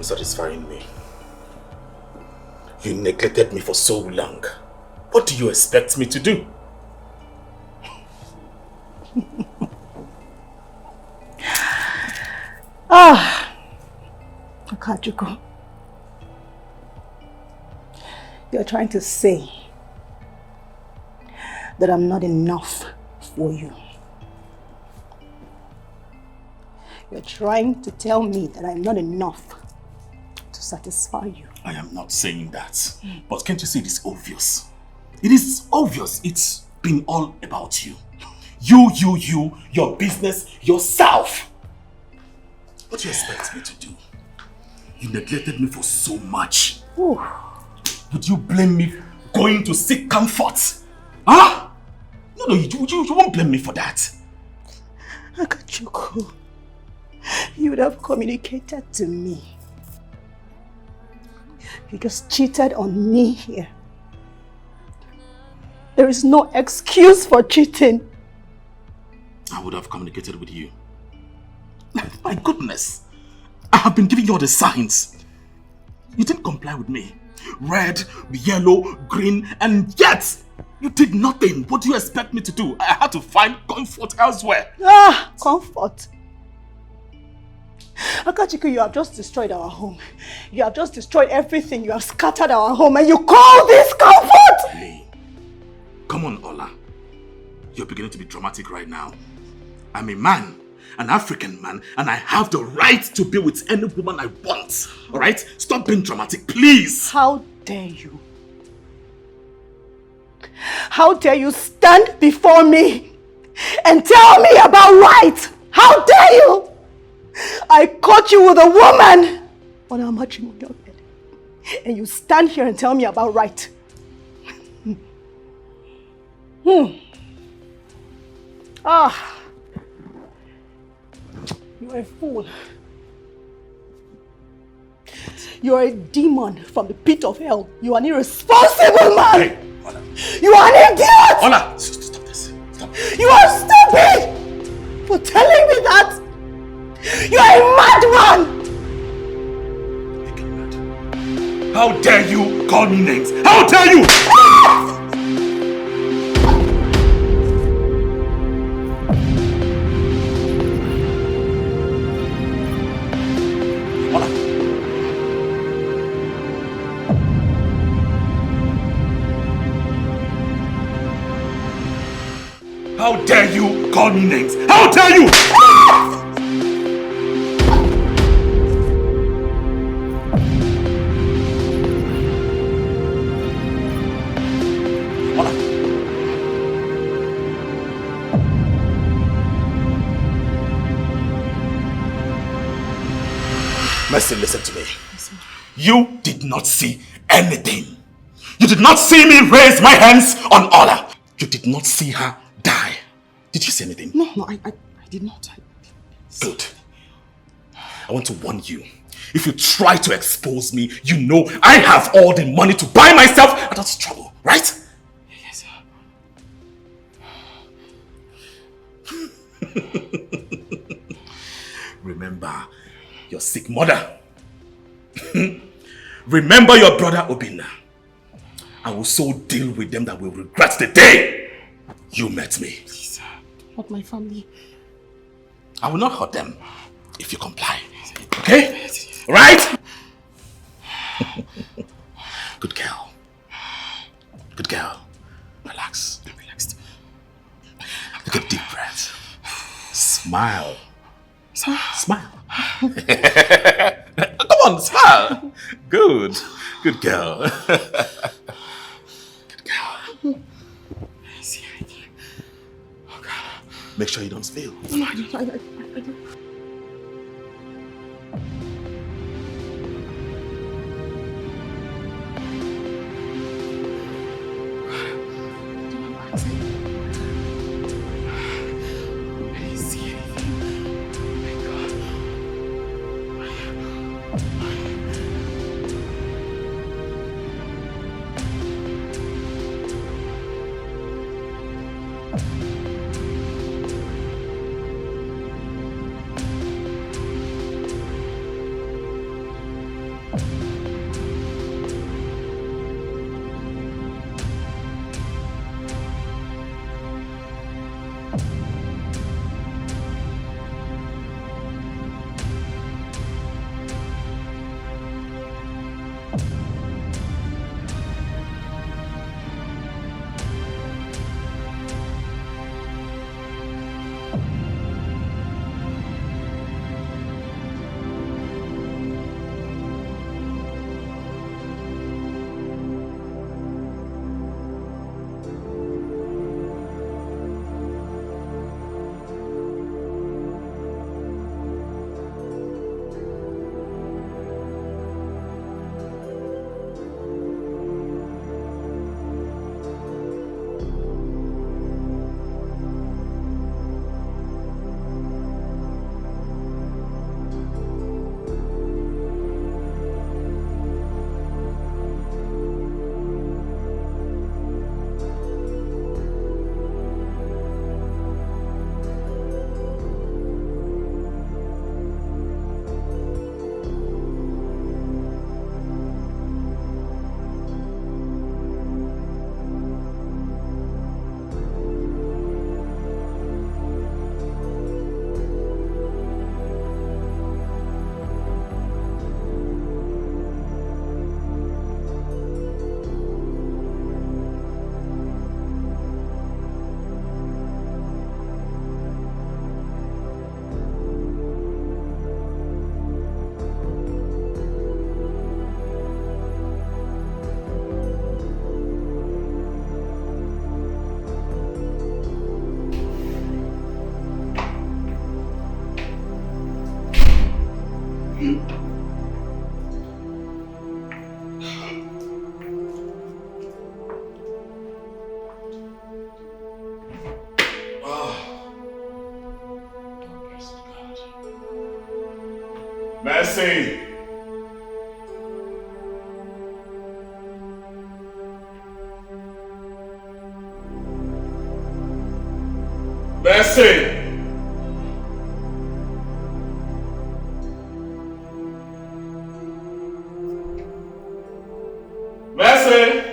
Speaker 4: been satisfying me. You neglected me for so long. What do you expect me to do?
Speaker 6: Akajuko. You're trying to say that I'm not enough for you. You're trying to tell me that I'm not enough to satisfy you.
Speaker 4: I am not saying that. But can't you see it is obvious? It is obvious. It's been all about you. You, your business, yourself. What do you expect me to do? You neglected me for so much.
Speaker 6: Ooh.
Speaker 4: Would you blame me going to seek comfort? Huh? No, you won't blame me for that.
Speaker 6: Akajuko, you would have communicated to me. You just cheated on me here. There is no excuse for cheating.
Speaker 4: I would have communicated with you. My goodness. I have been giving you all the signs. You didn't comply with me. Red, yellow, green, and yet you did nothing. What do you expect me to do? I had to find comfort elsewhere.
Speaker 6: Comfort. Akajuko, you have just destroyed our home. You have just destroyed everything. You have scattered our home and you call this comfort?
Speaker 4: Hey, come on, Ola. You're beginning to be dramatic right now. I'm a man, an African man, and I have the right to be with any woman I want. Alright? Stop being dramatic, please.
Speaker 6: How dare you? How dare you stand before me and tell me about right? How dare you? I caught you with a woman on our matrimonial bed, and you stand here and tell me about right. You're a fool. You're a demon from the pit of hell. You are an irresponsible man.
Speaker 4: Hey, Ola.
Speaker 6: You are an idiot.
Speaker 4: Ola, stop this. Stop.
Speaker 6: You are stupid for telling me that. You are a madman.
Speaker 4: How dare you call me names? How dare you? How dare you call me names? How dare you? Mercy, listen to me. You did not see anything. You did not see me raise my hands on Ola. You did not see her die. Did you see anything?
Speaker 16: No, I did not.
Speaker 4: Good. I want to warn you. If you try to expose me, you know I have all the money to buy myself out of trouble, right?
Speaker 16: Yes,
Speaker 4: sir. Remember your sick mother. Remember your brother Obinna. I will so deal with them that will regret the day you met me.
Speaker 16: Please, not my family.
Speaker 4: I will not hurt them if you comply. Okay? Right? Good girl. Good girl. Relax. Relax. Take a deep breath. Smile. Smile. Come on, smile. Good. Good girl. Good girl. Make sure you don't spill.
Speaker 16: No, I don't.
Speaker 12: Mercy! Mercy! Mercy!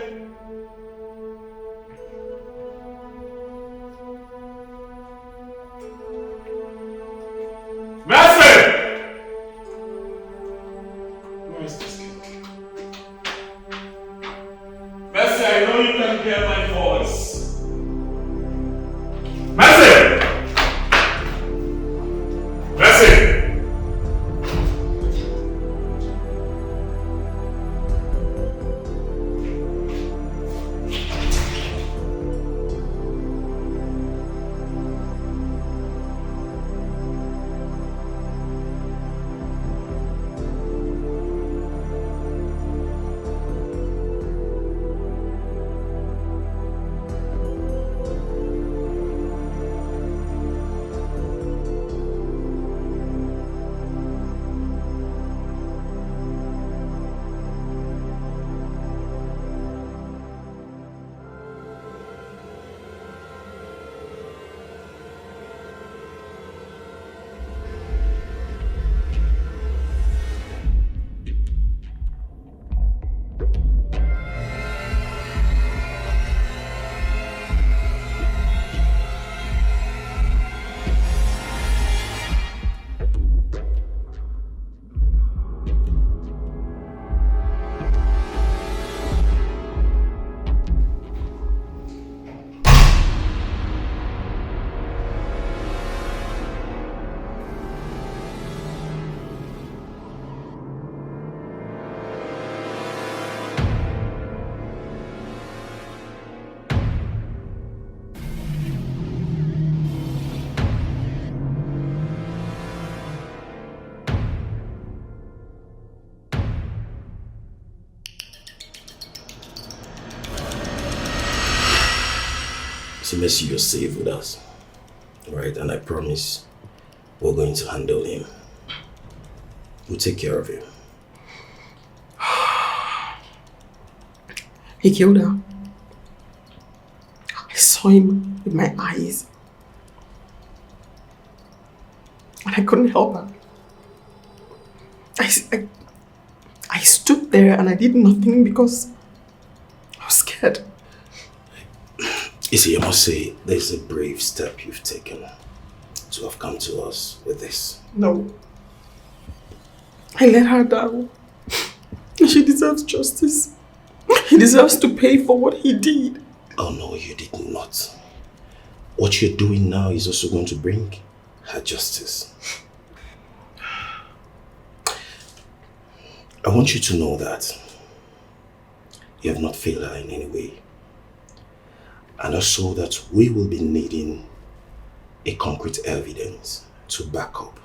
Speaker 8: So Mercy, you're safe with us, right? And I promise we're going to handle him. We'll take care of him.
Speaker 16: He killed her. I saw him with my eyes. And I couldn't help her. I stood there and I did nothing because I was scared.
Speaker 8: You see, I must say, there's a brave step you've taken to have come to us with this.
Speaker 6: No. I let her down. She deserves justice. He deserves to pay for what he did.
Speaker 8: Oh no, you did not. What you're doing now is also going to bring her justice. I want you to know that you have not failed her in any way. And also that we will be needing a concrete evidence to back up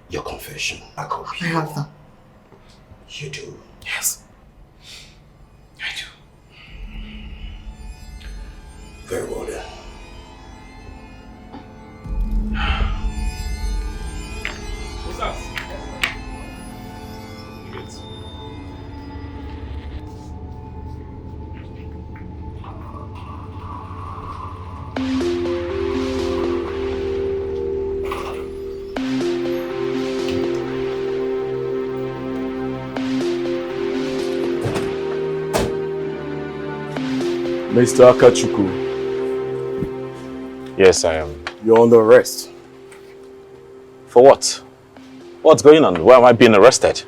Speaker 8: your confession.
Speaker 6: I have that.
Speaker 8: You do?
Speaker 6: Yes. I do.
Speaker 8: Very well then.
Speaker 18: What's that?
Speaker 12: Mr. Akachuku.
Speaker 4: Yes, I am.
Speaker 12: You're under arrest.
Speaker 4: For what? What's going on? Why am I being arrested?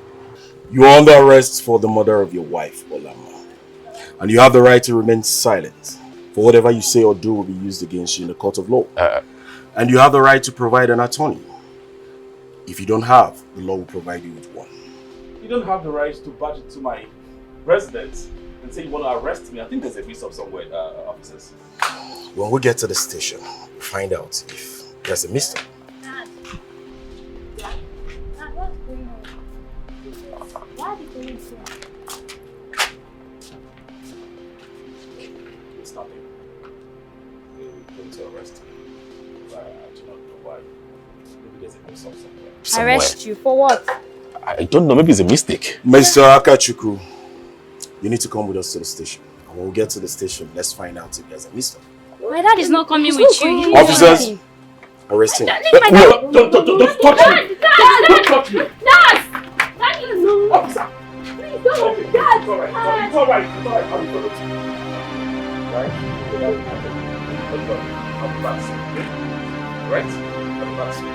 Speaker 12: You are under arrest for the murder of your wife, Olama. And you have the right to remain silent. For whatever you say or do will be used against you in the court of law. And you have the right to provide an attorney. If you don't have, the law will provide you with one.
Speaker 18: You don't have the right to barge into my residence and say you want to arrest me. I think there's a mix-up somewhere, officers.
Speaker 8: When we get to the station, we'll find out if there's a mistake.
Speaker 15: Dad, what's going on? Why are the police here?
Speaker 18: It's nothing. We're going to arrest me. But I do not know why. Maybe there's a mix-up somewhere.
Speaker 15: Arrest you for what?
Speaker 4: I don't know, maybe it's a mistake.
Speaker 12: Mr. Akachuku, you need to come with us to the station. And when we get to the station, let's find out if there's a mistake.
Speaker 15: My dad is not coming with you.
Speaker 12: Officers, arrest him.
Speaker 18: Don't touch me! Don't touch me!
Speaker 15: Dad! Dad, no!
Speaker 18: Officer!
Speaker 15: Please don't!
Speaker 18: Okay,
Speaker 15: Dad!
Speaker 18: it's alright. It's alright. It's alright. I'll be back. Right? I'll be back soon. Okay? Right? I'll be back soon.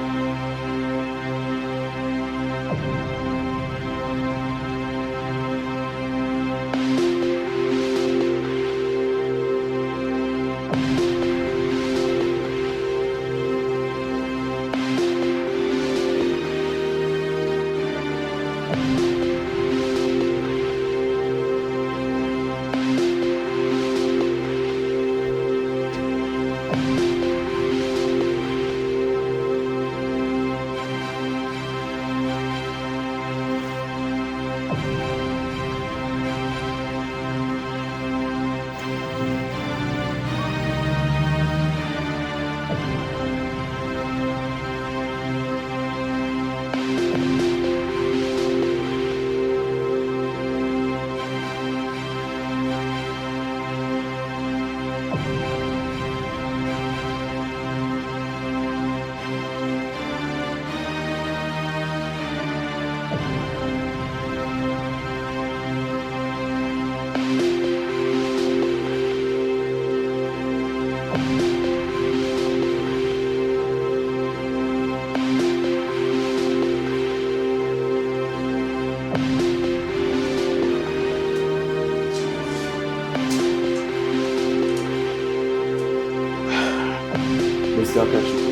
Speaker 12: Mr. Akachuku,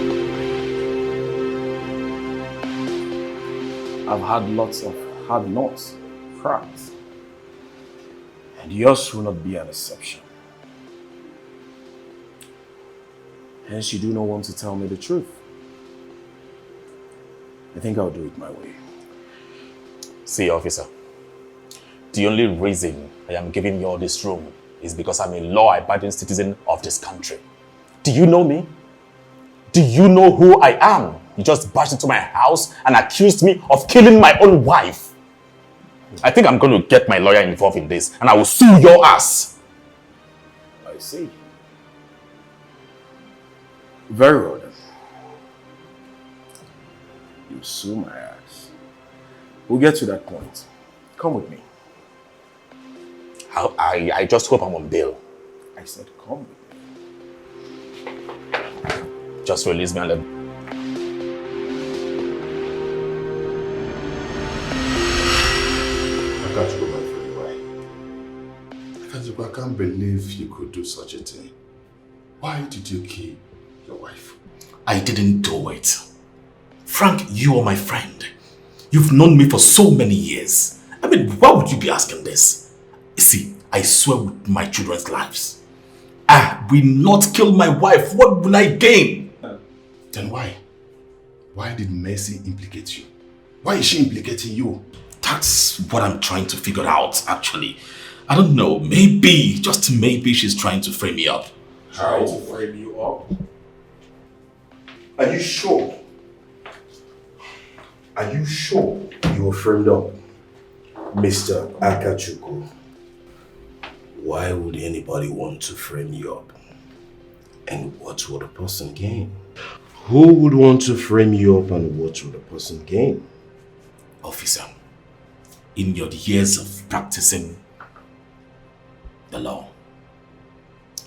Speaker 12: I've had lots of hard knocks, cracks, and yours will not be an exception. Hence, you do not want to tell me the truth. I think I'll do it my way.
Speaker 4: See, officer, the only reason I am giving you all this room is because I'm a law-abiding citizen of this country. Do you know me? Do you know who I am? You just barged into my house and accused me of killing my own wife. I think I'm going to get my lawyer involved in this and I will sue your ass.
Speaker 12: I see. Very well then. You sue my ass. We'll get to that point. Come with me.
Speaker 4: I just hope I'm on bail.
Speaker 12: I said come with me.
Speaker 4: Just release me and let me.
Speaker 9: I can't believe you could do such a thing. Why did you kill your wife?
Speaker 4: I didn't do it. Frank, you are my friend. You've known me for so many years. I mean, why would you be asking this? You see, I swear with my children's lives, I will not kill my wife. What will I gain?
Speaker 9: Then why? Why did Mercy implicate you? Why is she implicating you?
Speaker 4: That's what I'm trying to figure out, actually. I don't know. Maybe, just maybe she's trying to frame me up.
Speaker 12: Trying to frame you up? Are you sure? Are you sure you were framed up, Mr. Akachuku?
Speaker 8: Why would anybody want to frame you up? And what would a person gain?
Speaker 12: Who would want to frame you up and what would a person gain?
Speaker 4: Officer, in your years of practicing the law,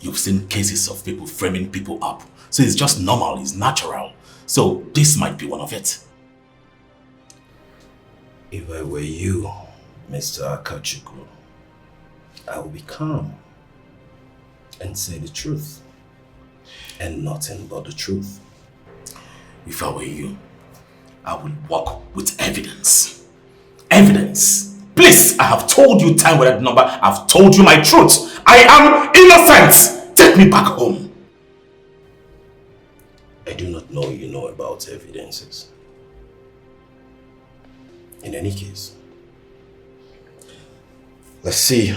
Speaker 4: you've seen cases of people framing people up. So it's just normal, it's natural. So this might be one of it.
Speaker 8: If I were you, Mr. Akachuku, I would be calm and say the truth and nothing but the truth.
Speaker 4: If I were you, I would work with evidence. Evidence! Please, I have told you time without number. I've told you my truth. I am innocent! Take me back home.
Speaker 8: I do not know you know about evidences. In any case, let's see.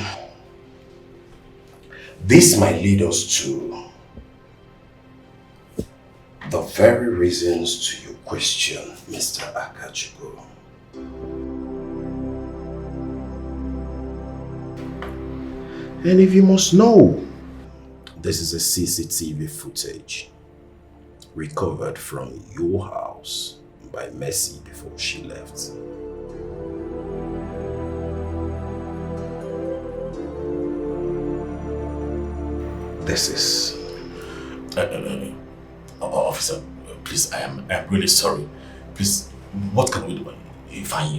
Speaker 8: This might lead us to the very reasons to your question, Mr. Akachuku. And if you must know, this is a CCTV footage recovered from your house by Mercy before she left. This is...
Speaker 4: Officer, please, I am really sorry. Please, what can we do?
Speaker 9: Why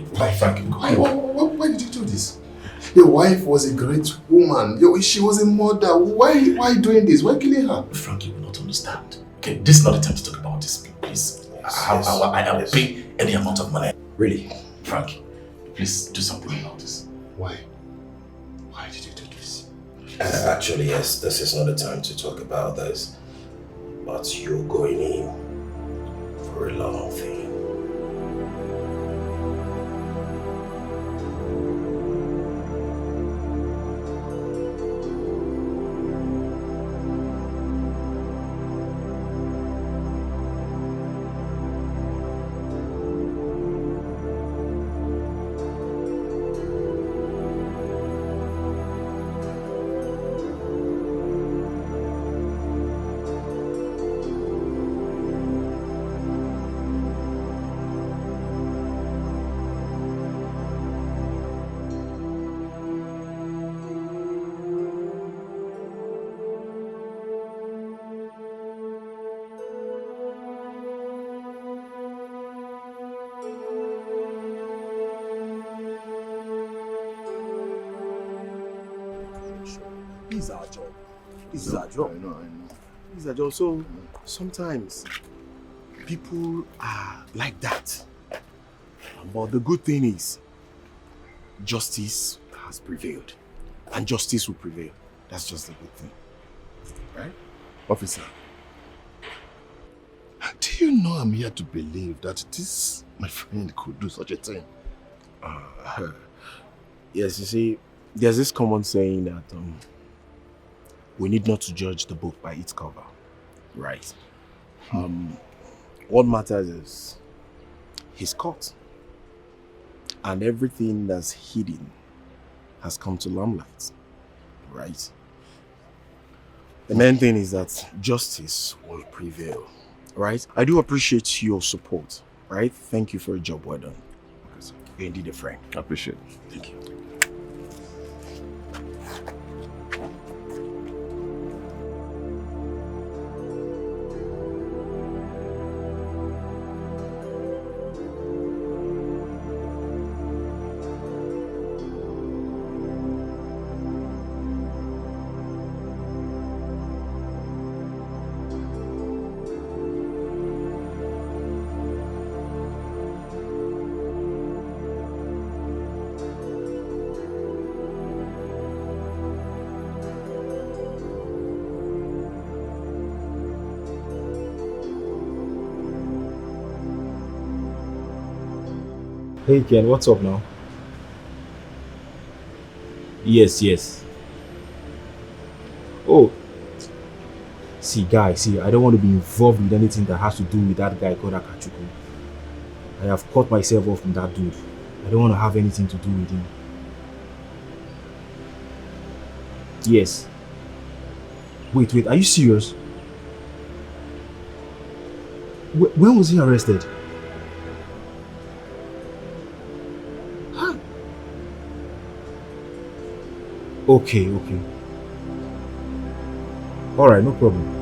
Speaker 9: did you do this? Your wife was a great woman. She was a mother. Why doing this? Why killing her?
Speaker 4: Frank, you will not understand. Okay, this is not the time to talk about this, please. I will pay any amount of money.
Speaker 8: Really?
Speaker 4: Frank, please do something about this.
Speaker 9: Why? Why did you do this?
Speaker 8: Actually, yes, this is not the time to talk about this. But you're going in for a long thing.
Speaker 12: This is our job. This is our job. I know. This is our job. So sometimes people are like that. But the good thing is justice has prevailed. And justice will prevail. That's just the good thing. Right? Officer.
Speaker 9: Do you know I'm here to believe that this, my friend, could do such a thing?
Speaker 12: Yes, you see, there's this common saying that we need not to judge the book by its cover. Right. What matters is he's caught. And everything that's hidden has come to limelight. Right? The main thing is that justice will prevail. Right? I do appreciate your support. Right? Thank you for a job well done. You're indeed a friend.
Speaker 9: I appreciate it.
Speaker 12: Thank you. Hey Ken, what's up now? Yes, yes. Oh, see, guy, see, I don't want to be involved with anything that has to do with that guy called Akachuku. I have cut myself off from that dude. I don't want to have anything to do with him. Yes. Wait, are you serious? When was he arrested? Huh? Okay. Alright, no problem.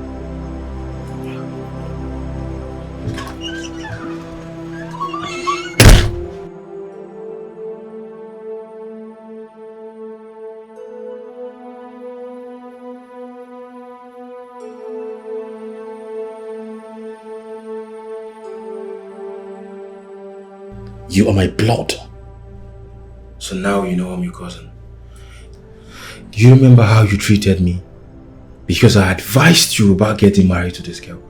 Speaker 8: You are my blood.
Speaker 1: So now you know I'm your cousin. Do you remember how you treated me? Because I advised you about getting married to this girl.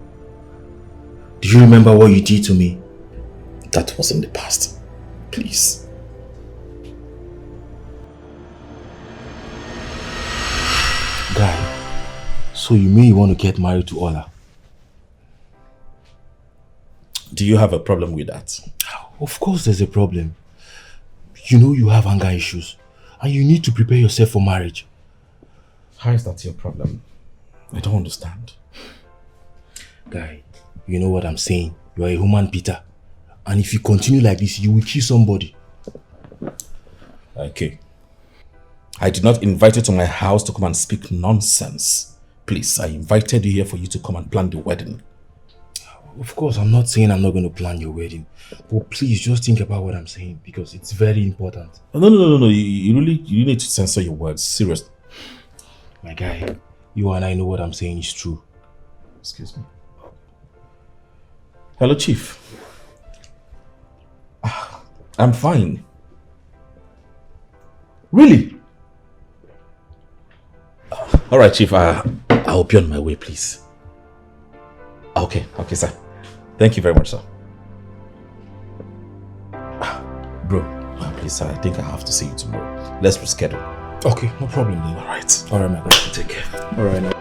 Speaker 1: Do you remember what you did to me?
Speaker 8: That was in the past. Please.
Speaker 12: Guy, so you mean you want to get married to Ola?
Speaker 8: Do you have a problem with that?
Speaker 12: Of course there's a problem. You know you have anger issues and you need to prepare yourself for marriage.
Speaker 8: How is that your problem? I don't understand.
Speaker 12: Guy, you know what I'm saying. You are a human beater. And if you continue like this, you will kill somebody.
Speaker 8: Okay. I did not invite you to my house to come and speak nonsense. Please, I invited you here for you to come and plan the wedding.
Speaker 12: Of course, I'm not saying I'm not going to plan your wedding. But please, just think about what I'm saying because it's very important.
Speaker 8: No. You need to censor your words. Seriously.
Speaker 12: My guy, you and I know what I'm saying is true.
Speaker 8: Excuse me. Hello, Chief. I'm fine.
Speaker 12: Really?
Speaker 8: All right, Chief. I'll be on my way, please. Okay, sir. Thank you very much, sir. Bro, please, sir, I think I have to see you tomorrow. Let's reschedule.
Speaker 12: Okay, no problem then.
Speaker 8: All right.
Speaker 12: All right, my guy.
Speaker 8: Take care.
Speaker 12: All right, now.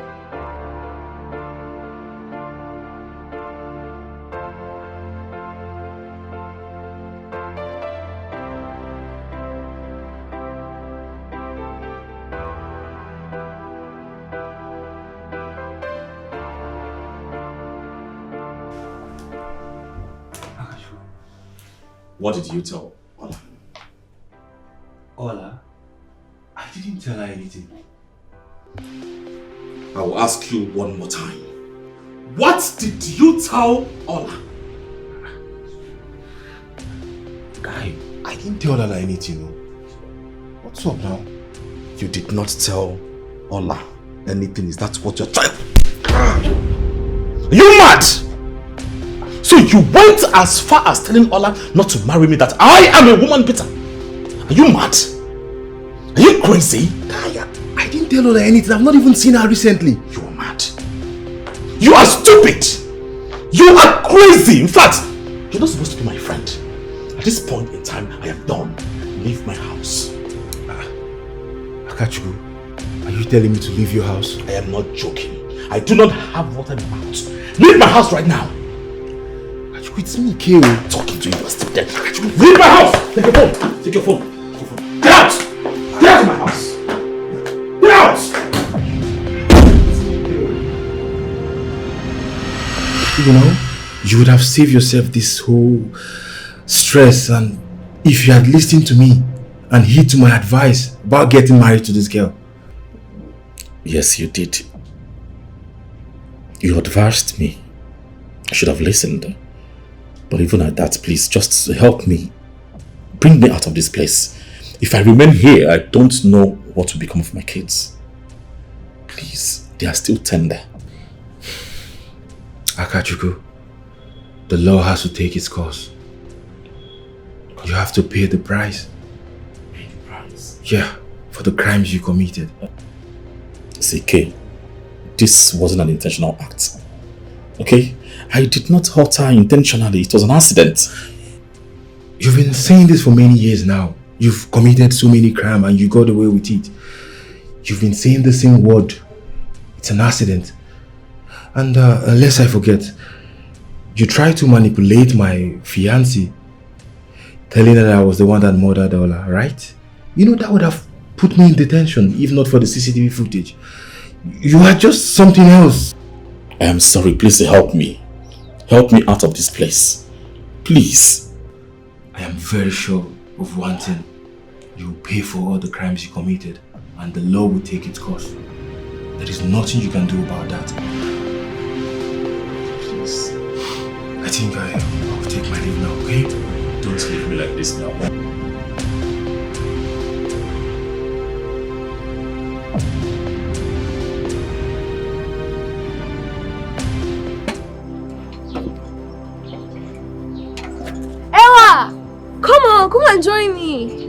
Speaker 8: What did you tell Ola?
Speaker 12: Ola? I didn't tell her anything.
Speaker 8: I will ask you one more time. What did you tell Ola?
Speaker 12: Guy, I didn't tell Ola anything. What's up now?
Speaker 8: You did not tell Ola anything. Is that what you're trying? Are you mad? So you went as far as telling Ola not to marry me, that I am a woman beater? Are you mad? Are you crazy?
Speaker 12: I didn't tell Ola anything. I've not even seen her recently.
Speaker 8: You are mad. You are stupid. You are crazy. In fact, you're not supposed to be my friend. At this point in time, I am done. Leave my house.
Speaker 12: Akachuku, are you telling me to leave your house?
Speaker 8: I am not joking. I do not have water in my mouth. Leave my house right now.
Speaker 12: Akachuku, it's me, Keo.
Speaker 8: Talking to you, you are still there. Akachuku, leave my house. Take your phone. Take your phone. Get out. Get out of my house. Get out.
Speaker 12: You know, you would have saved yourself this whole stress, and if you had listened to me and heed to my advice about getting married to this girl.
Speaker 8: Yes, you did. You advised me. I should have listened. But even at that, please, just help me. Bring me out of this place. If I remain here, I don't know what will become of my kids. Please, they are still tender.
Speaker 1: Akachuku, the law has to take its course. You have to pay the price.
Speaker 8: Pay the price?
Speaker 1: Yeah, for the crimes you committed.
Speaker 8: CK, this wasn't an intentional act. Okay? I did not hurt her intentionally. It was an accident.
Speaker 19: You've been saying this for many years now. You've committed so many crimes and you got away with it. You've been saying the same word. It's an accident. And unless I forget, you tried to manipulate my fiancée, telling her that I was the one that murdered Ola, right? You know, that would have put me in detention if not for the CCTV footage. You are just something else.
Speaker 4: I am sorry, please help me. Help me out of this place. Please.
Speaker 19: I am very sure of one thing. You will pay for all the crimes you committed and the law will take its course. There is nothing you can do about that.
Speaker 4: Please.
Speaker 19: I think I'll take my leave now, okay?
Speaker 4: Don't leave me like this now.
Speaker 11: Ella! Come on, join me.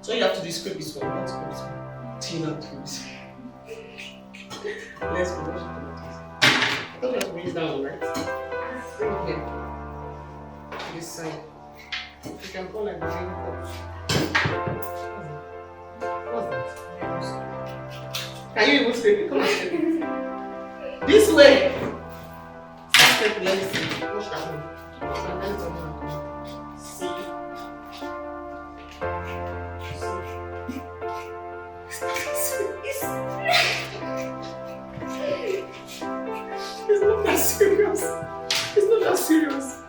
Speaker 16: So you have to describe this one. Let's go this one. Tina, please. Let's go. Don't just bring it down, right? Bring it here. This side. You can go like this. What's that? Can you even step it? Come on, step it. This way. Step it, let me see. Push that one. See. It's not that serious. It's not that serious.